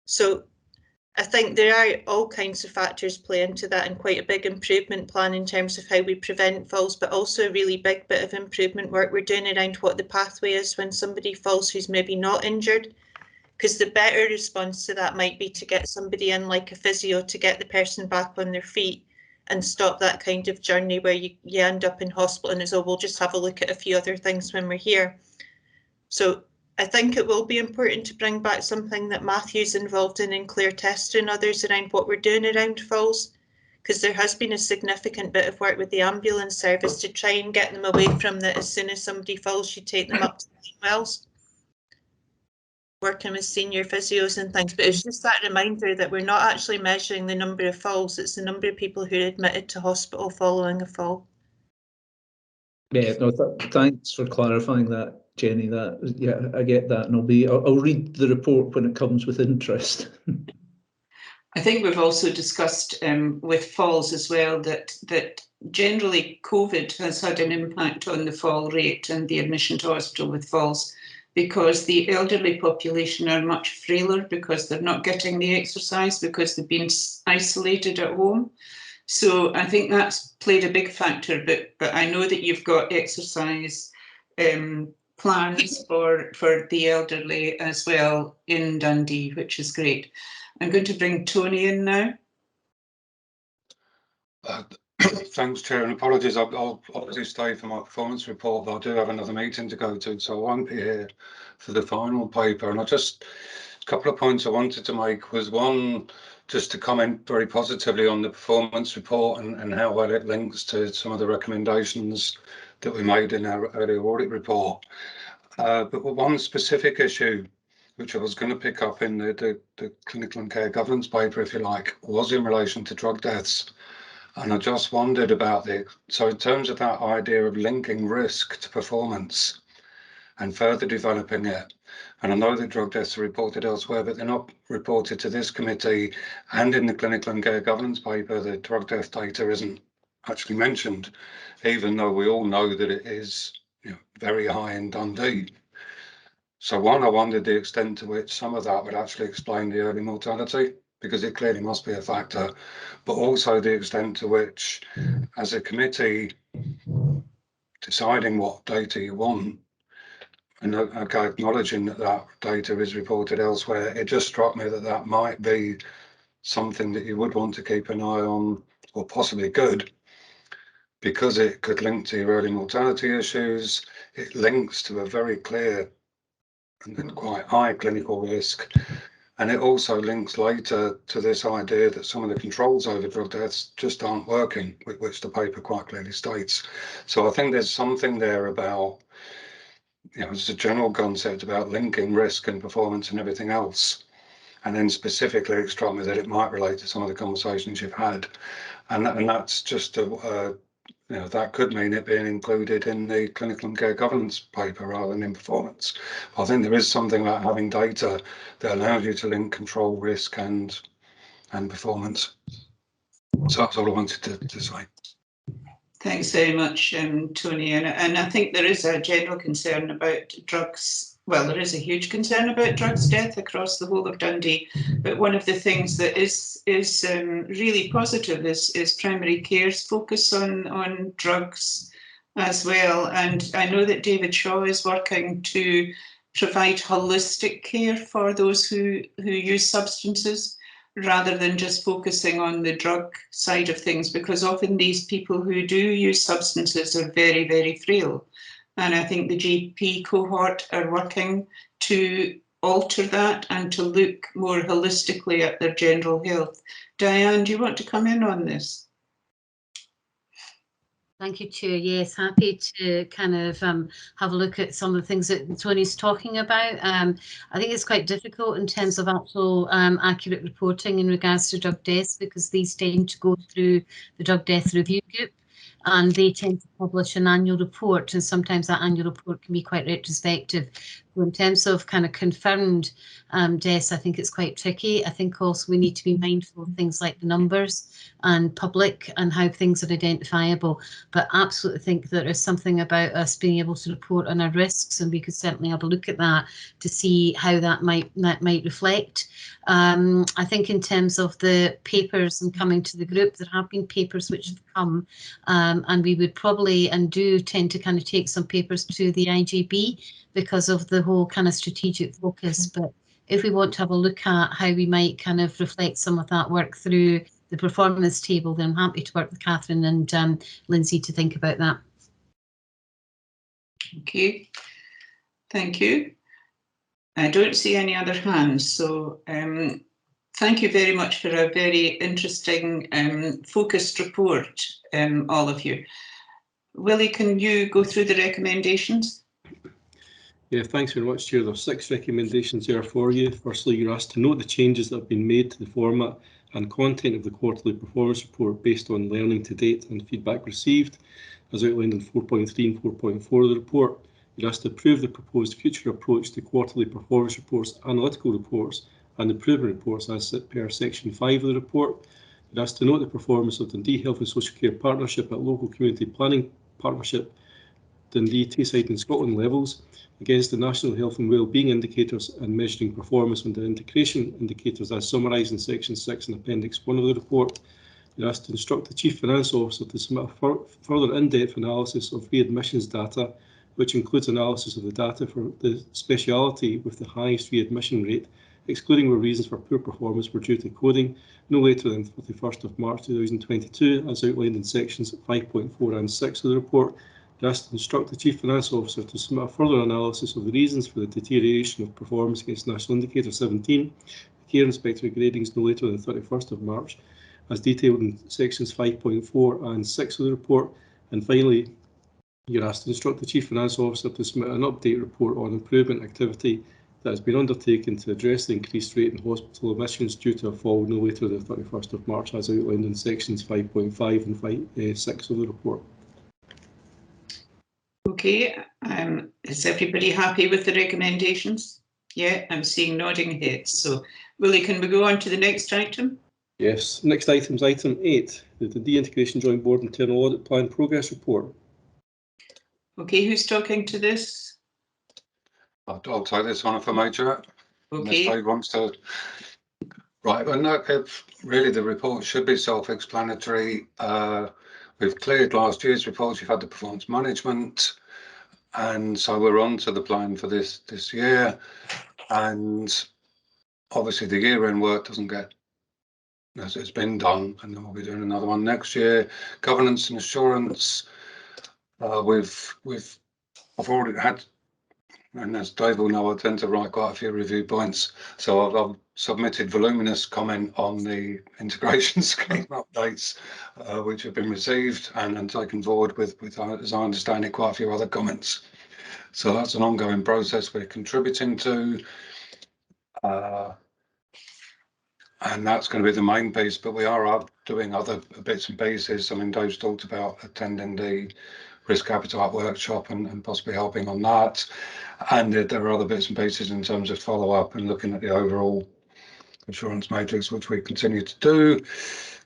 So I think there are all kinds of factors play into that, and quite a big improvement plan in terms of how we prevent falls, but also a really big bit of improvement work we're doing around what the pathway is when somebody falls who's maybe not injured. Because the better response to that might be to get somebody in like a physio to get the person back on their feet and stop that kind of journey where you end up in hospital and as well, we'll just have a look at a few other things when we're here. So I think it will be important to bring back something that Matthew's involved in Claire Tester and others around what we're doing around falls, because there has been a significant bit of work with the ambulance service to try and get them away from that. As soon as somebody falls, you take them up to Wells, working with senior physios and things. But it's just that reminder that we're not actually measuring the number of falls, it's the number of people who are admitted to hospital following a fall. Yeah, no, thanks for clarifying that, Jenny. That, yeah, I get that, and I'll read the report when it comes with interest. I think we've also discussed with falls as well that generally COVID has had an impact on the fall rate and the admission to hospital with falls, because the elderly population are much frailer because they're not getting the exercise because they've been isolated at home. So I think that's played a big factor, but I know that you've got exercise plans for the elderly as well in Dundee, which is great. I'm going to bring Tony in now. Thanks, Chair, and apologies. I'll obviously stay for my performance report, but I do have another meeting to go to, so I won't be here for the final paper. And a couple of points I wanted to make was, one, just to comment very positively on the performance report and how well it links to some of the recommendations that we made in our earlier audit report. But one specific issue, which I was going to pick up in the clinical and care governance paper, if you like, was in relation to drug deaths. And I just wondered about so in terms of that idea of linking risk to performance and further developing it, and I know that drug deaths are reported elsewhere, but they're not reported to this committee, and in the clinical and care governance paper, the drug death data isn't actually mentioned, even though we all know that it is, you know, very high in Dundee. So one, I wondered the extent to which some of that would actually explain the early mortality, because it clearly must be a factor, but also the extent to which, as a committee, deciding what data you want, and acknowledging that data is reported elsewhere, it just struck me that might be something that you would want to keep an eye on, or possibly could, because it could link to your early mortality issues, it links to a very clear and quite high clinical risk. And it also links later to this idea that some of the controls over drug deaths just aren't working, which the paper quite clearly states. So I think there's something there about, it's a general concept about linking risk and performance and everything else. And then specifically it struck me that it might relate to some of the conversations you've had. And that's just that could mean it being included in the clinical and care governance paper rather than in performance. I think there is something about having data that allows you to link control, risk and performance. So that's all I wanted to say. Thanks very much, Tony. And I think there is a general concern about drugs. Well, there is a huge concern about drugs death across the whole of Dundee. But one of the things that is really positive is primary care's focus on drugs as well. And I know that David Shaw is working to provide holistic care for those who use substances, rather than just focusing on the drug side of things, because often these people who do use substances are very, very frail. And I think the GP cohort are working to alter that and to look more holistically at their general health. Diane, do you want to come in on this? Thank you, Chair. Yes, happy to kind of have a look at some of the things that Tony's talking about. I think it's quite difficult in terms of actual accurate reporting in regards to drug deaths, because these tend to go through the Drug Death Review Group, and they tend to publish an annual report, and sometimes that annual report can be quite retrospective. So in terms of kind of confirmed deaths, I think it's quite tricky. I think also we need to be mindful of things like the numbers and public and how things are identifiable. But absolutely think there is something about us being able to report on our risks, and we could certainly have a look at that to see how that might reflect. I think in terms of the papers and coming to the group, there have been papers which have come, and we would probably and do tend to kind of take some papers to the IGB because of the whole kind of strategic focus. But if we want to have a look at how we might kind of reflect some of that work through the performance table, then I'm happy to work with Catherine and Lindsay to think about that. Okay, thank you. I don't see any other hands, so thank you very much for a very interesting focused report, all of you. Willie, can you go through the recommendations? Yeah, thanks very much, Chair. There's 6 recommendations there for you. Firstly, you're asked to note the changes that have been made to the format and content of the quarterly performance report based on learning to date and feedback received, as outlined in 4.3 and 4.4 of the report. You're asked to approve the proposed future approach to quarterly performance reports, analytical reports and improvement reports as per section 5 of the report. You're asked to note the performance of Dundee Health and Social Care Partnership at Local Community Planning Partnership, Dundee, Tayside and Scotland levels against the National Health and Wellbeing Indicators and measuring performance under integration indicators as summarised in section 6 and appendix 1 of the report. You're asked to instruct the Chief Financial Officer to submit a further in-depth analysis of readmissions data, which includes analysis of the data for the speciality with the highest readmission rate, excluding where reasons for poor performance were due to coding, no later than 31st of March 2022, as outlined in sections 5.4 and 6 of the report. You're asked to instruct the Chief Financial Officer to submit a further analysis of the reasons for the deterioration of performance against National Indicator 17, the care inspector gradings no later than 31st of March, as detailed in sections 5.4 and 6 of the report. And finally, you're asked to instruct the Chief Financial Officer to submit an update report on improvement activity that has been undertaken to address the increased rate in hospital admissions due to a fall no later than 31st of March, as outlined in sections 5.5 and 6 of the report. Okay, is everybody happy with the recommendations? Yeah, I'm seeing nodding heads. So, Willie, can we go on to the next item? Yes, next item is item 8, the Dundee Integration Joint Board Internal Audit Plan Progress Report. Okay, who's talking to this? I'll take this one if I may, Chair. Okay. Unless Dave wants to. Right, well, no, really the report should be self-explanatory. We've cleared last year's reports, we've had the performance management, and so we're on to the plan for this year. And obviously the year-end work doesn't get as it's been done, and then we'll be doing another one next year. Governance and assurance, I've already had, and as Dave will know, I tend to write quite a few review points, so I've submitted voluminous comment on the integration scheme updates, which have been received and taken forward with, as I understand it, quite a few other comments. So that's an ongoing process we're contributing to. And that's going to be the main piece, but we are doing other bits and pieces. I mean, Dave's talked about attending the risk appetite workshop and possibly helping on that. And there are other bits and pieces in terms of follow-up and looking at the overall assurance matrix, which we continue to do.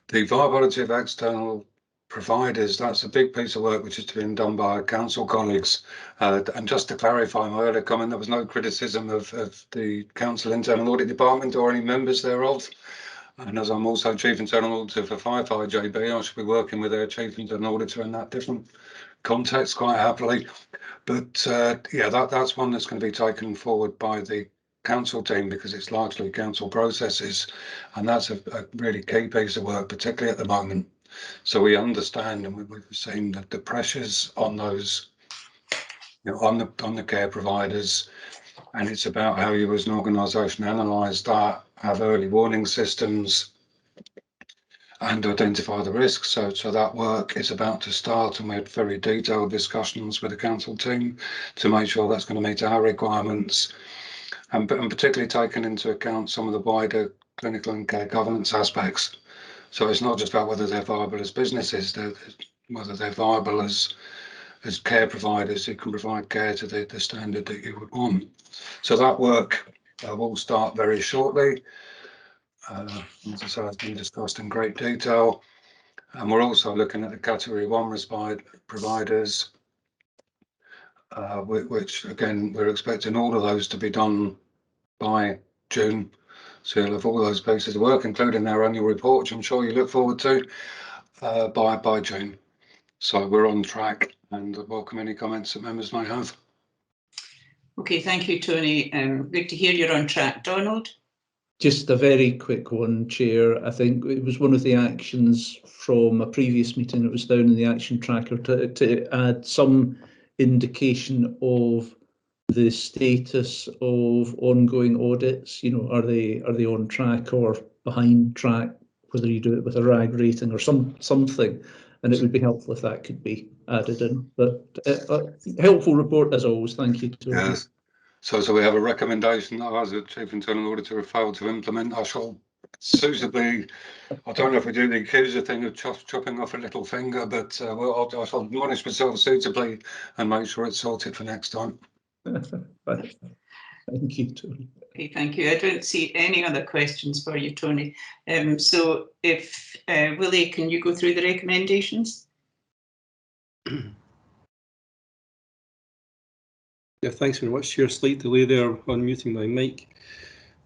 The viability of external providers, that's a big piece of work which is being done by our council colleagues. And just to clarify my earlier comment, there was no criticism of the council internal audit department or any members thereof. And as I'm also Chief Internal Auditor for Firefighter JB, I should be working with their Chief Internal Auditor in that different context quite happily. But yeah, that's one that's going to be taken forward by the council team because it's largely council processes. And that's a really key piece of work, particularly at the moment. So we understand and we've seen that the pressures on those, you know, on the care providers, and it's about how you as an organisation analyse that, have early warning systems and identify the risks. So that work is about to start, and we had very detailed discussions with the council team to make sure that's going to meet our requirements, and particularly taking into account some of the wider clinical and care governance aspects. So it's not just about whether they're viable as businesses, whether they're viable as care providers who can provide care to the standard that you would want. So that work will start very shortly. As I say, it's been discussed in great detail. And we're also looking at the category 1 respite providers, which again, we're expecting all of those to be done by June. So you'll have all those pieces of work, including their annual report, which I'm sure you look forward to, by June. So we're on track, and I welcome any comments that members may have. Okay, thank you, Tony. Good to hear you're on track. Donald? Just a very quick one, Chair. I think it was one of the actions from a previous meeting that was down in the action tracker to add some indication of the status of ongoing audits. You know, are they on track or behind track, whether you do it with a RAG rating or something, and it would be helpful if that could be added in. But helpful report as always. Thank you, Tony. Yes. So we have a recommendation that I, as a Chief Internal Auditor, have failed to implement. I shall suitably, I don't know if we do the accuser thing of chopping off a little finger, but I shall admonish myself suitably and make sure it's sorted for next time. Thank you, Tony. Okay, thank you. I don't see any other questions for you, Tony. So if Willie, can you go through the recommendations? Yeah, thanks very much, Chair. Slight delay there on muting my mic.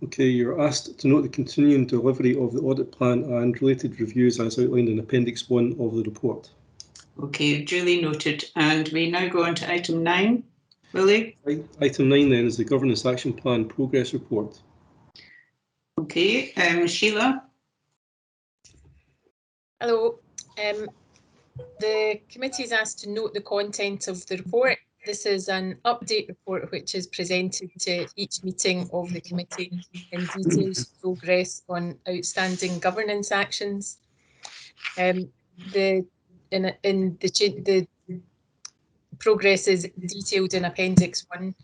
Okay, you're asked to note the continuing delivery of the audit plan and related reviews as outlined in Appendix 1 of the report. Okay, duly noted. And we now go on to item 9. Willie? Item 9 then is the Governance Action Plan Progress Report. Okay, Sheila? Hello. The committee is asked to note the content of the report. This is an update report which is presented to each meeting of the committee and details progress on outstanding governance actions. The progress is detailed in Appendix 1.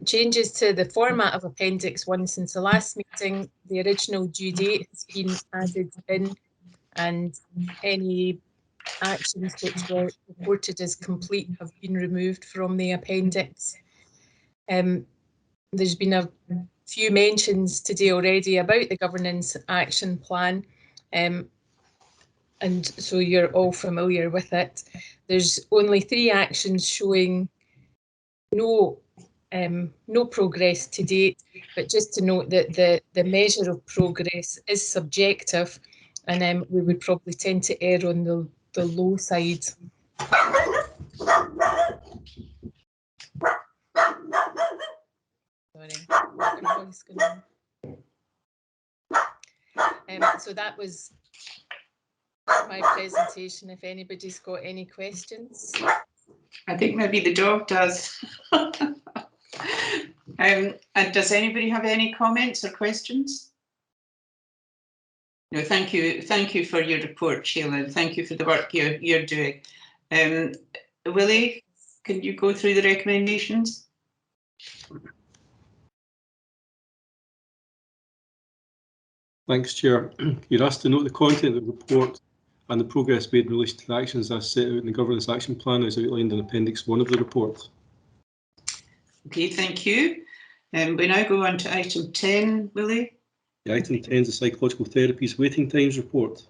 Changes to the format of Appendix 1 since the last meeting. The original due date has been added in, and any actions which were reported as complete have been removed from the appendix. There's been a few mentions today already about the governance action plan, and so you're all familiar with it. There's only 3 actions showing no progress to date, but just to note that the measure of progress is subjective, and we would probably tend to err on the low side. Sorry, So that was my presentation, if anybody's got any questions. I think maybe the dog does. And does anybody have any comments or questions? No, thank you for your report, Sheila. Thank you for the work you're doing. Willie, can you go through the recommendations? Thanks, Chair. You're asked to note the content of the report and the progress made in relation to the actions as set out in the Governance Action Plan as outlined in Appendix 1 of the report. Okay, thank you. We now go on to item 10, Willie. Item 10 is the Psychological Therapies Waiting Times report.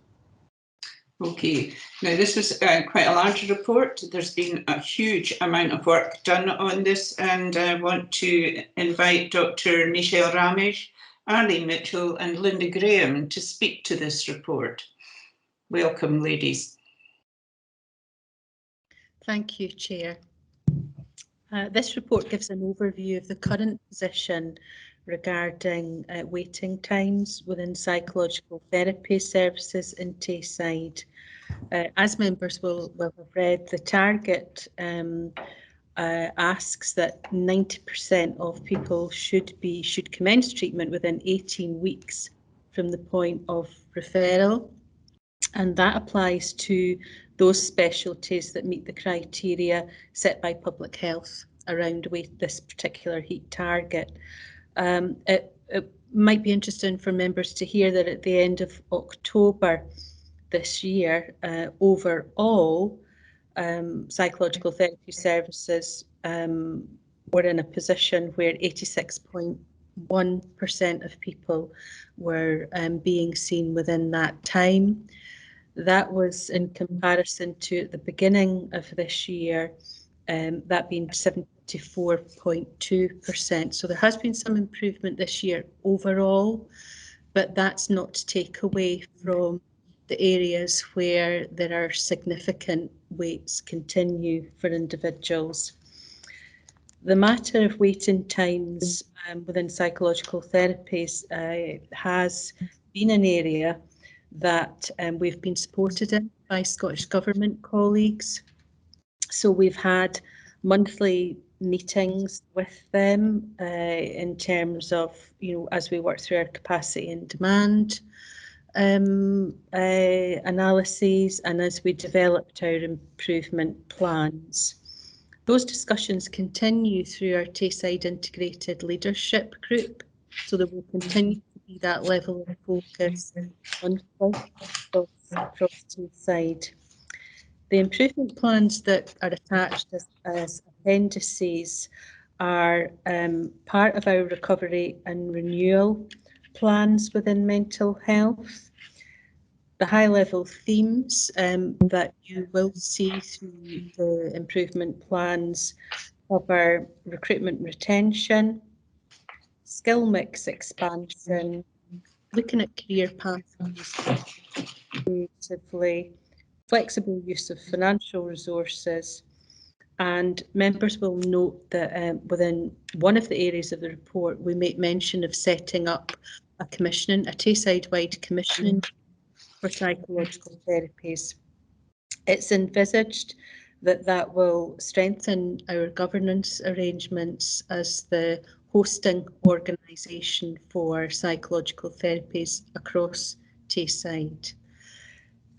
Okay, now this was quite a large report. There's been a huge amount of work done on this, and I want to invite Dr. Michelle Ramage, Arlene Mitchell and Linda Graham to speak to this report. Welcome, ladies. Thank you, Chair. This report gives an overview of the current position regarding waiting times within psychological therapy services in Tayside. As members will have read, the target asks that 90% of people should commence treatment within 18 weeks from the point of referral, and that applies to those specialties that meet the criteria set by public health around this particular heat target. It might be interesting for members to hear that at the end of October this year, overall, psychological therapy services were in a position where 86.1% of people were being seen within that time. That was in comparison to at the beginning of this year, that being 74.2%. So there has been some improvement this year overall, but that's not to take away from the areas where there are significant waits continue for individuals. The matter of waiting times within psychological therapies has been an area that we've been supported in by Scottish Government colleagues. So we've had monthly meetings with them in terms of, as we work through our capacity and demand analyses and as we developed our improvement plans. Those discussions continue through our Tayside Integrated Leadership Group, so there will continue to be that level of focus across Tayside. The improvement plans that are attached as appendices are part of our recovery and renewal plans within mental health. The high-level themes that you will see through the improvement plans cover recruitment and retention, skill mix expansion, looking at career pathways creatively, flexible use of financial resources, and members will note that within one of the areas of the report we make mention of setting up a Tayside-wide commissioning for psychological therapies. It's envisaged that will strengthen our governance arrangements as the hosting organisation for psychological therapies across Tayside.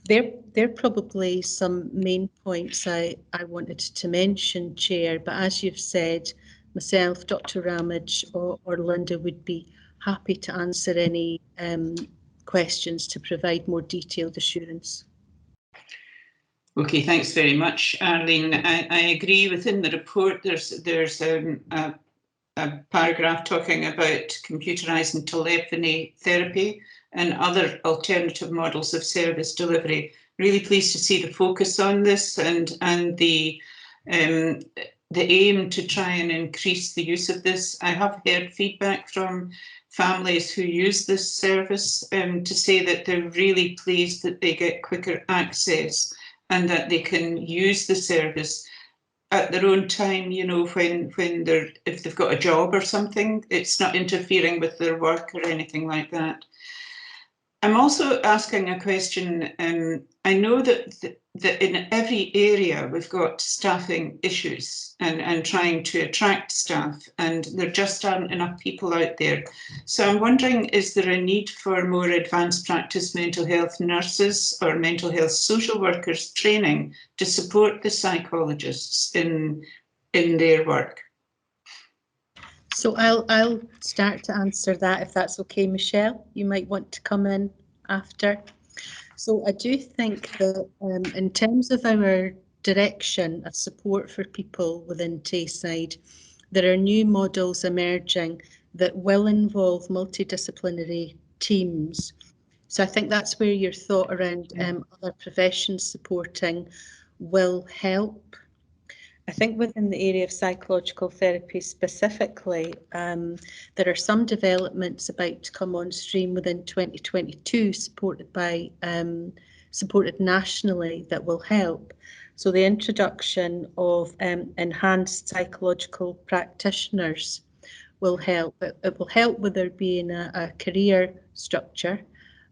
They're probably some main points I wanted to mention, Chair, but as you've said, myself, Dr. Ramage or Linda would be happy to answer any questions to provide more detailed assurance. Okay, thanks very much, Arlene. I agree. Within the report, there's a paragraph talking about computerising telephony therapy and other alternative models of service delivery. Really pleased to see the focus on this and the aim to try and increase the use of this. I have heard feedback from families who use this service to say that they're really pleased that they get quicker access and that they can use the service at their own time, if they've got a job or something. It's not interfering with their work or anything like that. I'm also asking a question. I know that in every area we've got staffing issues and trying to attract staff, and there just aren't enough people out there. So I'm wondering, is there a need for more advanced practice mental health nurses or mental health social workers training to support the psychologists in their work? So I'll start to answer that, if that's okay, Michelle. You might want to come in after. So I do think that in terms of our direction of support for people within Tayside, there are new models emerging that will involve multidisciplinary teams. So I think that's where your thought around other professions supporting will help. I think within the area of psychological therapy specifically, there are some developments about to come on stream within 2022 supported nationally that will help. So the introduction of enhanced psychological practitioners will help. It will help with there being a career structure,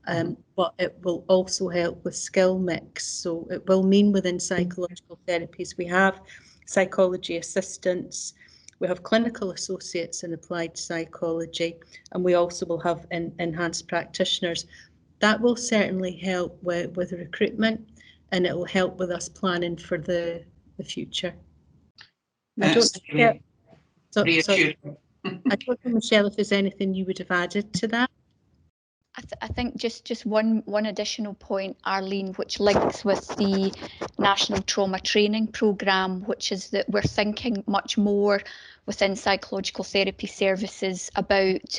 but it will also help with skill mix. So it will mean within psychological therapies we have psychology assistants, we have clinical associates in applied psychology, and we also will have enhanced practitioners. That will certainly help with recruitment, and it will help with us planning for the future. I don't know, Michelle, if there's anything you would have added to that. I think just one additional point, Arlene, which links with the National Trauma Training Programme, which is that we're thinking much more within psychological therapy services about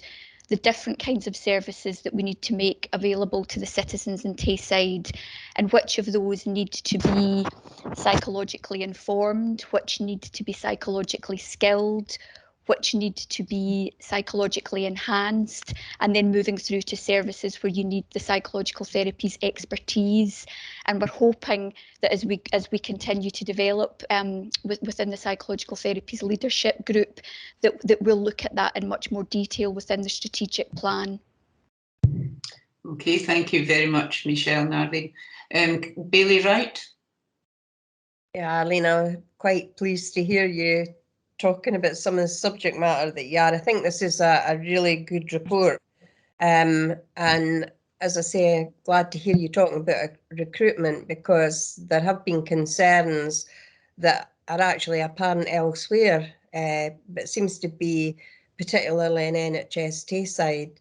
the different kinds of services that we need to make available to the citizens in Tayside, and which of those need to be psychologically informed, which need to be psychologically skilled, which need to be psychologically enhanced, and then moving through to services where you need the psychological therapies expertise. And we're hoping that as we continue to develop within the psychological therapies leadership group, that we'll look at that in much more detail within the strategic plan. Okay, thank you very much, Michelle Narby. Bailey Wright. Yeah, Arlene, I'm quite pleased to hear you talking about some of the subject matter that you are. I think this is a really good report. And as I say, glad to hear you talking about recruitment, because there have been concerns that are actually apparent elsewhere, but seems to be particularly in NHS Tayside,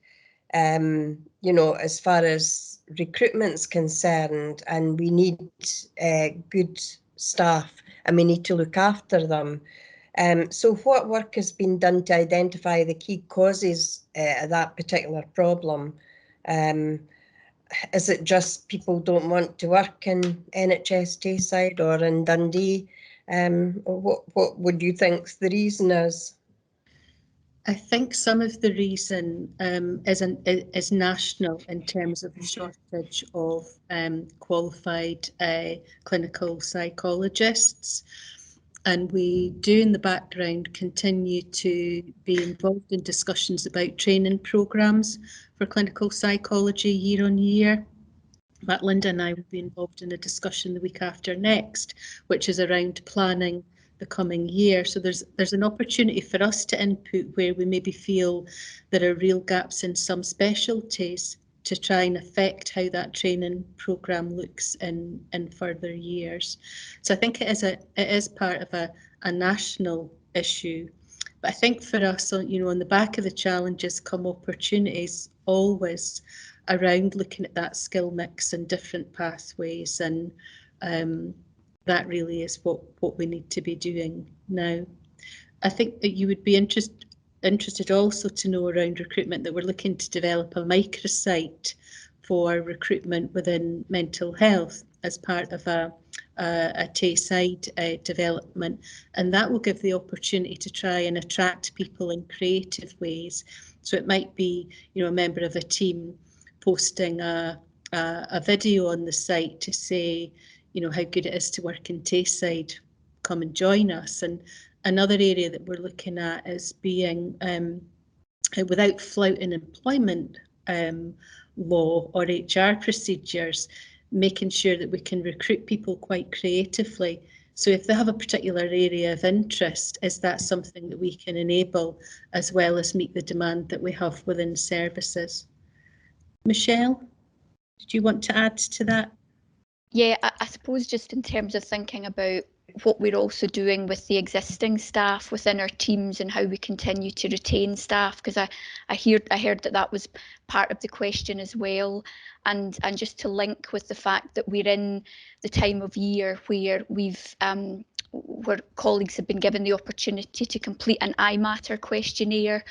you know, as far as recruitment's concerned, and we need good staff and we need to look after them. So what work has been done to identify the key causes of that particular problem? Is it just people don't want to work in NHS Tayside or in Dundee? What would you think the reason is? I think some of the reason is national in terms of the shortage of qualified clinical psychologists. And we do in the background continue to be involved in discussions about training programmes for clinical psychology year on year. But Linda and I will be involved in a discussion the week after next, which is around planning the coming year. So there's an opportunity for us to input where we maybe feel there are real gaps in some specialties to try and affect how that training programme looks in further years. So I think it is part of a national issue. But I think for us, you know, on the back of the challenges come opportunities always around looking at that skill mix and different pathways, and that really is what we need to be doing now. I think that you would be interested also to know around recruitment that we're looking to develop a microsite for recruitment within mental health as part of a Tayside development, and that will give the opportunity to try and attract people in creative ways. So it might be, you know, a member of a team posting a video on the site to say, you know, how good it is to work in Tayside, come and join us. And another area that we're looking at is being, without flouting employment law or HR procedures, making sure that we can recruit people quite creatively. So if they have a particular area of interest, is that something that we can enable as well as meet the demand that we have within services? Michelle, did you want to add to that? Yeah, I suppose just in terms of thinking about what we're also doing with the existing staff within our teams and how we continue to retain staff, because I heard that was part of the question as well, and just to link with the fact that we're in the time of year where where colleagues have been given the opportunity to complete an iMatter questionnaire,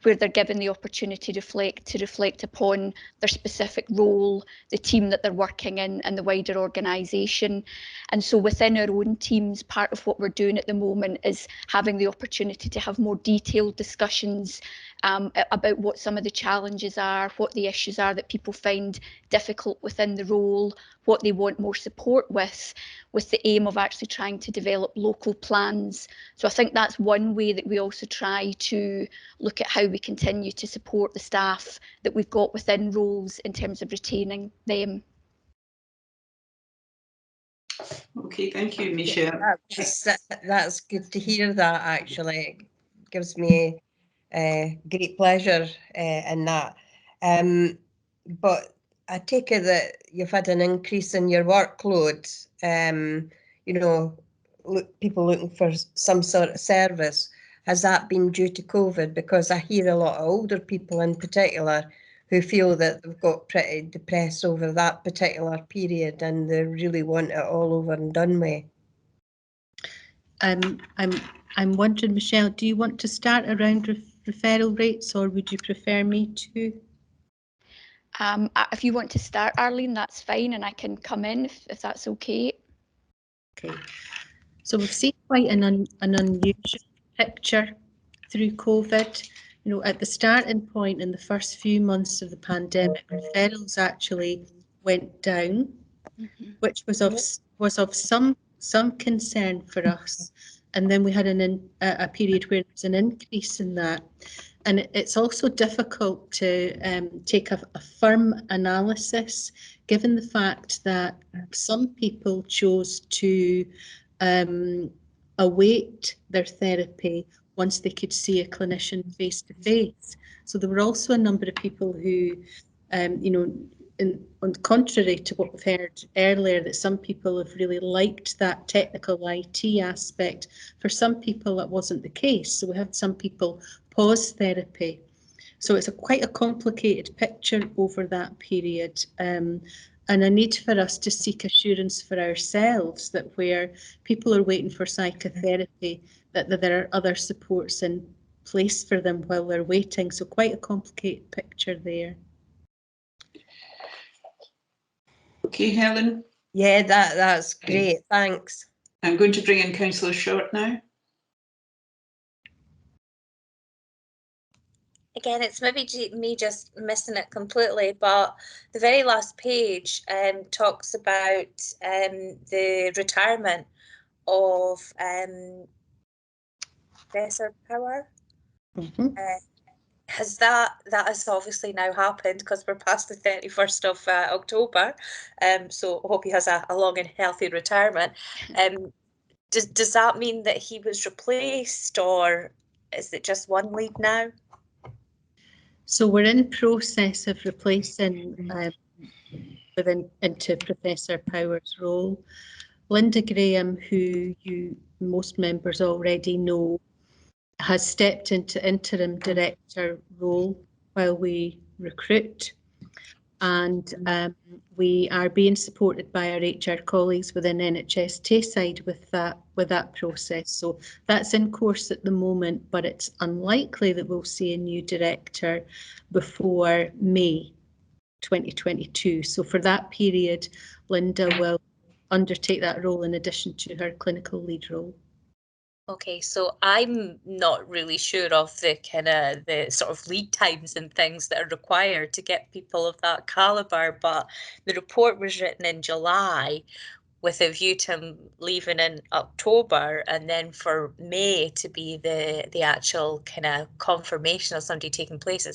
where they're given the opportunity to reflect upon their specific role, the team that they're working in, and the wider organisation. And so within our own teams, part of what we're doing at the moment is having the opportunity to have more detailed discussions about what some of the challenges are, what the issues are that people find difficult within the role, what they want more support with the aim of actually trying to develop local plans. So I think that's one way that we also try to look at how we continue to support the staff that we've got within roles in terms of retaining them. Okay, thank you, Michelle. That's good to hear that, actually. It gives me great pleasure in that. But I take it that you've had an increase in your workload, you know, people looking for some sort of service. Has that been due to COVID? Because I hear a lot of older people in particular who feel that they've got pretty depressed over that particular period and they really want it all over and done with. I'm wondering, Michelle, do you want to start around referral rates, or would you prefer me to? If you want to start, Arlene, that's fine, and I can come in if that's okay. Okay, so we've seen quite an unusual picture through COVID. You know, at the starting point in the first few months of the pandemic, referrals actually went down, which was of some concern for us. And then we had a period where there was an increase in that. And it's also difficult to take a firm analysis, given the fact that some people chose to await their therapy once they could see a clinician face to face. So there were also a number of people who, you know, on contrary to what we've heard earlier, that some people have really liked that technical IT aspect. For some people, that wasn't the case. So we had some people pause therapy. So it's quite a complicated picture over that period. And a need for us to seek assurance for ourselves that where people are waiting for psychotherapy, that there are other supports in place for them while they're waiting. So quite a complicated picture there. Okay, Helen. Yeah, that's great. Thanks. I'm going to bring in Councillor Short now. Again, it's maybe me just missing it completely, but the very last page talks about the retirement of Professor Power. Has that has obviously now happened because we're past the 31st of October, so I hope he has a long and healthy retirement. Does that mean that he was replaced, or is it just one lead now? So we're in process of replacing into Professor Power's role. Linda Graham, who most members already know, has stepped into interim director role while we recruit, and we are being supported by our HR colleagues within NHS Tayside with that process. So that's in course at the moment, but it's unlikely that we'll see a new director before May 2022. So for that period, Linda will undertake that role in addition to her clinical lead role. Okay, so I'm not really sure of the sort of lead times and things that are required to get people of that caliber, but the report was written in July with a view to him leaving in October, and then for May to be the actual kind of confirmation of somebody taking place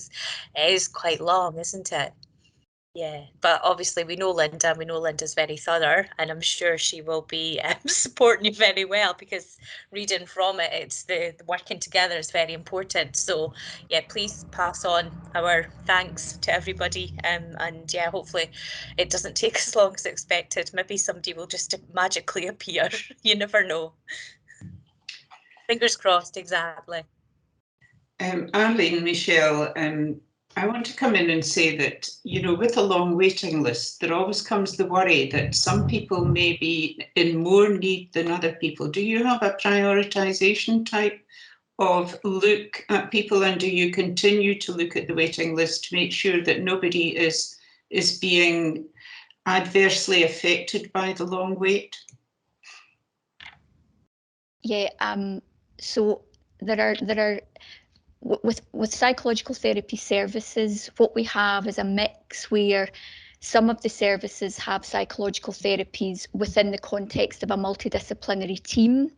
is quite long, isn't it? Yeah, but obviously we know Linda, and we know Linda's very thorough, and I'm sure she will be supporting you very well, because reading from it, it's the working together is very important. So yeah, please pass on our thanks to everybody, and yeah, hopefully it doesn't take as long as expected. Maybe somebody will just magically appear. You never know. Fingers crossed, exactly. Arlene, Michelle, I want to come in and say that, you know, with a long waiting list, there always comes the worry that some people may be in more need than other people. Do you have a prioritisation type of look at people, and do you continue to look at the waiting list to make sure that nobody is being adversely affected by the long wait? Yeah, so there are with psychological therapy services, what we have is a mix where some of the services have psychological therapies within the context of a multidisciplinary team.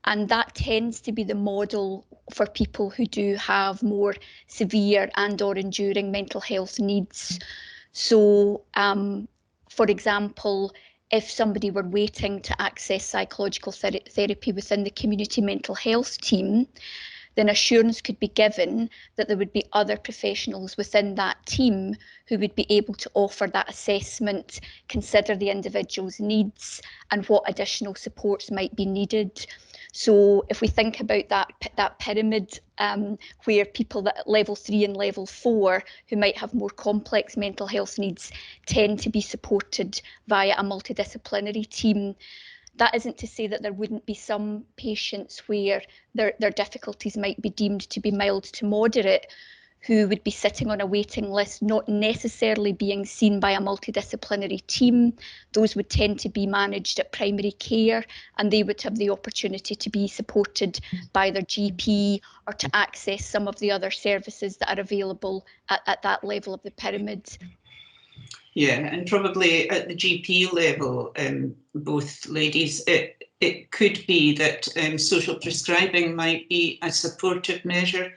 And that tends to be the model for people who do have more severe and/or enduring mental health needs. So, for example, if somebody were waiting to access psychological therapy within the community mental health team, then assurance could be given that there would be other professionals within that team who would be able to offer that assessment, consider the individual's needs and what additional supports might be needed. So if we think about that pyramid where people at level 3 and level 4 who might have more complex mental health needs tend to be supported via a multidisciplinary team, that isn't to say that there wouldn't be some patients where their difficulties might be deemed to be mild to moderate, who would be sitting on a waiting list, not necessarily being seen by a multidisciplinary team. Those would tend to be managed at primary care, and they would have the opportunity to be supported by their GP or to access some of the other services that are available at that level of the pyramid. Yeah, and probably at the GP level, both ladies, it could be that social prescribing might be a supportive measure,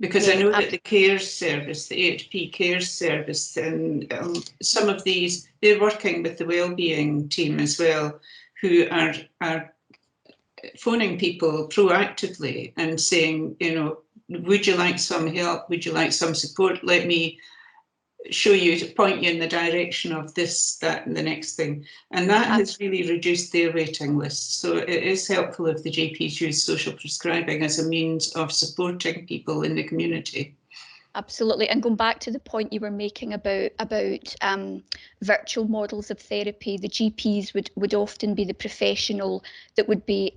because I know that the CARES service, the AHP CARES service, and some of these, they're working with the wellbeing team as well, who are phoning people proactively and saying, you know, would you like some help? Would you like some support? Let me show you, to point you in the direction of this, that, and the next thing. And that has really reduced their waiting list. So it is helpful if the GPs use social prescribing as a means of supporting people in the community. Absolutely, and going back to the point you were making about virtual models of therapy, the GPs would often be the professional that would be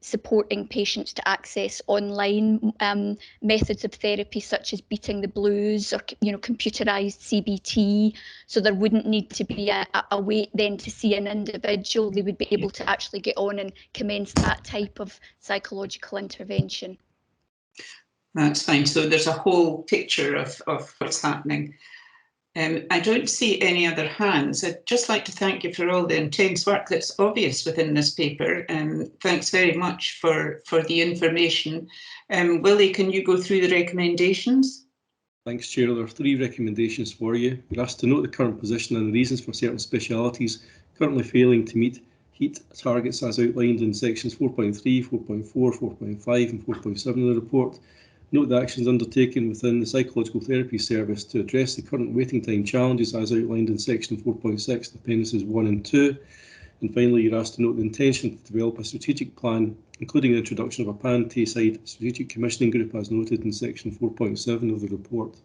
supporting patients to access online methods of therapy, such as beating the blues or computerized CBT. So there wouldn't need to be a wait then to see an individual. They would be able to actually get on and commence that type of psychological intervention. That's fine. So there's a whole picture of what's happening. I don't see any other hands. I'd just like to thank you for all the intense work that's obvious within this paper. Thanks very much for the information. Willie, can you go through the recommendations? Thanks, Chair. There are 3 recommendations for you. You're asked to note the current position and the reasons for certain specialities currently failing to meet HEAT targets as outlined in sections 4.3, 4.4, 4.5 and 4.7 of the report. Note the actions undertaken within the psychological therapy service to address the current waiting time challenges as outlined in section 4.6, appendices 1 and 2. And finally, you're asked to note the intention to develop a strategic plan, including the introduction of a pan-Tayside strategic commissioning group as noted in section 4.7 of the report.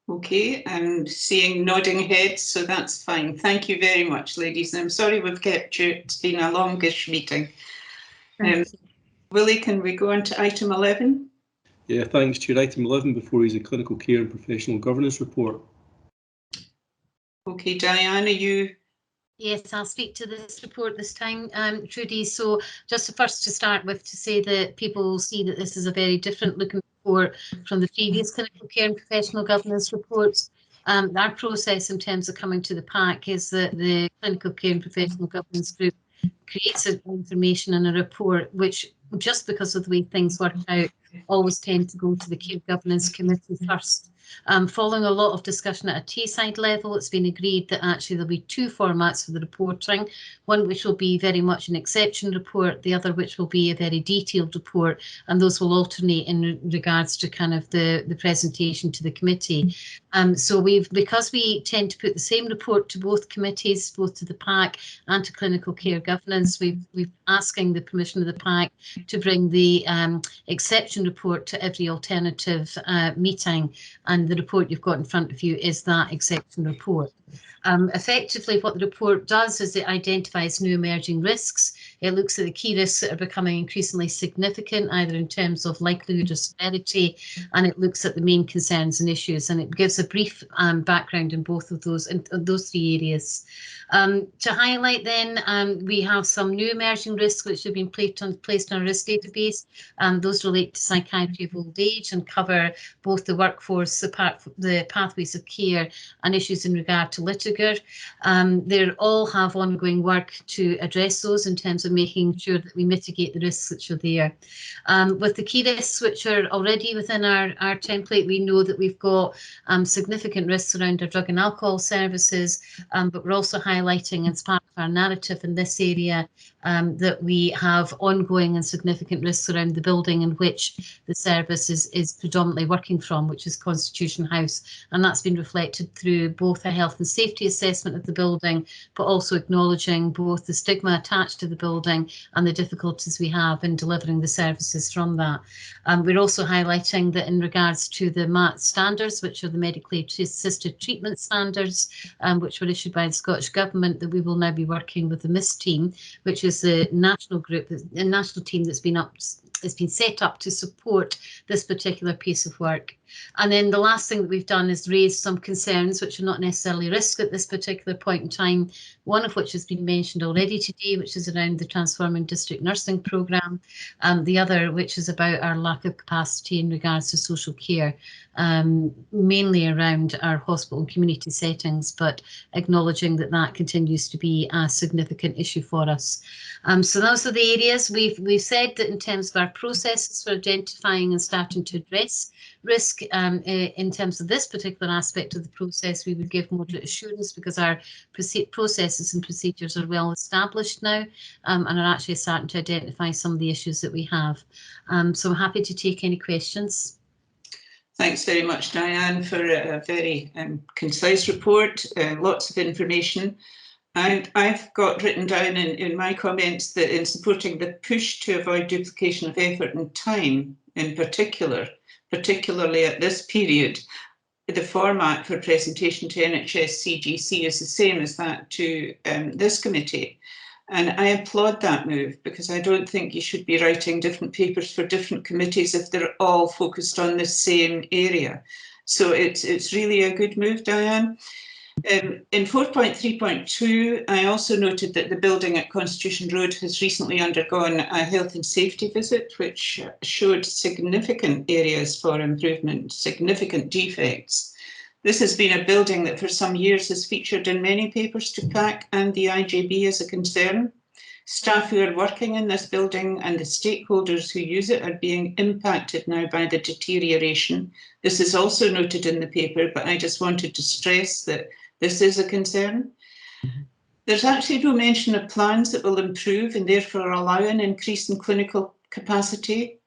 Okay, I'm seeing nodding heads, so that's fine. Thank you very much, ladies. And I'm sorry we've kept you. It's been a longish meeting. Willie, can we go on to item 11? Yeah, thanks, Chair. Item 11 before is a clinical care and professional governance report. Okay, Diana, you. Yes, I'll speak to this report this time, Trudy. So just first to start with, to say that people will see that this is a very different looking report from the previous clinical care and professional governance reports. Our process in terms of coming to the pack is that the clinical care and professional governance group creates information in a report, which, just because of the way things work out, always tend to go to the care governance committee first. Following a lot of discussion at a Tayside level, it's been agreed that actually there'll be two formats for the reporting, one which will be very much an exception report, the other which will be a very detailed report, and those will alternate in regards to kind of the presentation to the committee. So because we tend to put the same report to both committees, both to the PAC and to clinical care governance, we've asking the permission of the PAC to bring the exception report to every alternative meeting, and the report you've got in front of you is that exception report. Effectively, what the report does is it identifies new emerging risks. It looks at the key risks that are becoming increasingly significant, either in terms of likelihood or severity, and it looks at the main concerns and issues, and it gives a brief background in both of those, in those three areas. To highlight then, we have some new emerging risks which have been placed on our risk database. Those relate to psychiatry of old age and cover both the workforce, the pathways of care, and issues in regard to litigation. They all have ongoing work to address those in terms of making sure that we mitigate the risks which are there. With the key risks which are already within our template, we know that we've got significant risks around our drug and alcohol services, but we're also highlighting as part of our narrative in this area that we have ongoing and significant risks around the building in which the service is predominantly working from, which is Constitution House, and that's been reflected through both a health and safety assessment of the building, but also acknowledging both the stigma attached to the building and the difficulties we have in delivering the services from that. We're also highlighting that in regards to the MAT standards, which are the medically assisted treatment standards, which were issued by the Scottish Government, that we will now be working with the MIST team, which is the national group, the national team that's been set up to support this particular piece of work. And then the last thing that we've done is raise some concerns which are not necessarily risk at this particular point in time, one of which has been mentioned already today, which is around the Transforming District Nursing Programme, the other which is about our lack of capacity in regards to social care, mainly around our hospital and community settings, but acknowledging that that continues to be a significant issue for us. So those are the areas. We've said that in terms of our processes for identifying and starting to address risk, in terms of this particular aspect of the process, we would give moderate assurance because our processes and procedures are well established now, and are actually starting to identify some of the issues that we have. So I'm happy to take any questions. Thanks very much, Diane, for a very concise report, lots of information. And I've got written down in my comments that in supporting the push to avoid duplication of effort and time in particularly at this period, the format for presentation to NHS-CGC is the same as that to this committee. And I applaud that move because I don't think you should be writing different papers for different committees if they're all focused on the same area. So it's really a good move, Diane. In 4.3.2, I also noted that the building at Constitution Road has recently undergone a health and safety visit, which showed significant areas for improvement, significant defects. This has been a building that for some years has featured in many papers to PAC and the IJB as a concern. Staff who are working in this building and the stakeholders who use it are being impacted now by the deterioration. This is also noted in the paper, but I just wanted to stress that this is a concern. There's actually no mention of plans that will improve and therefore allow an increase in clinical capacity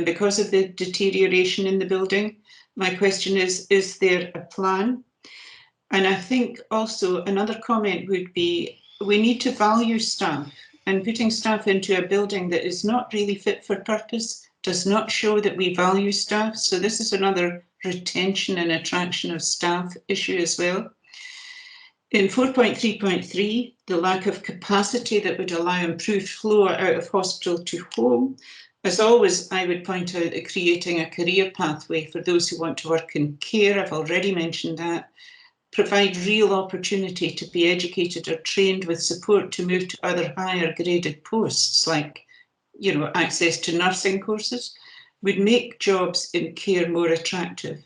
because of the deterioration in the building. My question is there a plan? And I think also another comment would be, we need to value staff, and putting staff into a building that is not really fit for purpose does not show that we value staff. So this is another retention and attraction of staff issue as well. In 4.3.3, the lack of capacity that would allow improved flow out of hospital to home. As always, I would point out that creating a career pathway for those who want to work in care, I've already mentioned that, provide real opportunity to be educated or trained with support to move to other higher graded posts, like, you know, access to nursing courses, would make jobs in care more attractive.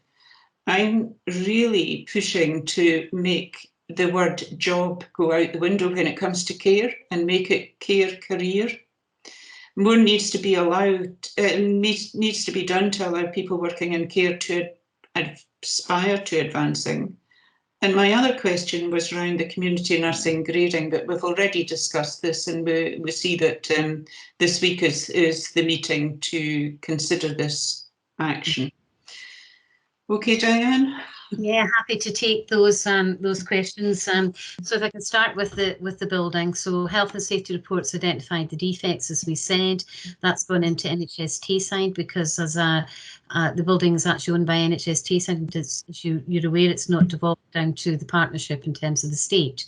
I'm really pushing to make the word job go out the window when it comes to care and make it care career. More needs to be allowed, needs to be done to allow people working in care to aspire to advancing. And my other question was around the community nursing grading, but we've already discussed this, and we see that this week is the meeting to consider this action. Okay, Diane. Yeah, happy to take those questions. So if I can start with the building. So health and safety reports identified the defects, as we said. That's gone into NH&S Tayside because as the building is actually owned by NH&S Tayside, as you're aware, it's not devolved down to the partnership in terms of the state.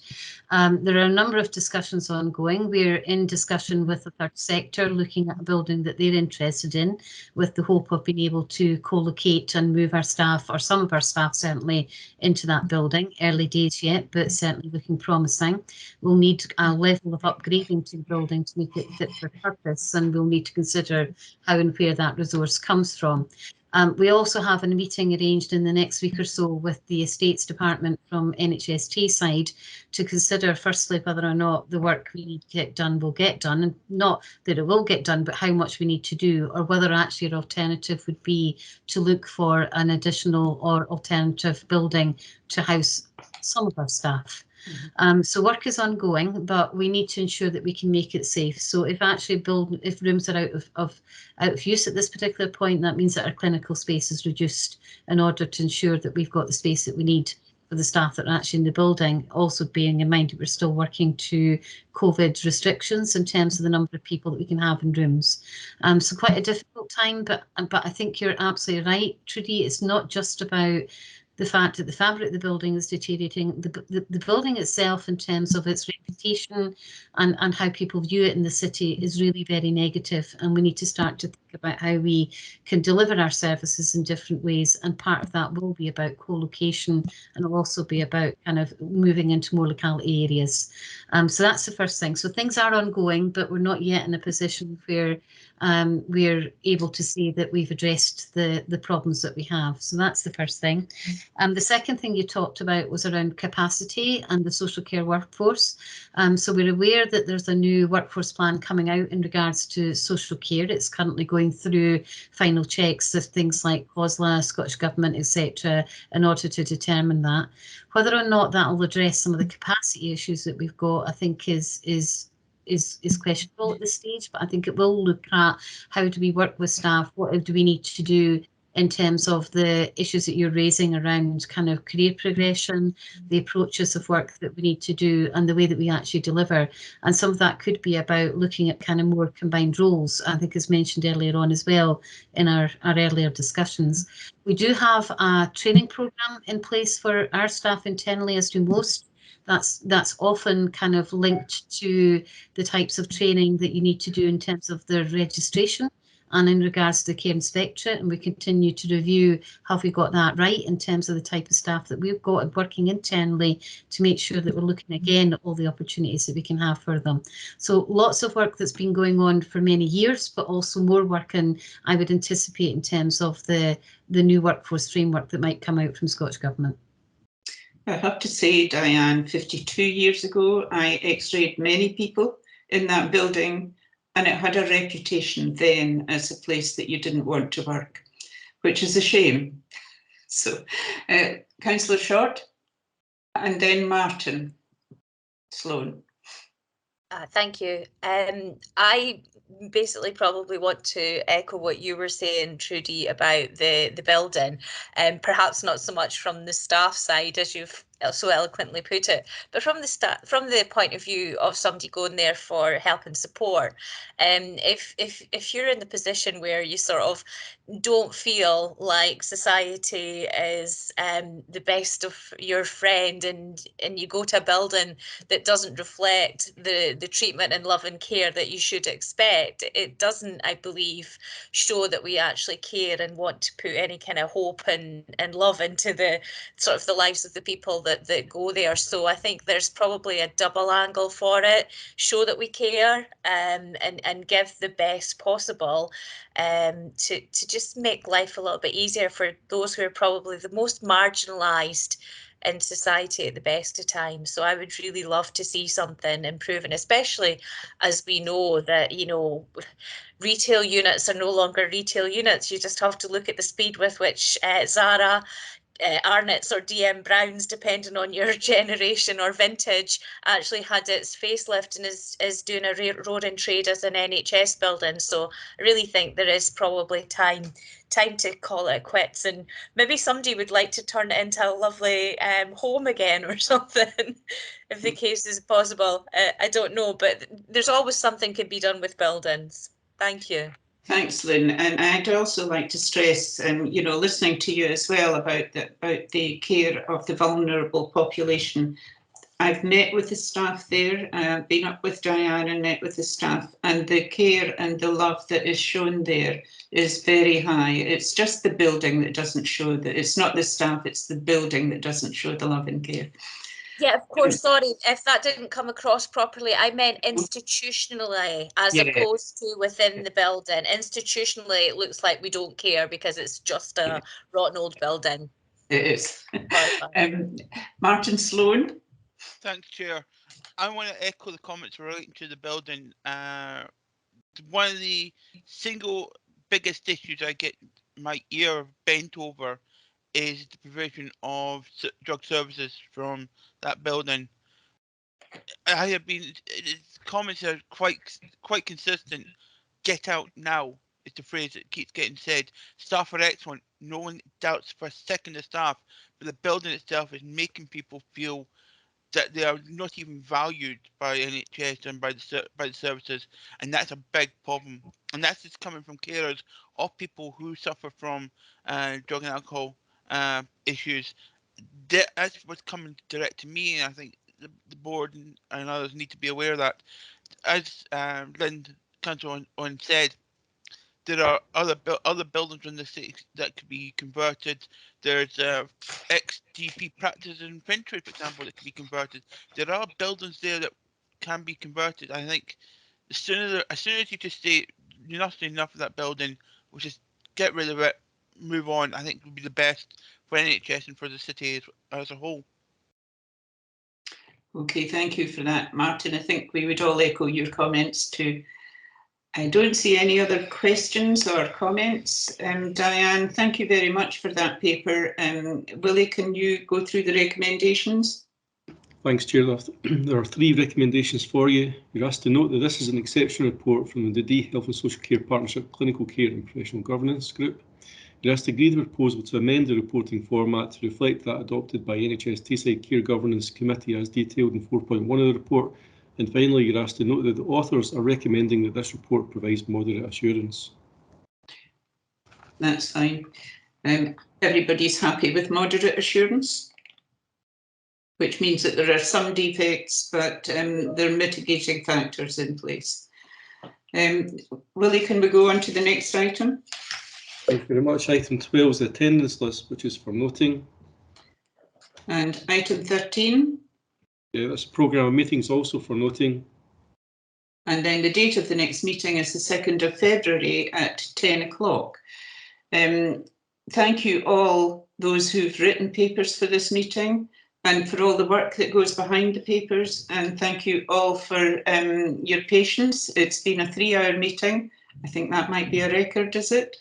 There are a number of discussions ongoing. We're in discussion with the third sector, looking at a building that they're interested in, with the hope of being able to co-locate and move our staff, or some of our staff certainly, into that building. Early days yet, but certainly looking promising. We'll need a level of upgrading to the building to make it fit for purpose, and we'll need to consider how and where that resource comes from. We also have a meeting arranged in the next week or so with the Estates Department from NH&S Tayside to consider firstly whether or not the work we need to get done will get done, and not that it will get done, but how much we need to do, or whether actually an alternative would be to look for an additional or alternative building to house some of our staff. So work is ongoing, but we need to ensure that we can make it safe. So if actually if rooms are out of use at this particular point, that means that our clinical space is reduced in order to ensure that we've got the space that we need for the staff that are actually in the building. Also bearing in mind that we're still working to COVID restrictions in terms of the number of people that we can have in rooms. So quite a difficult time, but I think you're absolutely right, Trudy. It's not just about the fact that the fabric of the building is deteriorating. The building itself, in terms of its reputation and how people view it in the city, is really very negative, and we need to start to think about how we can deliver our services in different ways, and part of that will be about co-location, and it'll also be about kind of moving into more locality areas. So that's the first thing. So things are ongoing, but we're not yet in a position where we're able to say that we've addressed the problems that we have. So that's the first thing. The second thing you talked about was around capacity and the social care workforce. So we're aware that there's a new workforce plan coming out in regards to social care. It's currently going through final checks of things like COSLA, Scottish Government, etc., in order to determine that. Whether or not that will address some of the capacity issues that we've got, I think is questionable at this stage, but I think it will look at how do we work with staff, what do we need to do in terms of the issues that you're raising around kind of career progression, the approaches of work that we need to do, and the way that we actually deliver. And some of that could be about looking at kind of more combined roles, I think as mentioned earlier on as well in our earlier discussions. We do have a training programme in place for our staff internally, as do most. That's often kind of linked to the types of training that you need to do in terms of the registration and in regards to the care inspectorate, and we continue to review have we got that right in terms of the type of staff that we've got and working internally to make sure that we're looking again at all the opportunities that we can have for them. So lots of work that's been going on for many years, but also more work, and I would anticipate in terms of the new workforce framework that might come out from Scottish Government. I have to say, Diane, 52 years ago, I x-rayed many people in that building, and it had a reputation then as a place that you didn't want to work, which is a shame. So, Councillor Short, and then Martin Sloan. Thank you. I basically probably want to echo what you were saying, Trudy, about the building, and perhaps not so much from the staff side as you've so eloquently put it, but from the point of view of somebody going there for help and support. If you're in the position where you sort of don't feel like society is the best of your friend, and you go to a building that doesn't reflect the treatment and love and care that you should expect, it doesn't, I believe, show that we actually care and want to put any kind of hope and love into the sort of the lives of the people that go there. So I think there's probably a double angle for it. Show that we care and give the best possible to just make life a little bit easier for those who are probably the most marginalised in society at the best of times. So I would really love to see something improving, especially as we know that, you know, retail units are no longer retail units. You just have to look at the speed with which Zara Arnott's or DM Browns, depending on your generation or vintage, actually had its facelift and is doing a roaring trade as an NHS building. So I really think there is probably time to call it quits, and maybe somebody would like to turn it into a lovely home again or something, if the case is possible. I don't know, but there's always something can be done with buildings. Thank you. Thanks, Lynn. And I'd also like to stress, you know, listening to you as well about the care of the vulnerable population. I've met with the staff there, been up with Diane and met with the staff, and the care and the love that is shown there is very high. It's just the building that doesn't show that. It's not the staff, it's the building that doesn't show the love and care. Yeah, of course, sorry if that didn't come across properly. I meant institutionally as opposed to within the building. Institutionally, it looks like we don't care because it's just a rotten old building. It is. Martin Sloan. Thanks, Chair. I want to echo the comments relating to the building. One of the single biggest issues I get my ear bent over is the provision of drug services from that building. I have been, comments are quite consistent. Get out now is the phrase that keeps getting said. Staff are excellent. No one doubts for a second the staff, but the building itself is making people feel that they are not even valued by NHS and by the services, and that's a big problem. And that's just coming from carers of people who suffer from drug and alcohol issues. That's what's coming direct to me, and I think the board and others need to be aware of that. As Lynn Council on said, there are other buildings in the city that could be converted. There's ex-GP practices in Finchley, for example, that could be converted. There are buildings there that can be converted. I think as soon as you just say enough's enough of that building, we'll just get rid of it, move on. I think would be the best for NHS and for the city as a whole. Okay, thank you for that, Martin. I think we would all echo your comments too. I don't see any other questions or comments. Diane, thank you very much for that paper. Willie, can you go through the recommendations? Thanks, Chair. There are 3 recommendations for you. You're asked to note that this is an exceptional report from the DD Health and Social Care Partnership Clinical Care and Professional Governance Group. You're asked to agree the proposal to amend the reporting format to reflect that adopted by NHS Tayside Care Governance Committee as detailed in 4.1 of the report. And finally, you're asked to note that the authors are recommending that this report provides moderate assurance. That's fine. Everybody's happy with moderate assurance, which means that there are some defects, but there are mitigating factors in place. Willie, can we go on to the next item? Thank you very much. Item 12 is the attendance list, which is for noting. And item 13? Yeah, this programme of meetings also for noting. And then the date of the next meeting is the 2nd of February at 10 o'clock. Thank you all those who've written papers for this meeting and for all the work that goes behind the papers. And thank you all for your patience. It's been a 3-hour meeting. I think that might be a record, is it?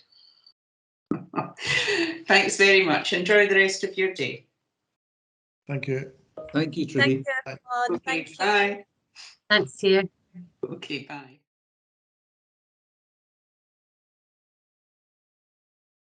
Thanks very much. Enjoy the rest of your day. Thank you. Thank you, Trudy. Thank you, everyone. Okay, Thank you. bye. Thanks, Chair. Okay, bye.